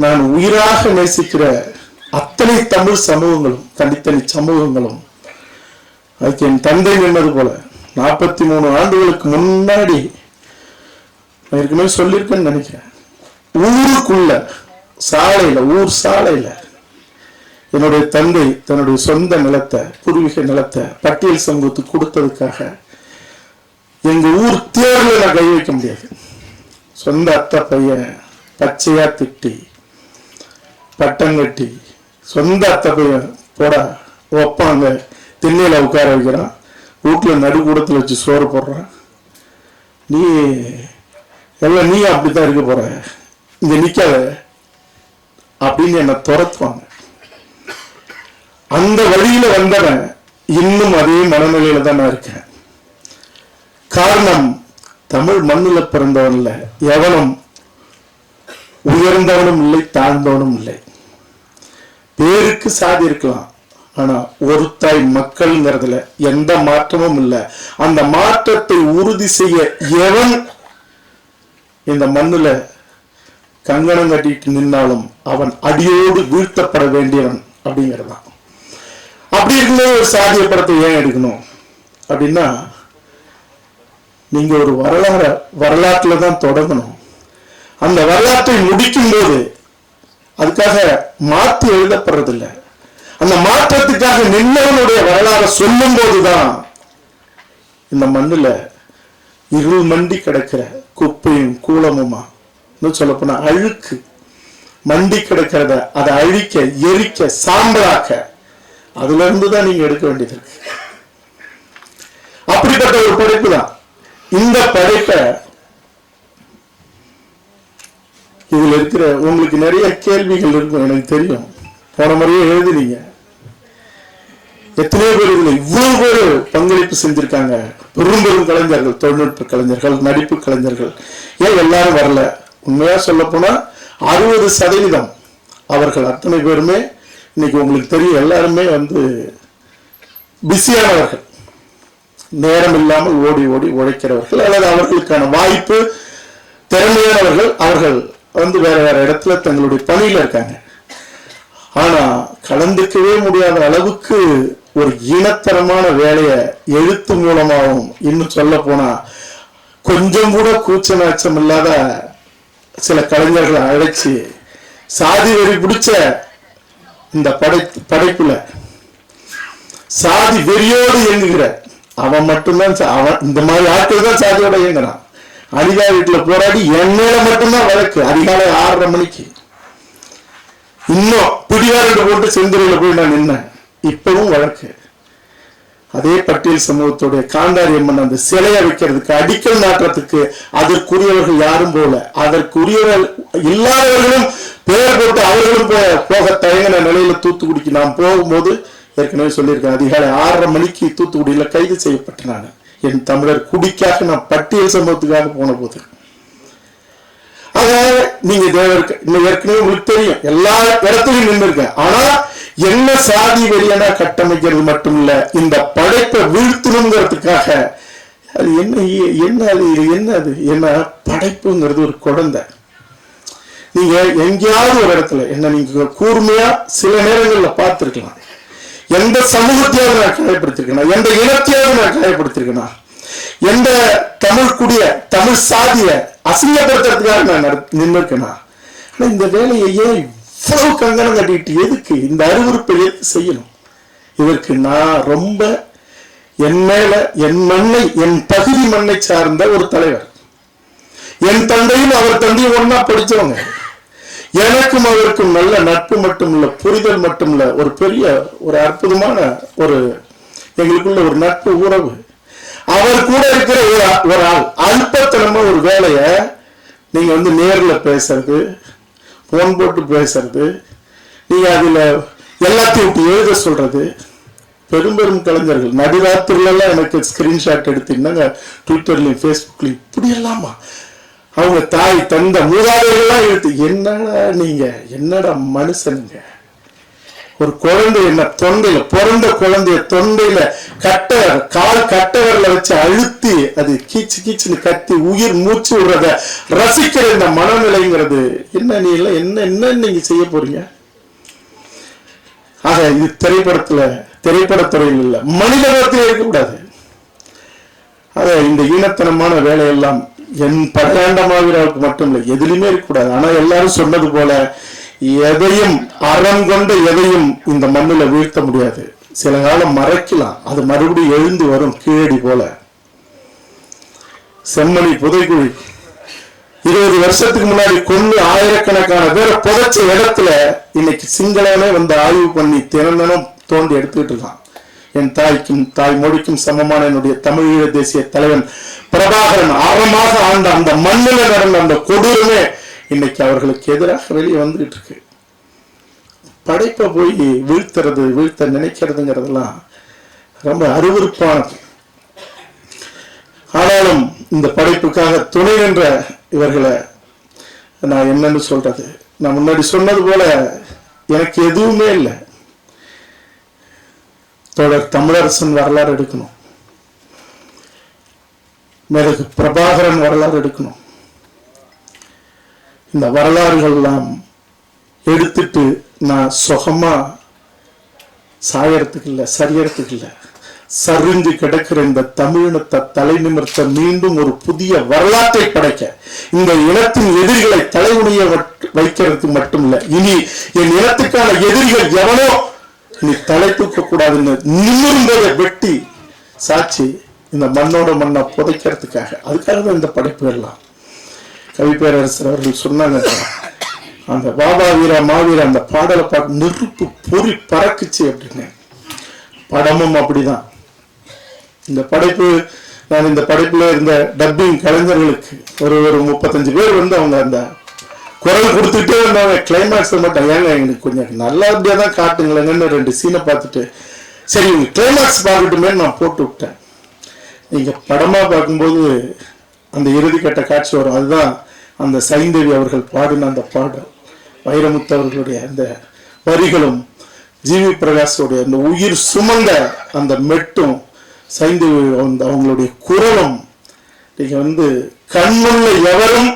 நான் உயிராக நேசிக்கிற அத்தனை தமிழ் சமூகங்களும், தனித்தனி சமூகங்களும், அதுக்கு என் தந்தை நின்னது போல 43 ஆண்டுகளுக்கு முன்னாடி நான் ஏற்கனவே சொல்லியிருக்கேன்னு நினைக்கிறேன், ஊருக்குள்ள சாலையில, ஊர் சாலையில என்னுடைய தந்தை தன்னுடைய சொந்த நிலத்தை, பூர்வீக நிலத்தை பட்டியல் சமூகத்துக்கு கொடுத்ததுக்காக எங்க ஊர் தேர்ல நான் கை வைக்க முடியாது. சொந்த அத்தை பையன் பச்சையா திட்டி பட்டம் கட்டி, சொந்த அத்தை பையன் போட வைப்பாங்க, திண்ணையில உட்கார வைக்கிறான், வீட்டுல நடுக்கூடத்துல வச்சு சோறு போடுறான், நீ எல்லாம் நீ அப்படித்தான் இருக்க போற, இங்க நிக்காத அப்படின்னு என்னை துரத்துவாங்க. அந்த வழியில வந்தவன் இன்னும் அதே மனநிலையில தான் நான் இருக்கேன். காரணம், தமிழ் மண்ணில் பிறந்தவன் இல்லை, எவனும் உயர்ந்தவனும் இல்லை, தாழ்ந்தவனும் இல்லை. பேருக்கு சாதி இருக்கலாம், ஆனா ஒரு தாய் மக்கள்ங்கிறதுல எந்த மாற்றமும் இல்லை. அந்த மாற்றத்தை உறுதி செய்ய எவன் இந்த மண்ணுல கங்கணம் கட்டிட்டு நின்னாலும் அவன் அடியோடு வீழ்த்தப்பட வேண்டியவன் அப்படிங்கிறதான். அப்படி இருக்கும்போது ஒரு சாதிய படத்தை ஏன் எடுக்கணும் அப்படின்னா, நீங்க ஒரு வரலாற்றுல தான் தொடங்கணும். அந்த வரலாற்றை முடிக்கும் போது அதுக்காக மாற்றி எழுதப்படுறதில்லை, அந்த மாற்றத்துக்காக நின்னவனுடைய வரலாறு சொல்லும் போதுதான் இந்த மண்ணுல இருள் மண்டி கிடக்கிற குப்பையும் கூலமுமா, இன்னும் சொல்ல போனா அழுக்கு மண்டி கிடக்கிறத அதை அழிக்க, எரிக்க, சாம்பலாக்க, அதுல இருந்துதான் நீங்க எடுக்க வேண்டியது இருக்கு. அப்படிப்பட்ட ஒரு படைப்பு தான் இந்த படைப்பை. இதுல இருக்கிற உங்களுக்கு நிறைய கேள்விகள் இருக்கும், எனக்கு தெரியும். போன முறையே எழுதுனீங்க, எத்தனையோ பேர் இதுல இவ்வளவு பேர் பங்களிப்பு செஞ்சிருக்காங்க. பெரும் பெரும் கலைஞர்கள், தொழில்நுட்ப கலைஞர்கள், நடிப்பு கலைஞர்கள், ஏன் எல்லாரும் வரல? உண்மையா சொல்ல போனா 60% அவர்கள் அத்தனை பேருமே இன்னைக்கு உங்களுக்கு தெரியும், எல்லாருமே பிஸியானவர்கள், நேரம் இல்லாமல் ஓடி ஓடி உழைக்கிறவர்கள், அல்லது அவர்களுக்கான வாய்ப்பு திறமையானவர்கள், அவர்கள் வேற வேற இடத்துல தங்களுடைய பணியில இருக்காங்க. ஆனா கலந்துக்கவே முடியாத அளவுக்கு ஒரு இனத்தரமான வேலையை எழுத்து மூலமாகவும், இன்னும் சொல்ல போனா கொஞ்சம் கூட கூச்ச நாச்சம் இல்லாத சில கலைஞர்களை அழைச்சி சாதி வெறி பிடிச்ச இந்த படைப்புல சாதி வெறியோடு இயங்குகிற அவன் மட்டும்தான், அவன் இந்த மாதிரி ஆட்கள் தான் சாதியோட இயங்குறான். அனிதா வீட்டுல போராடி என் மேல மட்டும்தான் வழக்கு, அதிகாலை 6:30 மணிக்கு. இன்னும் பிடிவாரண்டு போட்டு செந்துறையில போய் நான் நின்னேன், இப்பவும் வழக்கு. அதே பட்டியல் சமூகத்துடைய காந்தாரி அம்மன் அந்த சிலையை வைக்கிறதுக்கு, அடிக்கல் நாட்டுறதுக்கு அதற்குரியவர்கள் யாரும் போல, அதற்குரியவர்கள் இல்லாதவர்களும் பெயர் போட்டு அவர்களும் போக தயங்கின நிலையில தூத்துக்குடிக்கு நான் போகும்போது, ஏற்கனவே சொல்லியிருக்கேன், அதிகாலை 6:30 மணிக்கு தூத்துக்குடியில கைது செய்யப்பட்ட நான், என் தமிழர் குடிக்காக நான் பட்டியல் சமூகத்துக்காக போன போது. ஆக நீங்க தேவருக்கு இன்னும் ஏற்கனவே உங்களுக்கு தெரியும், எல்லா இடத்துலையும் நின்று இருக்கேன். ஆனா என்ன சாதி வெறியனா கட்டமைக்கிறது மட்டும் இல்ல, இந்த படைப்பை வீழ்த்தணுங்கிறதுக்காக அது என்ன படைப்புங்கிறது ஒரு குழந்தை. நீங்க எங்கேயாவது ஒரு இடத்துல என்ன நீங்க கூர்மையா சில நேரங்கள்ல பார்த்திருக்கலாம், எந்த சமூகத்தையாவது நான் காயப்படுத்திருக்கேன், எந்த இனத்தையாவது நான் காயப்படுத்திருக்கேன், எந்த தமிழ் குடிய தமிழ் சாதிய அசிங்கப்படுத்துறதுக்காக நான் நின்றுக்கேன். ஆனா இந்த வேலையை ஏன் இவ்வளவு கங்கணம் கட்டிட்டு எதுக்கு இந்த அறிவுறுப்பை எதுக்கு செய்யணும்? இதற்கு நான் ரொம்ப என் மேல, என் மண்ணை, என் பகுதி மண்ணை சார்ந்த ஒரு தலைவர், என் தந்தையும் அவர் தந்தையும் ஒன்னா படிச்சவங்க, எனக்கும் அவருக்கும் நல்ல நட்பு மட்டும் இல்ல, புரிதல் மட்டும் இல்ல, ஒரு பெரிய ஒரு அற்புதமான ஒரு எங்களுக்குள்ள ஒரு நட்பு உறவு. அவர் கூட இருக்கிற ஒரு ஆள் அல்பத்தனமா ஒரு வேலைய நீங்க நேர்ல பேசுறது, போன் போட்டு பேசுறது, நீங்க அதுல எல்லாத்தையும் விட்டு எழுத சொல்றது. பெரும் பெரும் கலைஞர்கள் நடுராத்திரில எல்லாம் எனக்கு ஸ்கிரீன்ஷாட் எடுத்தீங்கன்னா ட்விட்டர்லயும் ஃபேஸ்புக்லயும் இப்படி எல்லாமா அவங்க தாய் தந்த மூதாதைகள்லாம் எடுத்து, என்னடா நீங்க, என்னடா மனுஷனுங்க, ஒரு குழந்தை என்ன தொண்டையில பிறந்த குழந்தைய தொண்டையில கால் கட்டவர்ல வச்சு அழுத்தி அது கீச்சு கீச்சுன்னு கத்தி உயிர் மூச்சு விடுறத ரசிக்கிற இந்த மனநிலைங்கிறது என்ன நீ எல்லாம் என்ன நீங்க செய்ய போறீங்க? ஆக இது திரைப்படத்துறையில் இல்ல, மனிதத்திலே இருக்கக்கூடாது. ஆக இந்த ஈனத்தனமான வேலையெல்லாம் என் பல்லாண்டமாவிற்கு மட்டும் இல்லை, எதுலையுமே இருக்கக்கூடாது. ஆனா எல்லாரும் சொன்னது போல எதையும் அறம் கொண்ட எதையும் இந்த மண்ணில வீழ்த்த முடியாது. சில காலம் மறைக்கலாம், அது மறுபடியும் எழுந்து வரும் கீழடி போல. செம்மணி புதைக்குழி 20 வருஷத்துக்கு முன்னாடி கொண்டு ஆயிரக்கணக்கான பேரை புதைச்ச இடத்துல இன்னைக்கு சிங்களனே வந்து ஆய்வு பண்ணி தினம் தோண்டி எடுத்துக்கிட்டு இருக்கான். என் தாய்க்கும் தாய் மொழிக்கும் சமமான என்னுடைய தமிழீழ தேசிய தலைவன் பிரபாகரன் அறமாக ஆண்ட அந்த மண்ணில் நடந்த அந்த கொடூரமே இன்னைக்கு அவர்களுக்கு எதிராக வெளியே வந்துகிட்டு இருக்கு. படைப்பை போய் வீழ்த்த நினைக்கிறதுங்கிறதெல்லாம் ரொம்ப அருவருப்பானது. ஆனாலும் இந்த படைப்புக்காக துணை நின்ற இவர்களை நான் என்னன்னு சொல்றது, நான் முன்னாடி சொன்னது போல எனக்கு எதுவுமே இல்லை. தொடர் தமிழரசன் வரலாறு எடுக்கணும், மேற்கு பிரபாகரன் வரலாறு எடுக்கணும். இந்த வரலாறுகள் எல்லாம் எடுத்துட்டு நான் சுகமா சாயறதுக்கு இல்லை, சரியறதுக்கு இல்லை, சரிஞ்சு கிடக்கிற இந்த தமிழினத்தை தலை நிமிர்த்த மீண்டும் ஒரு புதிய வரலாற்றை படைக்க, இந்த இனத்தின் எதிரிகளை தலைமுடிய வைக்கிறதுக்கு மட்டும் இல்லை, இனி என் இனத்துக்கான எதிரிகள் எவனோ இனி தலை தூக்க கூடாதுன்னு நிமிர்ந்ததை வெட்டி சாட்சி இந்த மண்ணை புதைக்கிறதுக்காக, அதுக்காக தான் இந்த படைப்புகள்லாம். கவி பேரரசர் அவர்கள் சொன்னாங்க, அந்த பாபா வீரா மாவீரா அந்த பாடலை பார்த்து நெருப்பு பொறி பறக்குச்சு அப்படின்னு. படமும் அப்படிதான். இந்த படைப்பு, நான் இந்த படைப்புல இருந்த டப்பிங் கலைஞர்களுக்கு ஒரு 35 பேர் வந்து அவங்க அந்த குரல் கொடுத்துட்டே இருந்தாங்க. கிளைமேக்ஸ் மட்டும் ஏங்க எங்களுக்கு கொஞ்சம் நல்லபடியா தான் காட்டுங்களேங்கன்னு 2 சீனை பார்த்துட்டு சரி இவங்க கிளைமேக்ஸ் பார்க்கட்டுமே நான் போட்டு விட்டேன். நீங்க படமா பார்க்கும்போது அந்த இறுதி கட்ட காட்சி வரும். அதுதான் அந்த சைந்தேவி அவர்கள் பாடின அந்த பாடல், வைரமுத்து அவர்களுடைய அந்த வரிகளும் ஜிவி பிரகாஷோடைய அந்த உயிர் சுமந்த அந்த மெட்டும் சைந்தேவி அவங்களுடைய குரலும். நீங்க வந்து கண்ணுள்ள எவரும்,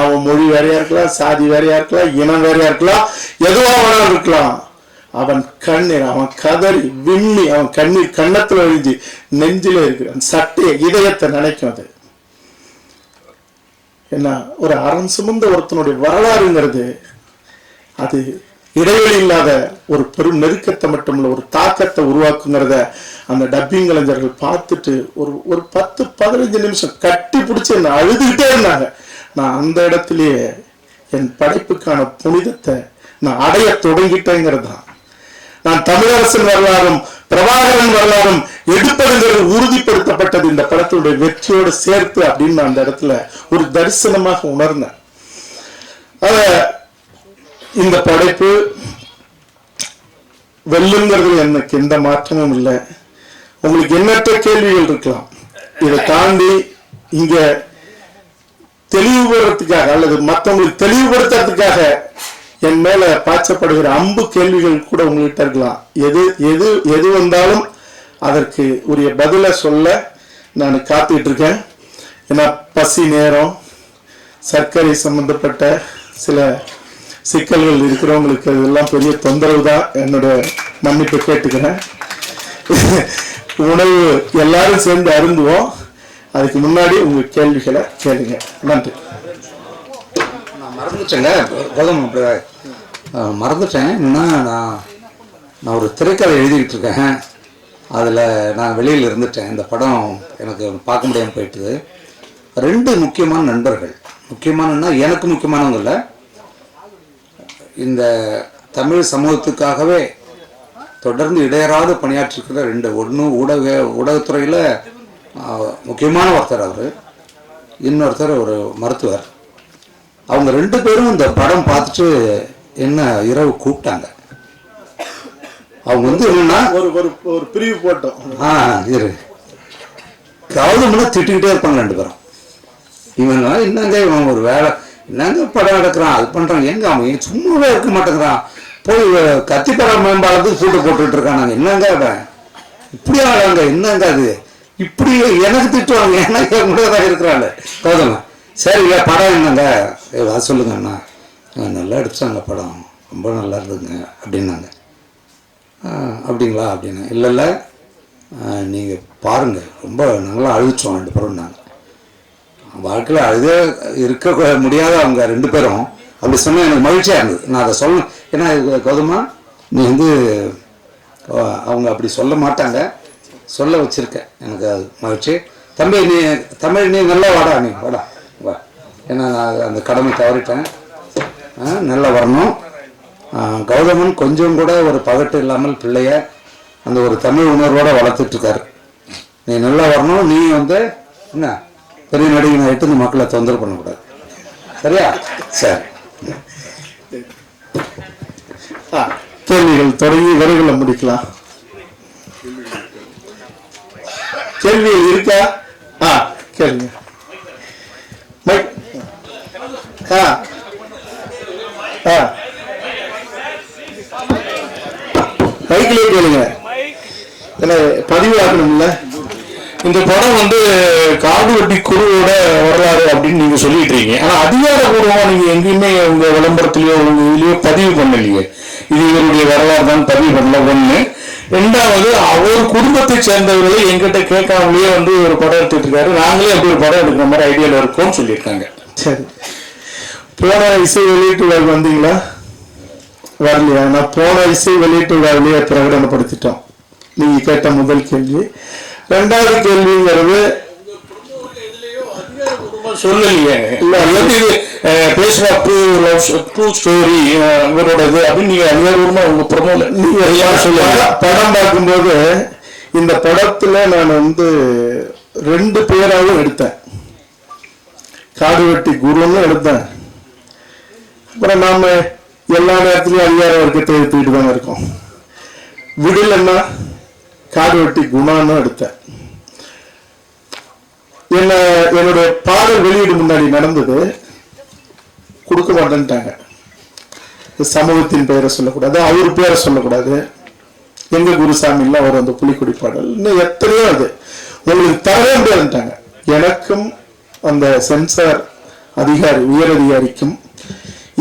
அவன் மொழி வேறையா இருக்கலாம், சாதி வேறையா இருக்கலாம், இனம் வேறையா இருக்கலாம், எதுவா வேணாலும் இருக்கலாம், அவன் கண்ணீர், அவன் கதறி விம்மி, அவன் கண்ணீர் கண்ணத்துல எழுதி நெஞ்சில இருக்கு அந்த சட்டைய இதயத்தை நினைக்கும். அது என்ன ஒரு அறம் சுமந்த ஒருத்தனுடைய வரலாறுங்கிறது, அது இடைவெளி இல்லாத ஒரு பெரும் நெருக்கத்தை மட்டும் ஒரு தாக்கத்தை உருவாக்குங்கிறத அந்த டப்பிங் கலைஞர்கள் பார்த்துட்டு ஒரு 10-15 நிமிஷம் கட்டி பிடிச்சி என்ன அழுதுகிட்டே இருந்தாங்க. நான் அந்த இடத்திலேயே என் படைப்புக்கான புனிதத்தை நான் அடைய தொடங்கிட்டேங்கிறது தான். நான் தமிழரசன் வரலாறும் பிரபாகரன் வரலாறும் எடுப்பதுங்கிறது உறுதிப்படுத்தப்பட்டது இந்த படத்துடைய வெற்றியோடு சேர்த்து அப்படின்னு நான் அந்த இடத்துல ஒரு தரிசனமாக உணர்ந்தேன். இந்த படைப்பு வெல்லுங்கிறது எனக்கு எந்த மாற்றமும் இல்லை. உங்களுக்கு எண்ணற்ற கேள்விகள் இருக்கலாம். இதை தாண்டி இங்க தெளிவுபடுறதுக்காக அல்லது மற்றவங்களுக்கு தெளிவுபடுத்துறதுக்காக என் மேல பாய்ச்சப்படுகிற அம்பு கேள்விகள் கூட உங்கள்கிட்ட இருக்கலாம். எது வந்தாலும் அதற்கு உரிய பதிலை சொல்ல நான் காத்துக்கிட்டு இருக்கேன். ஏன்னா பசி நேரம், சர்க்கரை சம்பந்தப்பட்ட சில சிக்கல்கள் இருக்கிறவங்களுக்கு அதெல்லாம் பெரிய தொந்தரவு தான். என்னோட மன்னிப்பு கேட்டுக்கிறேன். உணவு எல்லாரும் சேர்ந்து அருந்துவோம். அதுக்கு முன்னாடி உங்க கேள்விகளை கேளுங்க. நன்றி. நான் மறந்துட்டேங்க, மறந்துட்டேன். என்னன்னா நான் ஒரு திரைக்கதை எழுதிக்கிட்டு இருக்கேன். அதில் நான் வெளியில் இருந்துட்டேன். இந்த படம் எனக்கு பார்க்க முடியாமல் போயிட்டுது. 2 முக்கியமான நண்பர்கள், முக்கியமானன்னா எனக்கு முக்கியமானவங்க இல்லை, இந்த தமிழ் சமூகத்துக்காகவே தொடர்ந்து இடையறாது பணியாற்றிருக்கிற 2, ஒன்று ஊடகத்துறையில் முக்கியமான ஒருத்தர் அவர், இன்னொருத்தர் ஒரு மருத்துவர். அவங்க 2 பேரும் இந்த படம் பார்த்துட்டு என்ன இரவு கூப்பிட்டாங்க. அவங்க வந்து என்னன்னா ஒரு பிரிவு போட்டோம். ஏதாவது முன்னா திட்டுக்கிட்டே இருப்பாங்க 2 பேரும். இவங்க என்னங்க இவன் ஒரு வேலை, என்னங்க படம் எடுக்கிறான், அது பண்றான், எங்க அவன் சும்மாவே இருக்க மாட்டேங்கிறான், போய் கத்திப்பற மேம்பாலத்துக்கு கூட்டு போட்டுட்டு இருக்காங்க. என்னங்க அவன் இப்படி ஆளாங்க, என்னங்க அது இப்படி எனக்கு திட்டுவாங்க, எனக்கு கூட தான் இருக்கிறாங்க கௌதம. சரிங்க படம் என்னங்க அது சொல்லுங்க அண்ணா, நல்லா எடுத்தாங்க படம், ரொம்ப நல்லா இருந்துங்க அப்படின்னாங்க. அப்படிங்களா அப்படின்னு. இல்லை நீங்கள் பாருங்கள், ரொம்ப நல்லா அழுவிச்சோம் 2 பேரும். நாங்கள் வாழ்க்கையில் அழுதே இருக்க முடியாத அவங்க 2 பேரும் அப்படி சொன்னால் எனக்கு மகிழ்ச்சியாக இருந்தது. நான் அதை சொல்லணும். ஏன்னா கௌதமா நீ அவங்க அப்படி சொல்ல மாட்டாங்க, சொல்ல வச்சுருக்கேன், எனக்கு அது மகிழ்ச்சி. தம்பி நீ தமிழ் நீ நல்லா வாடா, நீ வாடா வா, ஏன்னா நான் அந்த கடமை தவறிட்டேன். நல்லா வரணும். கௌதமன் கொஞ்சம் கூட ஒரு பகட்டு இல்லாமல் பிள்ளைய அந்த ஒரு தமிழ் உணர்வோடு வளர்த்துட்ருக்காரு. நீ நல்லா வரணும். நீ என்ன பெரிய நடிகை ஆகிட்டு இந்த மக்களை தொந்தரவு பண்ணக்கூடாது, சரியா? சரி, கேள்விகள் தொடங்கி விரைவில் முடிக்கலாம். கேள்விகள் இருக்கா? கேளுங்க. மைக்கிலே கேளுங்க, ஏன்னா பதிவு ஆகணும்ல. இந்த படம் காடுவெட்டி குருவோட வரலாறு அப்படின்னு நீங்க சொல்லிட்டு இருக்கீங்க. ஆனா அதிகாரப்பூர்வமா நீங்க எங்கேயுமே உங்க விளம்பரத்திலயோ உங்க இதுலயோ பதிவு பண்ணலையே, இது இவருடைய வரலாறு தான் பதிவு பண்ணல. 1. 2வது அவர் குடும்பத்தை சேர்ந்தவர்களை எங்கிட்ட கேட்காமலேயே ஒரு படம் எடுத்துட்டு இருக்காரு, நாங்களே அப்படி ஒரு படம் எடுக்கிற மாதிரி ஐடியால இருக்கோம்னு சொல்லியிருக்காங்க. சரி, போன இசை வெளியீட்டு விழா வந்தீங்களா? வரலையா? நான் போன இசை வெளியீட்டு விழாவிலேயே பிரகடனப்படுத்திட்டோம். நீங்க கேட்ட முதல் கேள்வி. 2வது கேள்விங்கிறது சொல்லலையே, பேசுவா ட்ரூ ஸ்டோரி இவரோடது அப்படின்னு நீங்க அதிகாரமா உங்க ப்ரமோல நீங்க சொல்லுங்க. படம் பார்க்கும்போது இந்த படத்துல நான் 2 பேராகவும் எடுத்தேன். காடுவெட்டி குருன்னு எடுத்தேன். அப்புறம் நாம எல்லா நேரத்திலையும் அதிகார வர்க்கத்தை எடுத்துக்கிட்டு தானே இருக்கோம். விடலன்னா காடுவெட்டி குணான்னு எடுத்தேன். என்னுடைய பாடல் வெளியீடு முன்னாடி நடந்தது, கொடுக்க மாட்டேன்ட்டாங்க. சமூகத்தின் பெயரை சொல்லக்கூடாது, அவர் பேரை சொல்லக்கூடாது, எங்க குருசாமி இல்லை அவர் புலிக்குடி பாடல், இன்னும் எத்தனையோ அது உங்களுக்கு தரவே முடியாதுட்டாங்க. எனக்கும் அந்த சென்சார் அதிகாரி உயர் அதிகாரிக்கும்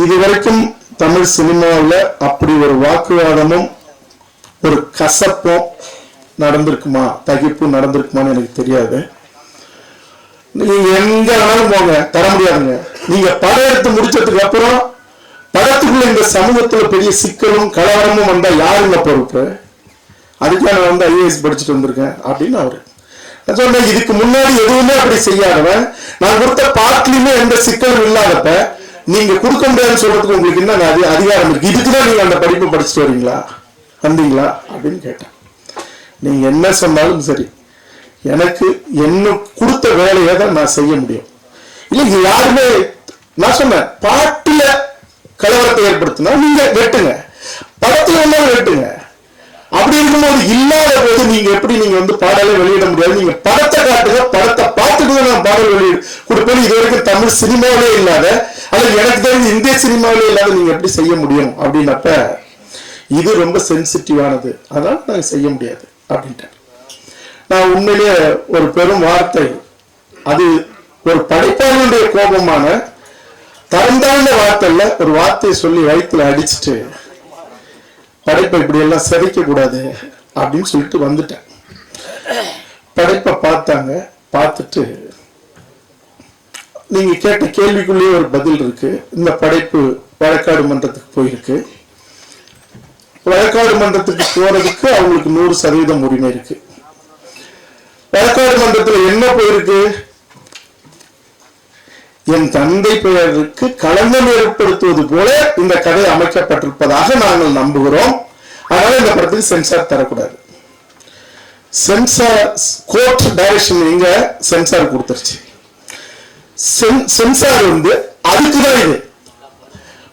இதுவரைக்கும் தமிழ் சினிமாவில் அப்படி ஒரு வாக்குவாதமும் ஒரு கசப்பும் நடந்திருக்குமா, தகிப்பும் நடந்திருக்குமான்னு எனக்கு தெரியாது. நீங்க எங்க வேணாலும் போங்க, தர முடியாதுங்க. நீங்க படம் எடுத்து முடிச்சதுக்கு அப்புறம் படத்துக்குள்ள இந்த சமூகத்துல பெரிய சிக்கலும் கலவரமும் வந்தா யாருங்க பொறுப்பு? அதுக்காக நான் ஐஏஎஸ் படிச்சுட்டு வந்திருக்கேன் அப்படின்னு அவரு சொன்னேன். இதுக்கு முன்னாடி எதுவுமே அப்படி செய்யாதவன், நான் கொடுத்த பாட்டிலுமே எந்த சிக்கலும் இல்லாதப்ப நீங்க கொடுக்க முடியாதுன்னு சொல்றதுக்கு உங்களுக்கு என்ன அதிகாரம் இருக்கு? இதுக்குதான் நீங்க அந்த படிப்பு படிச்சுட்டு வரீங்களா, வந்தீங்களா அப்படின்னு கேட்டேன். நீங்க என்ன சொன்னாலும் சரி, எனக்கு என்ன கொடுத்த வேலையை தான் நான் செய்ய முடியும். இல்லைங்க யாருமே, நான் சொன்னேன் பாட்டுல கலவரத்தை ஏற்படுத்தினா நீங்க வெட்டுங்க, படத்துல எல்லாம் வெட்டுங்க. அப்படி இருக்கும்போது இல்லாத போது நீங்க எப்படி நீங்க பாடலை வெளியிட முடியாது? நீங்க படத்தை காட்டுங்க, படத்தை பார்த்துட்டு நான் பாடல் வெளியிட கொடுப்பேன். இது வரைக்கும் தமிழ் சினிமாவிலே இல்லாத, அல்லது எனக்கு தெரிஞ்சு இந்திய சினிமாவிலே இல்லாத நீங்க எப்படி செய்ய முடியும் அப்படின்னப்ப இது ரொம்ப சென்சிட்டிவானது, அதனால நாங்க செய்ய முடியாது அப்படின்ட்டேன். நான் உண்மையிலேயே ஒரு பெரும் வார்த்தை, அது ஒரு படைப்பாளனுடைய கோபமான தரந்தாழ்ந்த வார்த்தை இல்ல, ஒரு வார்த்தையை சொல்லி வயிற்றுல அடிச்சுட்டு படைப்பை இப்படி எல்லாம் சிதைக்க கூடாது அப்படின்னு சொல்லிட்டு வந்துட்டேன். படைப்பை பார்த்தாங்க, பார்த்துட்டு நீங்க கேட்ட கேள்விக்குள்ளேயே ஒரு பதில் இருக்கு. இந்த படைப்பு வழக்காடு மன்றத்துக்கு போயிருக்கு. வழக்காடு மன்றத்துக்கு போறதுக்கு அவங்களுக்கு 100% உரிமை இருக்கு. வழக்காடு மன்றத்தில் என்ன போயிருக்கு? என் தந்தை பெயருக்கு களங்கம் ஏற்படுத்துவது போல இந்த கதை அமைக்கப்பட்டிருப்பதாக நாங்கள் நம்புகிறோம். அதனால இந்த படத்துக்கு சென்சார் தரக்கூடாது. சென்சார் கோர்ட் டைரக்ஷன் எங்க சென்சார் கொடுத்துருச்சு. சென்சார் அதுக்குதான் இது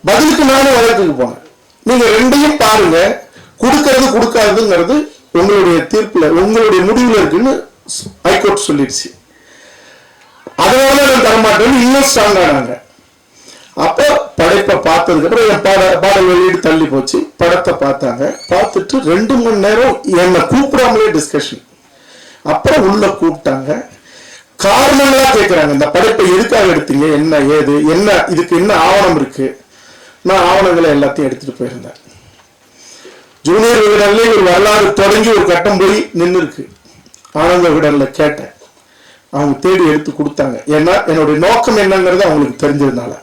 பதிலுக்கு நானும் வழக்குக்கு போனேன். நீங்க ரெண்டையும் பாருங்க, கொடுக்கறது கொடுக்காதுங்கிறது உங்களுடைய தீர்ப்புல உங்களுடைய முடிவுல இருக்குன்னு ஹைகோர்ட் சொல்லிடுச்சு. அதனால நான் தரமாட்டேன்னு இன்னும் ஸ்ட்ராங் ஆனாங்க. அப்போ படைப்பை பார்த்ததுக்கு அப்புறம் என் பாடல் வெளியீடு தள்ளி போச்சு. படத்தை பார்த்தாங்க. பார்த்துட்டு 2 மணி நேரம் என்னை கூப்பிடாமலே டிஸ்கஷன். அப்புறம் உள்ள கூப்பிட்டாங்க. காரணங்களா கேட்கிறாங்க, இந்த படைப்பை எதுக்காக எடுத்தீங்க, என்ன ஏது, என்ன இதுக்கு என்ன ஆவணம் இருக்கு. நான் ஆவணங்களை எல்லாத்தையும் எடுத்துட்டு போயிருந்தேன். ஜூனியர் விகடன்ல ஒரு வரலாறு தொடங்கி ஒரு கட்டம் போய் நின்று இருக்கு. ஆனந்த விகடன்ல கேட்டேன், அவங்க தேடி எடுத்து கொடுத்தாங்க. ஏன்னா என்னுடைய நோக்கம் என்னங்கிறது அவங்களுக்கு தெரிஞ்சதுனால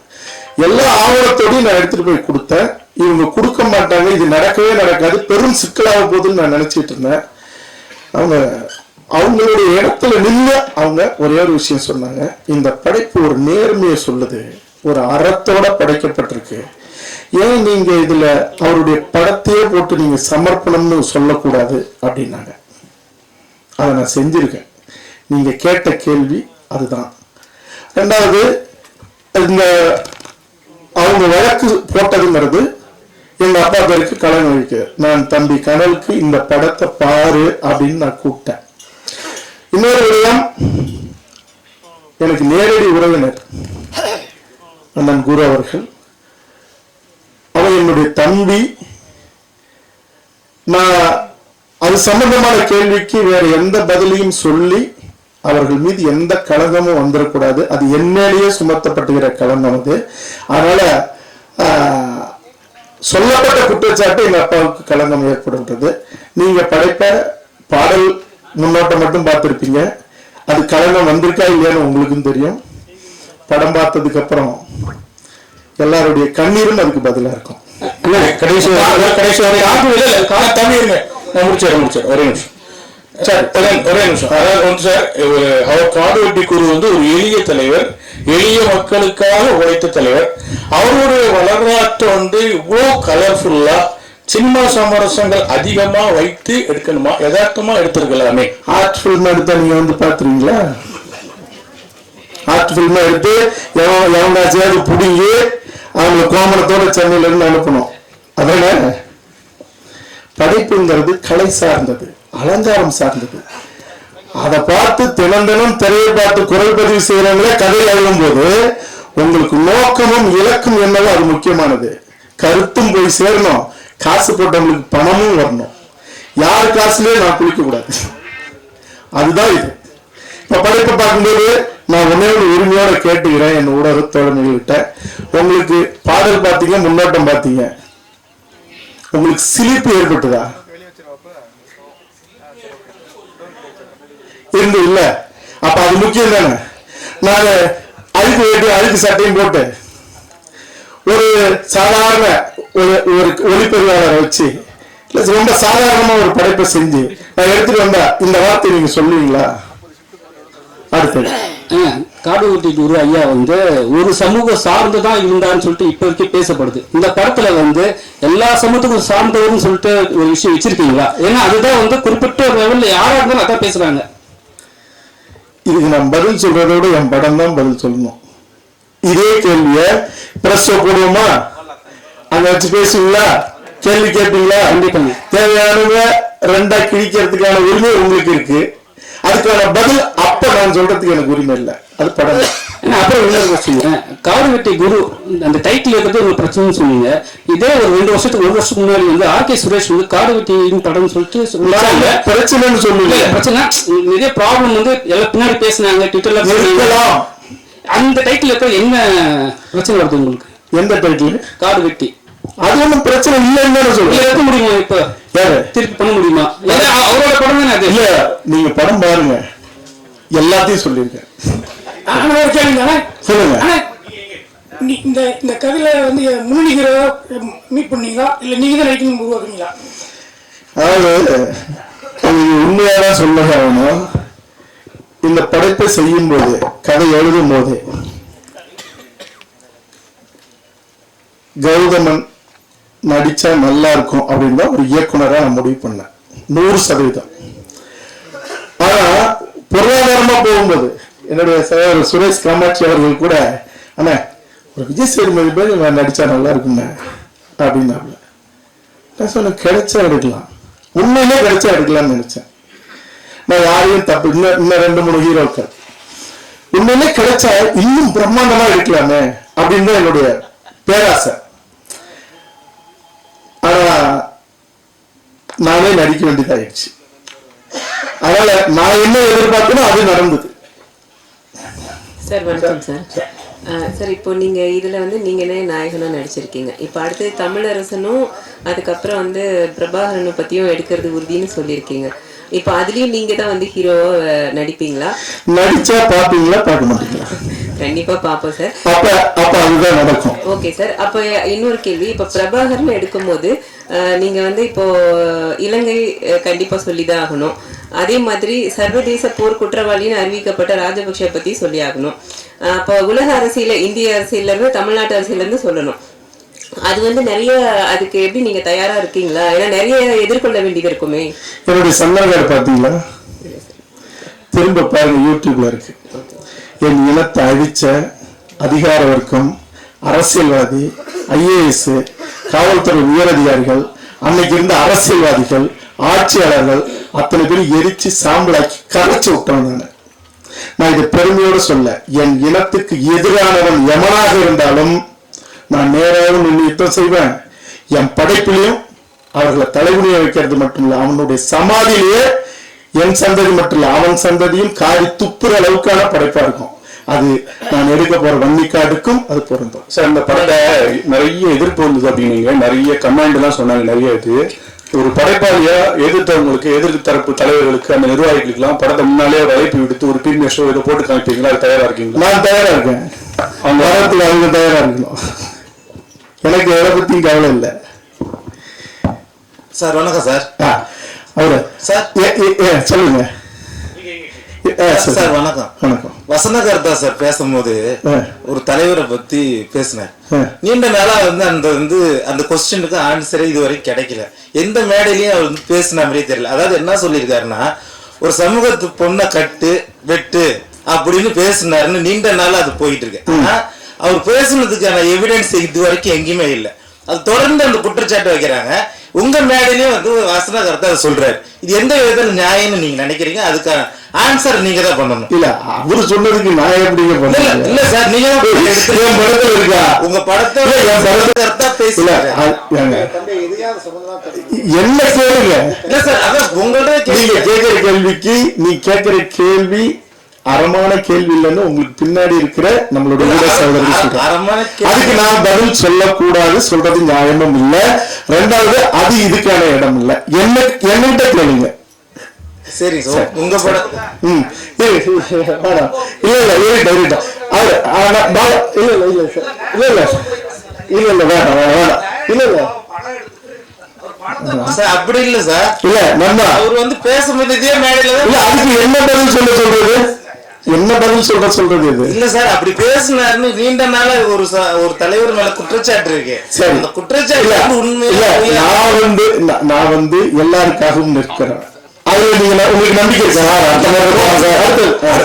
எல்லா ஆவணத்தோடையும் நான் எடுத்துட்டு போய் கொடுத்தேன். இவங்க கொடுக்க மாட்டாங்க, இது நடக்கவே நடக்காது, பெரும் சிக்கலாக போகுதுன்னு நான் நினைச்சிட்டு இருந்தேன். அவங்களுடைய இடத்துல நின்று அவங்க ஒரே ஒரு விஷயம் சொன்னாங்க, இந்த படைப்பு ஒரு நேர்மையை சொல்லுது, ஒரு அறத்தோட படைக்கப்பட்டிருக்கு, ஏன் நீங்க இதுல அவருடைய படத்தையே போட்டு நீங்க சமர்ப்பணம்னு சொல்லக்கூடாது அப்படின்னாங்க. அதை நான் செஞ்சிருக்கேன். நீங்க கேட்ட கேள்வி அதுதான். 2வது, இந்த அவங்க வழக்கு போட்டதுங்கிறது எங்க அப்பா பேருக்கு கடன் வைக்க, நான் தம்பி கனலுக்கு இந்த படத்தை பாரு அப்படின்னு நான் கூப்பிட்டேன். இன்னொரு விடயம், எனக்கு நேரடி உறவினர் அண்ணன் குரு அவர்கள், அவர் என்னுடைய தம்பி. நான் அது சம்பந்தமான கேள்விக்கு வேற எந்த பதிலையும் சொல்லி அவர்கள் மீது எந்த களங்கமும் வந்துடக்கூடாது, அது என்னையே சுமத்தப்பட்டுகிற களங்கம் அது. அதனால சொல்லப்பட்ட குற்றச்சாட்டு எங்க அப்பாவுக்கு களங்கம் ஏற்படுகிறது. நீங்க படைப்ப பாடல் முன்னோட்டம் மட்டும் பார்த்திருப்பீங்க, அது களங்கம் வந்திருக்கா இல்லையான்னு உங்களுக்கும் தெரியும். படம் பார்த்ததுக்கு அப்புறம் எல்லாருடைய கண்ணீரும் அதுக்கு பதிலா இருக்கும். கடைசி முடிச்சார் ஒரே நிமிஷம் சார், ஒரே நிமிஷம். அதாவது வந்து சார், அவர் காடுவெட்டி குரு வந்து ஒரு எளிய தலைவர், எளிய மக்களுக்காக உழைத்த தலைவர். அவருடைய வரலாற்றை வந்து இவ்வளோ கலர்ஃபுல்லா சினிமா சமரசங்கள் அதிகமா வைத்து எடுக்கணுமா, யதார்த்தமா எடுத்திருக்கலாமே. ஆர்ட் பிலிம் எடுத்தா நீங்க வந்து பாத்துறீங்களா? ஆர்ட் பிலிம் எடுத்து எவனாச்சியாவது புடிங்கி அவங்க கோமணத்தோட சென்னையில இருந்து அனுப்பணும். அதனால படைப்புங்கிறது கலை சார்ந்தது, அலங்காரம் சார்ந்தது. அதை பார்த்து தினம் திரையை பார்த்து குரல் பதிவு செய்யறவங்களே கதை எழுதும் போது உங்களுக்கு நோக்கமும் இலக்கும் என்னவோ அது முக்கியமானது. கருத்தும் போய் சேரணும், காசு போட்டவங்களுக்கு பணமும் வரணும். யார் காசுலயே நான் குளிக்க கூடாது, அதுதான் இது. இப்ப படைப்பை பார்க்கும்போது நான் ஒன்னே ஒரு உரிமையோட கேட்டுக்கிறேன் என் ஊடக தோழமைகள்கிட்ட, உங்களுக்கு பாடல் பார்த்தீங்க, முன்னோட்டம் பார்த்தீங்க, உங்களுக்கு சிலிப்பு ஏற்பட்டுதா? இருந்து இல்ல, அப்ப அது முக்கியம் தானே. நான் அழுக்கு வேட்டி அழுக்கு சட்டையும் போட்டு ஒரு சாதாரண ஒரு ஒளிப்பதிவாளரை வச்சு ரொம்ப சாதாரணமா ஒரு படைப்பை செஞ்சு நான் எடுத்துட்டு வந்தா இந்த வார்த்தை நீங்க சொல்லுவீங்களா? அடுத்தது காடுவெட்டி குரு ஐயா வந்து ஒரு சமூகம் சார்ந்துதான் இருந்தான்னு சொல்லிட்டு இப்ப வரைக்கும் பேசப்படுது. இந்த படத்துல வந்து எல்லா சமூகத்துக்கும் சார்ந்தவர்னு சொல்லிட்டு ஒரு விஷயம் வச்சிருக்கீங்களா? ஏன்னா அதுதான் வந்து குறிப்பிட்ட ஒரு லெவல்ல யாரா இருந்தாலும் அதான் பேசுறாங்க. இதுக்கு நான் பதில் சொல்றதை விட என் படம் தான் பதில் சொல்லணும். இதே கேள்விய பிரஸ் போடுவோமா, அங்க வச்சு பேசுவீங்களா, கேள்வி கேட்பீங்களா? கண்டிப்பாங்க. தேவையானவங்க 2ஆ கிழிக்கிறதுக்கான உரிமை உங்களுக்கு இருக்கு, அதுக்கான பதில் அப்ப நான் சொல்றதுக்கு எனக்கு உரிமை இல்லை, அது படம். அப்புறம் இன்னொரு கொஸ்டின், காடுவெட்டி குரு அந்த டைட்டில் இருக்கிறது ஒரு பிரச்சனைன்னு சொன்னீங்க. இதே ஒரு 1 வருஷத்துக்கு முன்னாடி வந்து ஆர்கே சுரேஷ் வந்து காடுவெட்டியின் படம் சொல்லிட்டு பிரச்சனைன்னு சொல்லுங்க. பிரச்சனை நிறைய ப்ராப்ளம் வந்து எல்லாம் பின்னாடி பேசினாங்க, ட்விட்டர்ல. அந்த டைட்டில் இருக்கிற என்ன பிரச்சனை வருது உங்களுக்கு? எந்த டைட்டில்? காடுவெட்டி. அது ஒன்றும் பிரச்சனை இல்லைன்னு சொல்லுங்க. எடுக்க முடியுமா? இப்ப யாரு திருப்பி பண்ண முடியுமா? அவரோட படம் தானே அது. இல்ல, நீங்க படம் பாருங்க, எல்லாத்தையும் சொல்லிருக்கேன். சொல்லுங்க. இந்த இந்த கதையில வந்து முன்னணி ஹீரோவா மீட் பண்ணீங்களா இல்ல நீங்க தான் நடிக்கணும் உருவாக்குறீங்களா? அதாவது உண்மையாதான் சொல்லணும். இந்த படைப்பை செய்யும் போது, கதை எழுதும் போது கௌதமன் நடிச்சா நல்லா இருக்கும் அப்படின்னு தான் ஒரு இயக்குனரா நான் முடிவு பண்ணேன், 100%. ஆனா பொருளாதாரமா போகும்போது என்னுடைய சகோதரர் சுரேஷ் காமாட்சி அவர்கள் கூட, அண்ணா ஒரு விஜய் சேதுபதி பேர் நடிச்சா நல்லா இருக்குங்க அப்படின்னாங்க. நான் சொன்னேன், கிடைச்சா எடுக்கலாம், உண்மையிலே கிடைச்சா எடுக்கலாம்னு நினைச்சேன். நான் யாரையும் தப்பு, இன்னும் 2-3 ஹீரோக்கள் உண்மையிலே கிடைச்சா இன்னும் பிரம்மாண்டமா எடுக்கலாமே அப்படின்னு தான் என்னுடைய பேராசை. ஆனா நானே நடிக்க வேண்டியதாயிடுச்சு. அதனால நான் என்ன எதிர்பார்க்கணும் அது நடந்தது. சார் வணக்கம் சார். சார் இப்போ நீங்க இதுல வந்து நீங்களே நாயகனா நடிச்சிருக்கீங்க. இப்போ அடுத்து தமிழரசனும் அதுக்கப்புறம் வந்து பிரபாகரனும் பத்தியும் எடுக்கிறது உறுதின்னு சொல்லியிருக்கீங்க. இப்போ அதுலயும் நீங்க தான் வந்து ஹீரோவா நடிப்பீங்களா? நடிச்சா பாப்பீங்களா பார்க்க மாட்டீங்களா? கண்டிப்பா பாப்போம் சார். அப்ப அதுதான் நடக்கும். Okay sir. அப்ப இன்னொரு கேள்வி, இப்ப பிரபாகரன் எடுக்கும் போது நீங்க வந்து இப்போ இலங்கை கண்டிப்பா சொல்லிதான் ஆகணும். அதே மாதிரி சர்வதேச போர் குற்றவாளின்னு அறிவிக்கப்பட்ட ராஜபக்ஷ பத்தி சொல்லி ஆகணும். அப்போ உலக அரசியல, இந்திய அரசியல இருந்து தமிழ்நாட்டு அரசியல இருந்து சொல்லணும். அது வந்து நிறைய, அதுக்கு எப்படி நீங்க தயாரா இருக்கீங்களா? ஏன்னா நிறைய எதிர்கொள்ள வேண்டியது இருக்குமே. என்னுடைய சன்னல்கார்டு பாத்தீங்களா? திரும்ப பாருங்க, யூடியூப்ல இருக்கு. என் இனத்தை அழிச்ச அதிகார வர்க்கம், அரசியல்வாதி, ஐஏஎஸ், காவல்துறை உயரதிகாரிகள், அன்னைக்கு இருந்த அரசியல்வாதிகள், ஆட்சியாளர்கள் அத்தனை பேரும் எரிச்சு சாம்பலாக்கி கரைச்சு விட்டவன் நான் இதை பெருமையோடு சொல்ல. என் இனத்துக்கு எதிரானவன் எவனாக இருந்தாலும் நான் நேராக நின்று யுத்தம் செய்வேன். என் படைப்பிலையும் அவர்களை தலைகுனிய வைக்கிறது மட்டும் இல்ல, அவனுடைய சமாதியிலேயே என் சந்ததி மட்டும் இல்ல அவன் சந்ததியும் காரி துப்புற அளவுக்கான படைப்பா இருக்கும். அது நான் எடுக்க போற வன்னிக்காடுக்கும் அது பொருந்தும். சார், இந்த படத்தை நிறைய எதிர்ப்பு வந்தது அப்படின்னீங்க, நிறைய கமெண்ட் எல்லாம் சொன்னாங்க. நிறைய இது ஒரு படைப்பாளியா எதிர்த்தவங்களுக்கு, எதிர்ப்பு தரப்பு தலைவர்களுக்கு, அந்த நிர்வாகிகளுக்கு எல்லாம் படத்தை முன்னாலே அழைப்பு விடுத்து ஒரு பிரீமியர் ஷோ இதை போட்டு காமிப்பீங்களா? அது தயாரா இருக்கீங்களா? நான் தயாரா இருக்கேன். அவங்க வாரத்துல அவங்க தயாரா இருக்கணும். எனக்கு எதை பத்தியும் கவலை இல்லை. சார் வணக்கம் சார். அவரு சார் சொல்லுங்க சார். வணக்கம். வணக்கம். வசந்தகர்த்தா சார் பேசும்போது ஒரு தலைவரை பத்தி பேசினார். நீண்ட நாளா வந்து அந்த கொஸ்டினுக்கு ஆன்சரே இதுவரைக்கும் கிடைக்கல. எந்த மேடையிலயும் அவர் வந்து பேசின மாதிரியே தெரியல. அதாவது என்ன சொல்லியிருக்காருன்னா, ஒரு சமூகத்து பொண்ணை கட்டு வெட்டு அப்படின்னு பேசினாருன்னு நீண்ட நாளா அது போயிட்டு இருக்கு. ஆனா அவர் பேசுனதுக்கான எவிடன்ஸ் இது வரைக்கும் எங்கேயுமே இல்லை. அது தொடர்ந்து அந்த குற்றச்சாட்டு வைக்கிறாங்க. உங்க மேடையிலயும் வந்து வசந்தகர்த்தா அதை சொல்றாரு. இது எந்த விதத்துல நியாயம்னு நீங்க நினைக்கிறீங்க? அதுக்கான ஆன்சர் நீங்க தான் பண்ணணும். இல்ல, அவரு சொன்னதுக்கு நான் எப்படிங்க பண்ணல? இல்ல சார், நீங்க என் படத்துல இருக்கா? உங்க படத்தை என் படத்தை பேசல. என்ன கேளுங்க. இல்ல சார், அதான் உங்கள்ட்ட நீங்க கேட்கிற கேள்விக்கு நீ கேட்கிற கேள்வி அறமான கேள்வி இல்லைன்னு உங்களுக்கு பின்னாடி இருக்கிற நம்மளுடைய அதுக்கு நான் பதில் சொல்லக்கூடாது, சொல்றது நியாயமும் இல்ல. ரெண்டாவது, அது இதுக்கான இடம் இல்ல. என்னகிட்ட கேளுங்க. சரி, உங்க படம் இல்ல அப்படி இல்ல சார். இல்ல நம்ம அவர் வந்து பேசும்போது இதே மேடையில அதுக்கு என்ன பதில் சொல்றது? என்ன பதில் சொல்றது இது? இல்ல சார், அப்படி பேசினாருன்னு நீண்ட நாள ஒரு தலைவர் மேல குற்றச்சாட்டு இருக்கு. சரி, அந்த குற்றச்சாட்டு உண்மையில நான் வந்து எல்லாருக்காகவும் நிற்கிறேன். அதுல நீங்க உங்களுக்கு நம்பிக்கை இருக்கா?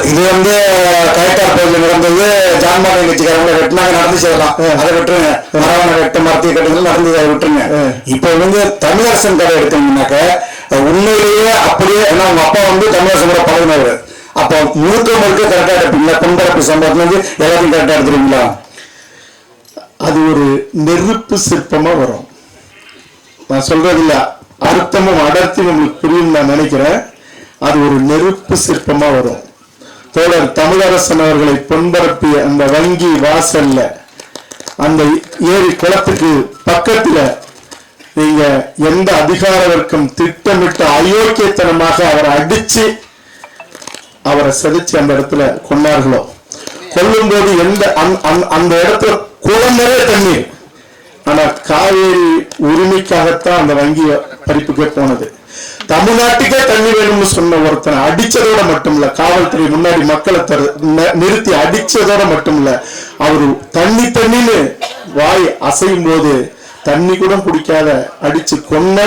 இது வந்து கலெக்டர் பகுதியில் நடந்தது. ஜான்மார்க் கட்சிக்காரங்களை வெட்டினாங்க, நடந்து செய்யலாம், அதை விட்டுருங்க. மரவண வெட்ட மரத்திய கட்டுகள் நடந்தது, அதை விட்டுருங்க. இப்ப வந்து தமிழரசன் கதை எடுத்தீங்கன்னாக்க உண்மையிலேயே அப்படியே, ஏன்னா உங்க அப்பா வந்து தமிழரசன் கூட பழகினவர். அப்ப முழுக்க கரெக்டா எடுப்பீங்களா? பொன்பரப்பு சம்பவத்துல இருந்து எல்லாத்தையும் கரெக்டா எடுத்துருவீங்களா? அது ஒரு நெருப்பு சிற்பமா வரும். நான் சொல்றது இல்ல, அர்த்தமும் அடர்த்தியும் உங்களுக்கு புரியும் நான் நினைக்கிறேன். அது ஒரு நெருப்பு சிற்பமா வரும். தோழர் தமிழரசன் அவர்களை பொன்பரப்பிய அந்த வங்கி வாசல்ல, அந்த ஏரி குளத்துக்கு பக்கத்துல நீங்க எந்த அதிகார வர்க்கம் திட்டமிட்டு அயோக்கியத்தனமாக அவரை அடிச்சு அவரை செதுச்சு அந்த இடத்துல கொண்டார்களோ, கொல்லும் போது அந்த இடத்துல குளம் நிறைய தண்ணீர். ஆனா காவேரி உரிமைக்காகத்தான் அந்த வங்கி பறிப்புக்கே போனது. தமிழ்நாட்டுக்கே தண்ணி வேணும்னு சொன்ன ஒருத்தனை அடிச்சதோட மட்டும் இல்ல, காவல்துறை முன்னாடி மக்களை நிறுத்தி அடிச்சதோட மட்டும் இல்ல, அவரு தண்ணின்னு வாய் அசையும் போது தண்ணி கூட குடிக்காத அடிச்சு கொன்ன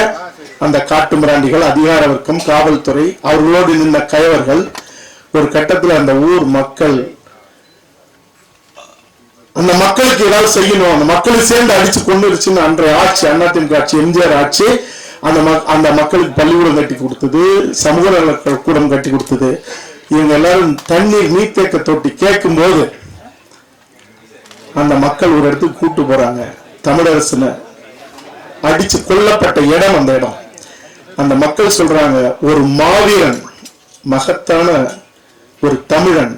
அந்த காட்டு மிராண்டிகள், அதிகார வர்க்கம், காவல்துறை, அவர்களோடு நின்ற கயவர்கள். ஒரு கட்டத்துல அந்த ஊர் மக்கள், அந்த மக்களுக்கு ஏதாவது செய்யணும், அந்த மக்களை சேர்ந்து அடிச்சு கொண்டுருச்சுன்னு அன்றைய ஆட்சி, அதிமுக ஆட்சி, எம்ஜிஆர் ஆட்சி, அந்த மக்களுக்கு பள்ளிக்கூடம் கட்டி கொடுத்தது, சமூக நல கூடம் கட்டி கொடுத்தது. இவங்க எல்லாரும் தண்ணீர் நீர்த்தேக்க தொட்டி கேட்கும் போது அந்த மக்கள் ஒரு இடத்துக்கு கூட்டு போறாங்க. தமிழரசுல அடிச்சு கொல்லப்பட்ட இடம் அந்த இடம். அந்த மக்கள் சொல்றாங்க, ஒரு மாவீரன், மகத்தான ஒரு தமிழன்,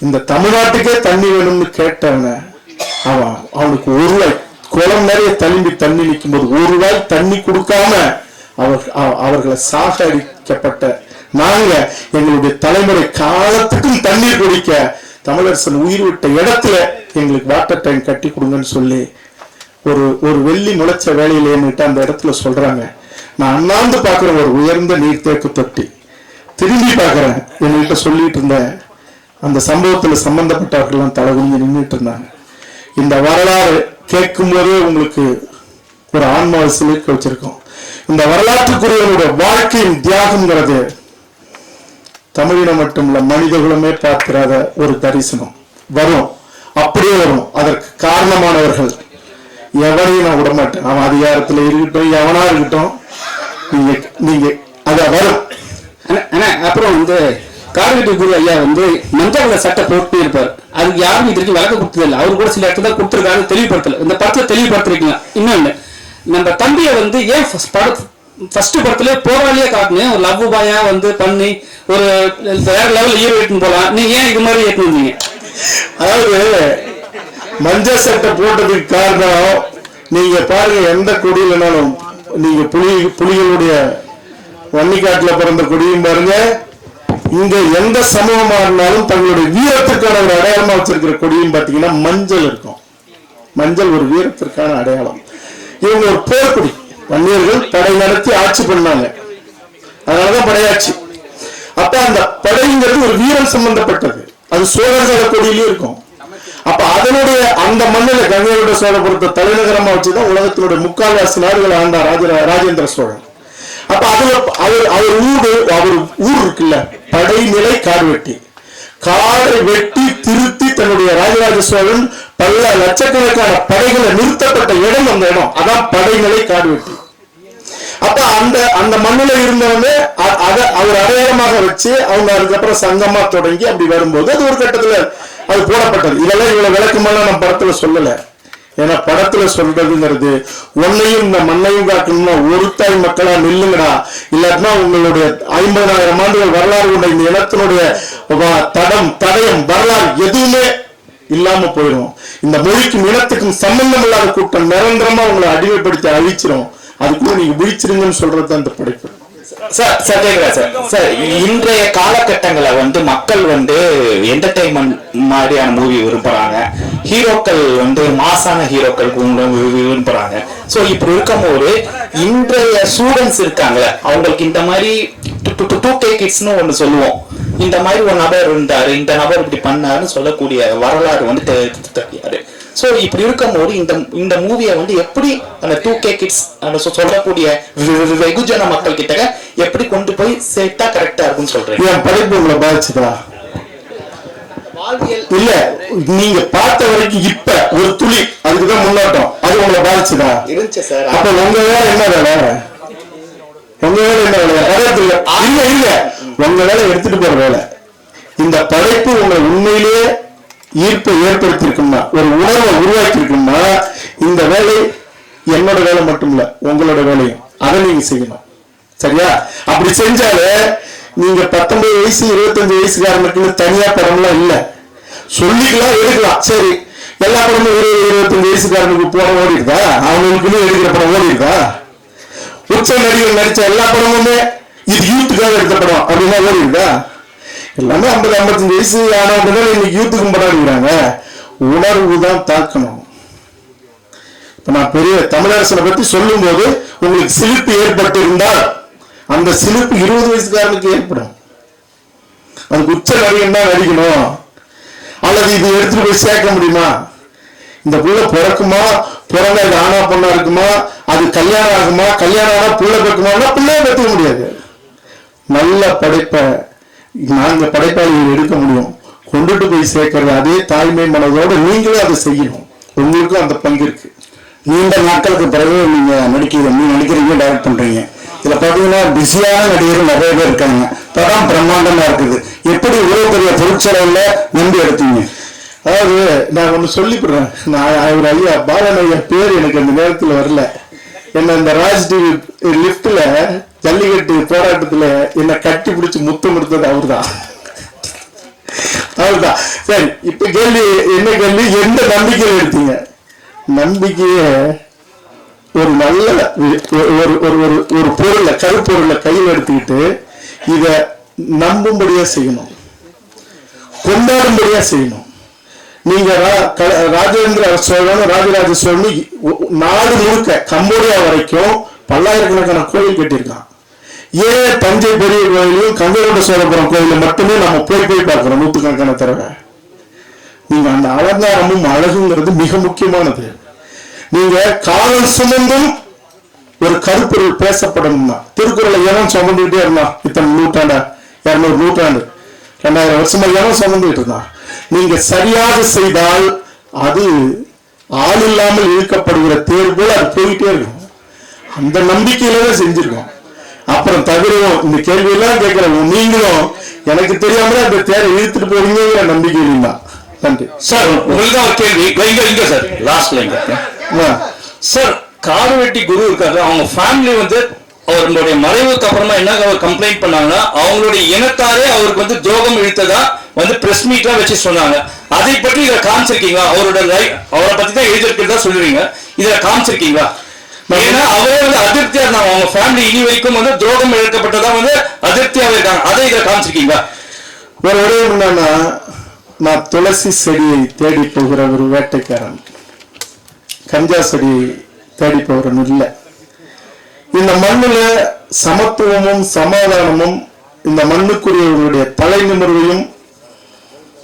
இந்த தமிழ்நாட்டுக்கே தண்ணி வேணும்னு கேட்டவன அவனுக்கு ஒரு வாய் குளம் நிறைய தண்ணி நிற்கும் போது ஒரு வாய் தண்ணி கொடுக்காம அவர்களை சாகடிக்கப்பட்ட நாங்க எங்களுடைய தலைமுறை காலத்துக்கும் தண்ணீர் குடிக்க தமிழரசன் உயிர் விட்ட இடத்துல எங்களுக்கு வாட்டர் டேங்க் கட்டி கொடுங்கன்னு சொல்லி ஒரு வெள்ளி முளைச்ச வேலையில ஏன்னுட்டு அந்த இடத்துல சொல்றாங்க. நான் அண்ணாந்து பாக்குறேன் ஒரு உயர்ந்த நீர்த்தேக்கு தொட்டி. திரும்பி பாக்குறேன், என்கிட்ட சொல்லிட்டு இருந்த அந்த சம்பவத்துல சம்பந்தப்பட்டவர்கள் தலை குனிஞ்சு நின்றுட்டு இருந்தாங்க. இந்த வரலாறு கேட்கும் போதே உங்களுக்கு ஒரு ஆன்மாவை சிலிர்க்க வச்சிருக்கோம். இந்த வரலாற்றுக்குரியவனுடைய வாழ்க்கையின் தியாகம்ங்கிறது தமிழினம் மட்டுமல்ல மனிதகுலமே பார்க்கிறாத ஒரு தரிசனம் வரும், அப்படியே வரும். அதற்கு காரணமானவர்கள் எவனையும் நான் விடமாட்டேன். அவன் அதிகாரத்துல இருக்கட்டும், எவனா இருக்கட்டும், நீங்க அத வரும். அப்புறம் வந்து கார்வெட்டி குரு ஐயா வந்து மஞ்சள் சட்டை போட்டு இருப்பார். அதுக்கு யாரும் இது வரைக்கும் விளக்க கொடுத்ததில்லை. அவரு கூட சில இடத்துல கொடுத்துருக்காரு, தெளிவுபடுத்தல. இந்த படத்துல தெளிவுபடுத்திருக்கலாம். இன்னொன்னு, நம்ம தம்பியை வந்து ஏன் ஃபர்ஸ்ட் படத்துல போராளியா காட்டினேன், ஒரு லவ் பாயா வந்து பண்ணி ஒரு வேற லெவலில் ஹீரோ ஏற்றுன்னு போலாம். நீங்க ஏன் இது மாதிரி ஏற்று வந்தீங்க? அதாவது மஞ்சள் சட்டை போட்டதுக்கு காரணம், நீங்க பாருங்க, எந்த கொடியிலனாலும் நீங்க புலிகளுடைய வன்னிக்காட்டுல பிறந்த கொடியும் பாருங்க, இங்க எந்த சமூகமா இருந்தாலும் தங்களுடைய வீரத்திற்கான ஒரு அடையாளமா வச்சிருக்கிற கொடியும் பாத்தீங்கன்னா மஞ்சள் இருக்கும். மஞ்சள் ஒரு வீரத்திற்கான அடையாளம். இவங்க ஒரு போர்க்குடி, வன்னியர்கள் படை நடத்தி ஆட்சி பண்ணாங்க, அதனாலதான் படையாட்சி. அப்ப அந்த படைங்கிறது ஒரு வீரம் சம்பந்தப்பட்டது. அது சோழர்கள கொடியிலயும் இருக்கும். அப்ப அதனுடைய அந்த மண்ணில கங்கையோட சோழபுரத்தை தலைநகரமா வச்சுதான் உலகத்தினுடைய முக்கால்வாசி நாடுகள் ஆண்டார் ராஜேந்திர சோழன். அப்ப அவர் ஊர் இருக்குல்ல, படைநிலை கார்வெட்டி, காடை வெட்டி திருத்தி தன்னுடைய ராஜராஜ சோழன் பல லட்சக்கணக்கான படைகளை நிறுத்தப்பட்ட இடம் அந்த இடம், அதான் படைநிலை கார்வெட்டி. அப்ப அந்த மண்ணில இருந்தவங்க அவர் அடையாளமாக வச்சு அவங்க அதுக்கப்புறம் சங்கமா தொடங்கி அப்படி வரும்போது அது ஒரு கட்டத்துல அது போடப்பட்டது. இதெல்லாம் இவ்வளவு விளக்கமெல்லாம் நம்ம படத்துல சொல்லல. ஏன்னா படத்துல சொல்றதுங்கிறது ஒன்னையும் இந்த மண்ணையும் காக்கணும்னா ஒரு தாய் மக்களா நில்லுங்கடா, இல்லாட்டினா உங்களுடைய 50,000 ஆண்டுகள் வரலாறு கொண்ட இந்த இனத்தினுடைய தடயம் வரலாறு எதுவுமே இல்லாம போயிடும். இந்த மொழிக்கும் இனத்துக்கும் சம்பந்தம் இல்லாத கூட்டம் நிரந்தரமா உங்களை அடிமைப்படுத்தி அழிச்சிடும். அதுக்குள்ள நீங்க விழிச்சிருங்கன்னு சொல்றது அந்த படைப்பு. சார் இன்றைய காலகட்டங்களை வந்து மக்கள் வந்து என்டர்டைன்மெண்ட் மாதிரியான மூவி விரும்புறாங்க, ஹீரோக்கள் வந்து மாசான ஹீரோக்கள் விரும்புறாங்க. ஸோ இப்படி இருக்கும்போது இன்றைய ஸ்டூடெண்ட்ஸ் இருக்காங்களே, அவங்களுக்கு இந்த மாதிரி 2K கிட்ஸ்னு ஒன்று சொல்லுவோம், இந்த மாதிரி ஒரு நபர் இருந்தாரு, இந்த நபர் இப்படி பண்ணாருன்னு சொல்லக்கூடிய வரலாறு வந்து தெரியாது. ஸோ இப்படி இருக்கும்போது இந்த மூவியை வந்து எப்படி அந்த 2K கிட்ஸ் சொல்லக்கூடிய வெகுஜன மக்கள் கிட்ட எப்படி கொண்டு போய் சேர்த்தா கரெக்டா இருக்குன்னு சொல்றீங்க? என் படைப்பு உங்களை பாதிச்சுதா? இல்ல, நீங்க பார்த்த வரைக்கும் இப்ப ஒரு துளி அதுக்குதான் முன்னோட்டம், அது உங்களை பாதிச்சுதா? இருந்துச்சு சார். அப்ப உங்க வேலை என்ன வேலை? உங்க வேலை என்ன வேலை? இல்ல உங்க வேலை எடுத்துட்டு போற வேலை. இந்த படைப்பு உங்களை உண்மையிலேயே ஈர்ப்பை ஏற்படுத்தியிருக்கும்னா, ஒரு உணர்வை உருவாக்கி இருக்கும்னா, இந்த வேலை என்னோட வேலை மட்டும் இல்ல, உங்களோட வேலையும் அதை நீங்க செய்யணும். சரியா? அப்படி செஞ்சாலே நீங்க 19 வயசு 25 வயசுக்காரனுக்கு தனியா படம்லாம் இல்ல, சொல்லிக்கலாம், எடுக்கலாம். சரி, எல்லா படமும் 20-25 வயசுக்காரனுக்கு போற ஓடிடுதா? அவங்களுக்கு எடுக்கிற படம் ஓடிடுதா? உச்ச நடிகர் நடிச்ச எல்லா படமுமே இது யூத்துக்காக எடுத்த படம் அப்படின்னா ஓடிடுதா? எல்லாமே 50-55 வயசு ஆனவங்க இன்னைக்கு யூத்துக்கும் படம் எடுக்கிறாங்க. உணர்வு தான் தாக்கணும். இப்ப நான் பெரிய தமிழரசனை பத்தி சொல்லும் போது உங்களுக்கு சிலிப்பு ஏற்பட்டு இருந்தால் அந்த சிலிப்பு 20 வயசுக்காரனுக்கு ஏற்படும். அதுக்கு உச்ச நடிகன் தான் நடிக்கணும், அல்லது இது எடுத்துட்டு போய் சேர்க்க முடியுமா? இந்த புள்ள பிறக்குமா, பிறந்த இது ஆனா பொண்ணா இருக்குமா, அது கல்யாணம் ஆகுமா, கல்யாணம் ஆனா புள்ள பெக்குமா? பிள்ளைய பெற்றுக்க முடியாது. நல்ல படைப்பை நாங்க படைப்பாளிகள் எடுக்க முடியும், கொண்டுட்டு போய் சேர்க்கறது அதே தாய்மை மனதோடு நீங்களும் அதை செய்யணும். உங்களுக்கும் அந்த பங்கு இருக்கு. நீண்ட நாட்களுக்கு பிறகு நீங்க நடிக்கிறீங்க, டைரக்ட் பண்றீங்க. இதுல பாத்தீங்கன்னா பிஸியான நடிகர்கள் நிறைய பேர் இருக்காங்க, படம் பிரம்மாண்டமா இருக்குது. எப்படி இவ்வளவு பெரிய பொருட்செலவுல நம்பி எடுத்தீங்க? அதாவது நான் ஒண்ணு சொல்லிவிடுறேன். நான் அவர் ஐயா பாலன் ஐயா பேர் எனக்கு அந்த நேரத்தில் வரல. என்ன இந்த ராஜ்டிவி லிப்ட்ல ஜல்லிக்கட்டு போராட்டத்துல என்ன கட்டி பிடிச்சி முத்தம் கொடுத்தது அவர்தான். அவர்தான். சரி, இப்ப கேள்வி என்ன கேள்வி, எந்த நம்பிக்கையில எடுத்தீங்க? நம்பிக்கைய ஒரு நல்ல ஒரு பொருளை கருப்பொருளை கையில் எடுத்துக்கிட்டு இத நம்பும்படியா செய்யணும், கொண்டாடும்படியா செய்யணும். நீங்க ராஜேந்திர சோழன் ராஜராஜ சோழன் நாடு முழுக்க கம்போடியா வரைக்கும் பல்லாயிரக்கணக்கான கோயில் கட்டியிருக்கான். ஏன் தஞ்சை பெரிய கோயிலையும் கங்கரோட சோழபுரம் கோயில மட்டுமே நம்ம போய் பார்க்கிறோம் நூற்றுக்கணக்கான தடவை? நீங்க அந்த அலங்காரமும் அழகுங்கிறது மிக முக்கியமானது. நீங்க காலம் சுமந்தும் ஒரு கருப்பொருள் பேசப்படணும்னா திருக்குறளை எவன் சுமந்துகிட்டே இருந்தான்? இத்தனை நூற்றாண்டா, 200 நூற்றாண்டு, 2000 வருஷமா எவன் சுமந்துகிட்டு இருந்தான்? நீங்க சரியாக செய்தால் அது ஆள் இல்லாமல் இழுக்கப்படுகிற தேர் போல அது போயிட்டே இருக்கும். அந்த நம்பிக்கையில தான் செஞ்சிருக்கோம். அப்புறம் தவிரவும் இந்த கேள்வியெல்லாம் கேட்கிறோம், நீங்களும் எனக்கு தெரியாம அந்த தேரை இழுத்துட்டு போறீங்கிற நம்பிக்கையிலும் தான். நன்றி சார். உங்களுக்கு ஒரு கேள்வி இங்க சார், லாஸ்ட்ல இங்க சார். காடுவெட்டி குரு இருக்காரு, அவங்க ஃபேமிலி வந்து அவருடைய மறைவுக்கு அப்புறமா என்ன கம்ப்ளைண்ட் பண்ணாங்கன்னா அவங்களுடைய இனத்தாரே அவருக்கு வந்து துரோகம் இழுத்ததா வந்து பிரஸ் மீட்லாம் வச்சு சொன்னாங்க. அதை பற்றி இதை காமிச்சிருக்கீங்களா? அவரை பத்தி தான் எழுதிருக்கிறதா சொல்லுவீங்க, இதுல காமிச்சிருக்கீங்களா? ஏன்னா அவரே வந்து அதிருப்தியா இருந்தாங்க, அவங்க ஃபேமிலி இனி வரைக்கும் வந்து துரோகம் இழுக்கப்பட்டதா வந்து அதிருப்தியாவே இருக்காங்க. அதை இதை காமிச்சிருக்கீங்களா? ஒரு விடயம் என்னன்னா, நான் துளசி செடியை தேடி போகிற ஒரு வேட்டைக்காரன், கஞ்சா செடியை தேடி போகிறன் இல்லை. இந்த மண்ணுல சமத்துவமும் சமாதானமும் இந்த மண்ணுக்குரியவர்களுடைய தலை நிமிர்வையும்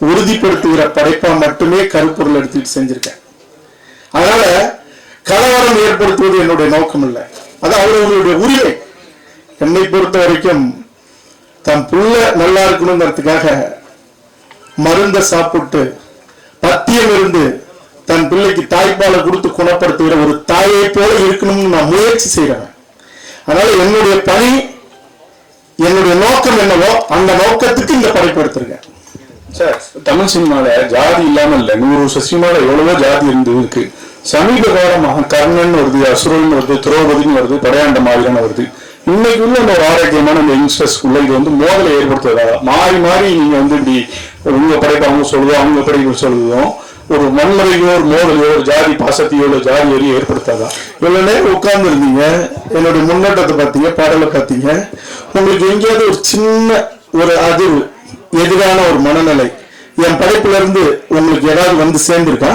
உறுதிப்படுத்துகிற படைப்பா மட்டுமே கருப்பொருள் எடுத்துட்டு செஞ்சிருக்கேன். அதனால கலவரம் ஏற்படுத்துவது என்னுடைய நோக்கம் இல்லை, அது அவர்களுடைய உரிமை. என்னை பொறுத்த வரைக்கும் தன் புள்ள நல்லா இருக்கணுங்கிறதுக்காக மருந்த சாப்பிட்டு பத்தியம் இருந்து தன் பிள்ளைக்கு தாய்ப்பாலை கொடுத்து குணப்படுத்துகிற ஒரு தாயை போல இருக்கணும்னு நான் முயற்சி செய்யறேன். அதனால என்னுடைய பணி, என்னுடைய நோக்கம் என்னவோ அந்த நோக்கத்துக்கு இந்த படைப்பு எடுத்திருக்கேன். சார், தமிழ் சினிமால ஜாதி இல்லாம இல்ல, 100 வருஷ சினிமால எவ்வளவோ ஜாதி இருக்கு. சமீப காலமாக கர்ணன் வருது, அசுரன் வருது, திரௌபதினு வருது, படையாண்ட மாதிரியான வருது. இன்னைக்கு உள்ள அந்த ஆரோக்கியமான இந்த யங்ஸ்டர்ஸ்குள்ள இது வந்து மோதலை ஏற்படுத்துவதா மாறி மாறி நீங்க வந்து இப்படி உங்க படைப்பு அவங்க சொல்லுவோம், அவங்க படைப்பு சொல்லுவோம், ஒரு மண்மறையோ ஒரு மோதலையோ ஒரு ஜாதி பாசத்தையோ இல்லை ஜாதி வரையோ ஏற்படுத்தாதா? இவ்வளவு நேரம் உட்கார்ந்து இருந்தீங்க, என்னுடைய முன்னோட்டத்தை பார்த்தீங்க, பாடலை பார்த்தீங்க, உங்களுக்கு எங்கேயாவது ஒரு சின்ன ஒரு அதிர்வு, எதிரான ஒரு மனநிலை என் படைப்புல இருந்து உங்களுக்கு ஏதாவது வந்து சேர்ந்திருக்கா?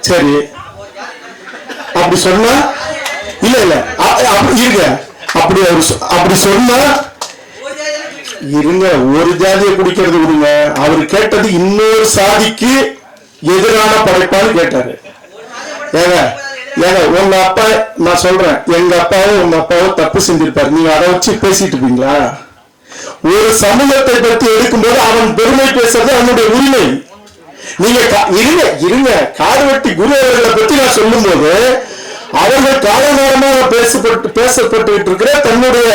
சரி, அப்படி சொன்னா இல்ல இல்ல இருங்க, அப்படி சொன்னா இருங்க, ஒரு ஜாதியை குடிக்கிறது விடுங்க. அவர் கேட்டது இன்னொரு சாதிக்கு எதிரான படைப்பான்னு கேட்டாரு. ஏங்க உங்க அப்பா, நான் சொல்றேன், எங்க அப்பாவும் உங்க அப்பாவும் தப்பு செஞ்சிருப்பாரு, நீங்க அதை வச்சு பேசிட்டு இருப்பீங்களா? ஒரு சமூகத்தை பற்றி எடுக்கும்போது அவன் பெருமை பேசுறது அவனுடைய உரிமை. நீங்க இருங்க, காடுவெட்டி குரு அவர்களை பற்றி நான் சொல்லும் போது அவர்கள் காலநேரமாக பேசப்பட்டு இருக்கிற தன்னுடைய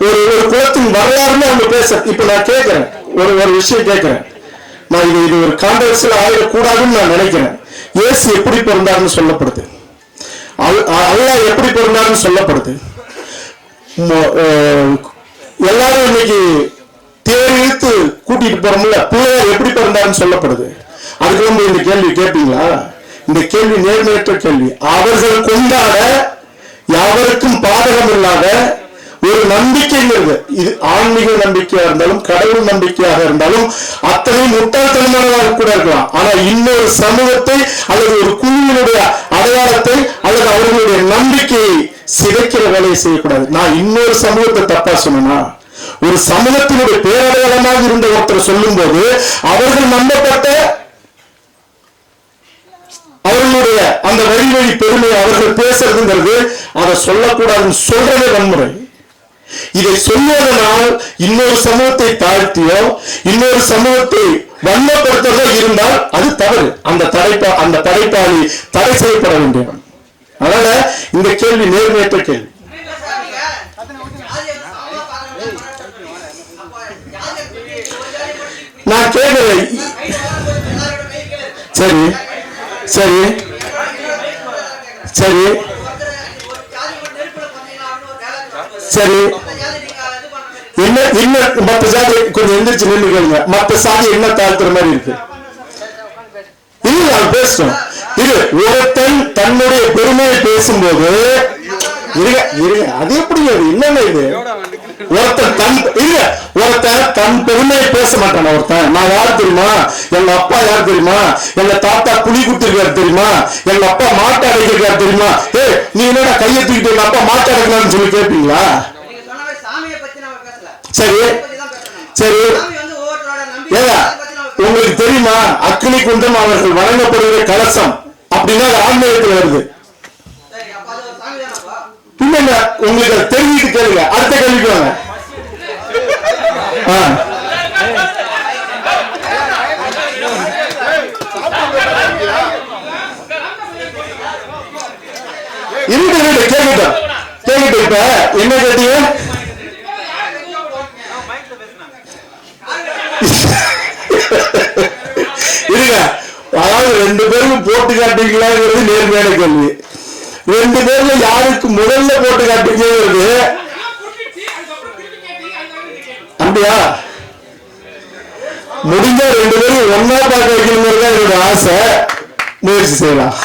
ஒரு குலத்தின் வரலாறுன்னு அவங்க பேச. இப்ப நான் கேட்கிறேன், ஒரு விஷயம் கேட்கிறேன், நான் இது ஒரு கான்ட்ரவர்சியல் ஆயிடக்கூடாதுன்னு நான் நினைக்கிறேன். இயேசு எப்படி பிறந்தாருன்னு சொல்லப்படுது, அல்லாஹ் எப்படி பிறந்தாருன்னு சொல்லப்படுது. எல்லாரும் இன்னைக்கு தேர் இழுத்து கூட்டிட்டு போறோம்ல, பிள்ளையார் எப்படி பிறந்தாருன்னு சொல்லப்படுது. அதுக்கு வந்து இந்த கேள்வி கேட்பீங்களா? இந்த கேள்வி நேர்மையற்ற கேள்வி. அவர்கள் கொண்டாட யாவருக்கும் பாதகம் இல்லாத ஒரு நம்பிக்கைங்கிறது, இது ஆன்மீக நம்பிக்கையா இருந்தாலும் கடவுள் நம்பிக்கையாக இருந்தாலும் அத்தனை முட்டாள்தனமானதாக கூட இருக்கலாம். ஆனா இன்னொரு சமூகத்தை அல்லது ஒரு குழுவினுடைய அடையாளத்தை அல்லது அவர்களுடைய நம்பிக்கையை சிதைக்கிற வேலையை செய்யக்கூடாது. நான் இன்னொரு சமூகத்தை தப்பா சொன்னா, ஒரு சமூகத்தினுடைய பேரடையாளமாக இருந்த ஒருத்தர் சொல்லும் போது அவர்கள் நம்பப்பட்ட அவர்களுடைய அந்த வழி பெருமை அவர்கள் பேசுறதுங்கிறது அதை சொல்லக்கூடாதுன்னு சொல்றதே வன்முறை. இதை சொல்வதனால் இன்னொரு சமூகத்தை தாழ்த்தியோ இன்னொரு சமூகத்தை வன்மப்படுத்ததோ இருந்தால் அது தவறு. அந்த படைப்பாளி தடை செய்யப்பட வேண்டியவன். அதனால இந்த கேள்வி நேர்மையற்ற கேள்வி. நான் கேட்கிறேன். சரி சரி சரி சரி என்ன என்ன மற்ற சாதி கொஞ்சம் எந்திரிச்சு நின்று கேளுங்க. மற்ற சாதி என்ன தாழ்த்துற மாதிரி இருக்கு? இல்ல நான் பேசுறோம். இது ஒருத்தன் தன்னுடைய பெருமையை பேசும்போது அது எப்படி என்னென்ன இது? ஒருத்தன் தன் பெருமையை பேச மாட்டான். ஒருத்தன் நான் யார் தெரியுமா, எங்க அப்பா யார் தெரியுமா, எங்க தாத்தா புலி குத்திருக்காரு தெரியுமா, எங்க அப்பா மாட்டை அடைக்கிறாரு தெரியுமா, நீ என்னடா கையை தூக்கிட்டு எங்க அப்பா மாட்டை அடைக்கலாம்னு சொல்லி கேட்பீங்களா? சரி சரி ஏதா உங்களுக்கு தெரியுமா, அக்னி குண்டம் அவர்கள் வழங்கப்படுகிற கலசம் அப்படின்னா அது ஆன்மீகத்தில் வருது. பின்ன உங்களுக்கு தெரிஞ்சுட்டு கேளுங்க. அடுத்த கேள்விக்கு வாங்க. கேட்கட்டும் இப்ப என்ன கேட்டீங்க? இருங்க, அதாவது 2 பேரும் போட்டு காட்டுவீங்களாங்கிறது நேர்மையான கேள்வி. 2 பேர்ல யாருக்கு முதல்ல போட்டு காட்டுங்கிறது அப்படியா? முடிஞ்சா 2 பேரும் ஒன்னா பார்க்க வைக்கணுங்கிறது என்னோட ஆசை. முயற்சி செய்யலாம்.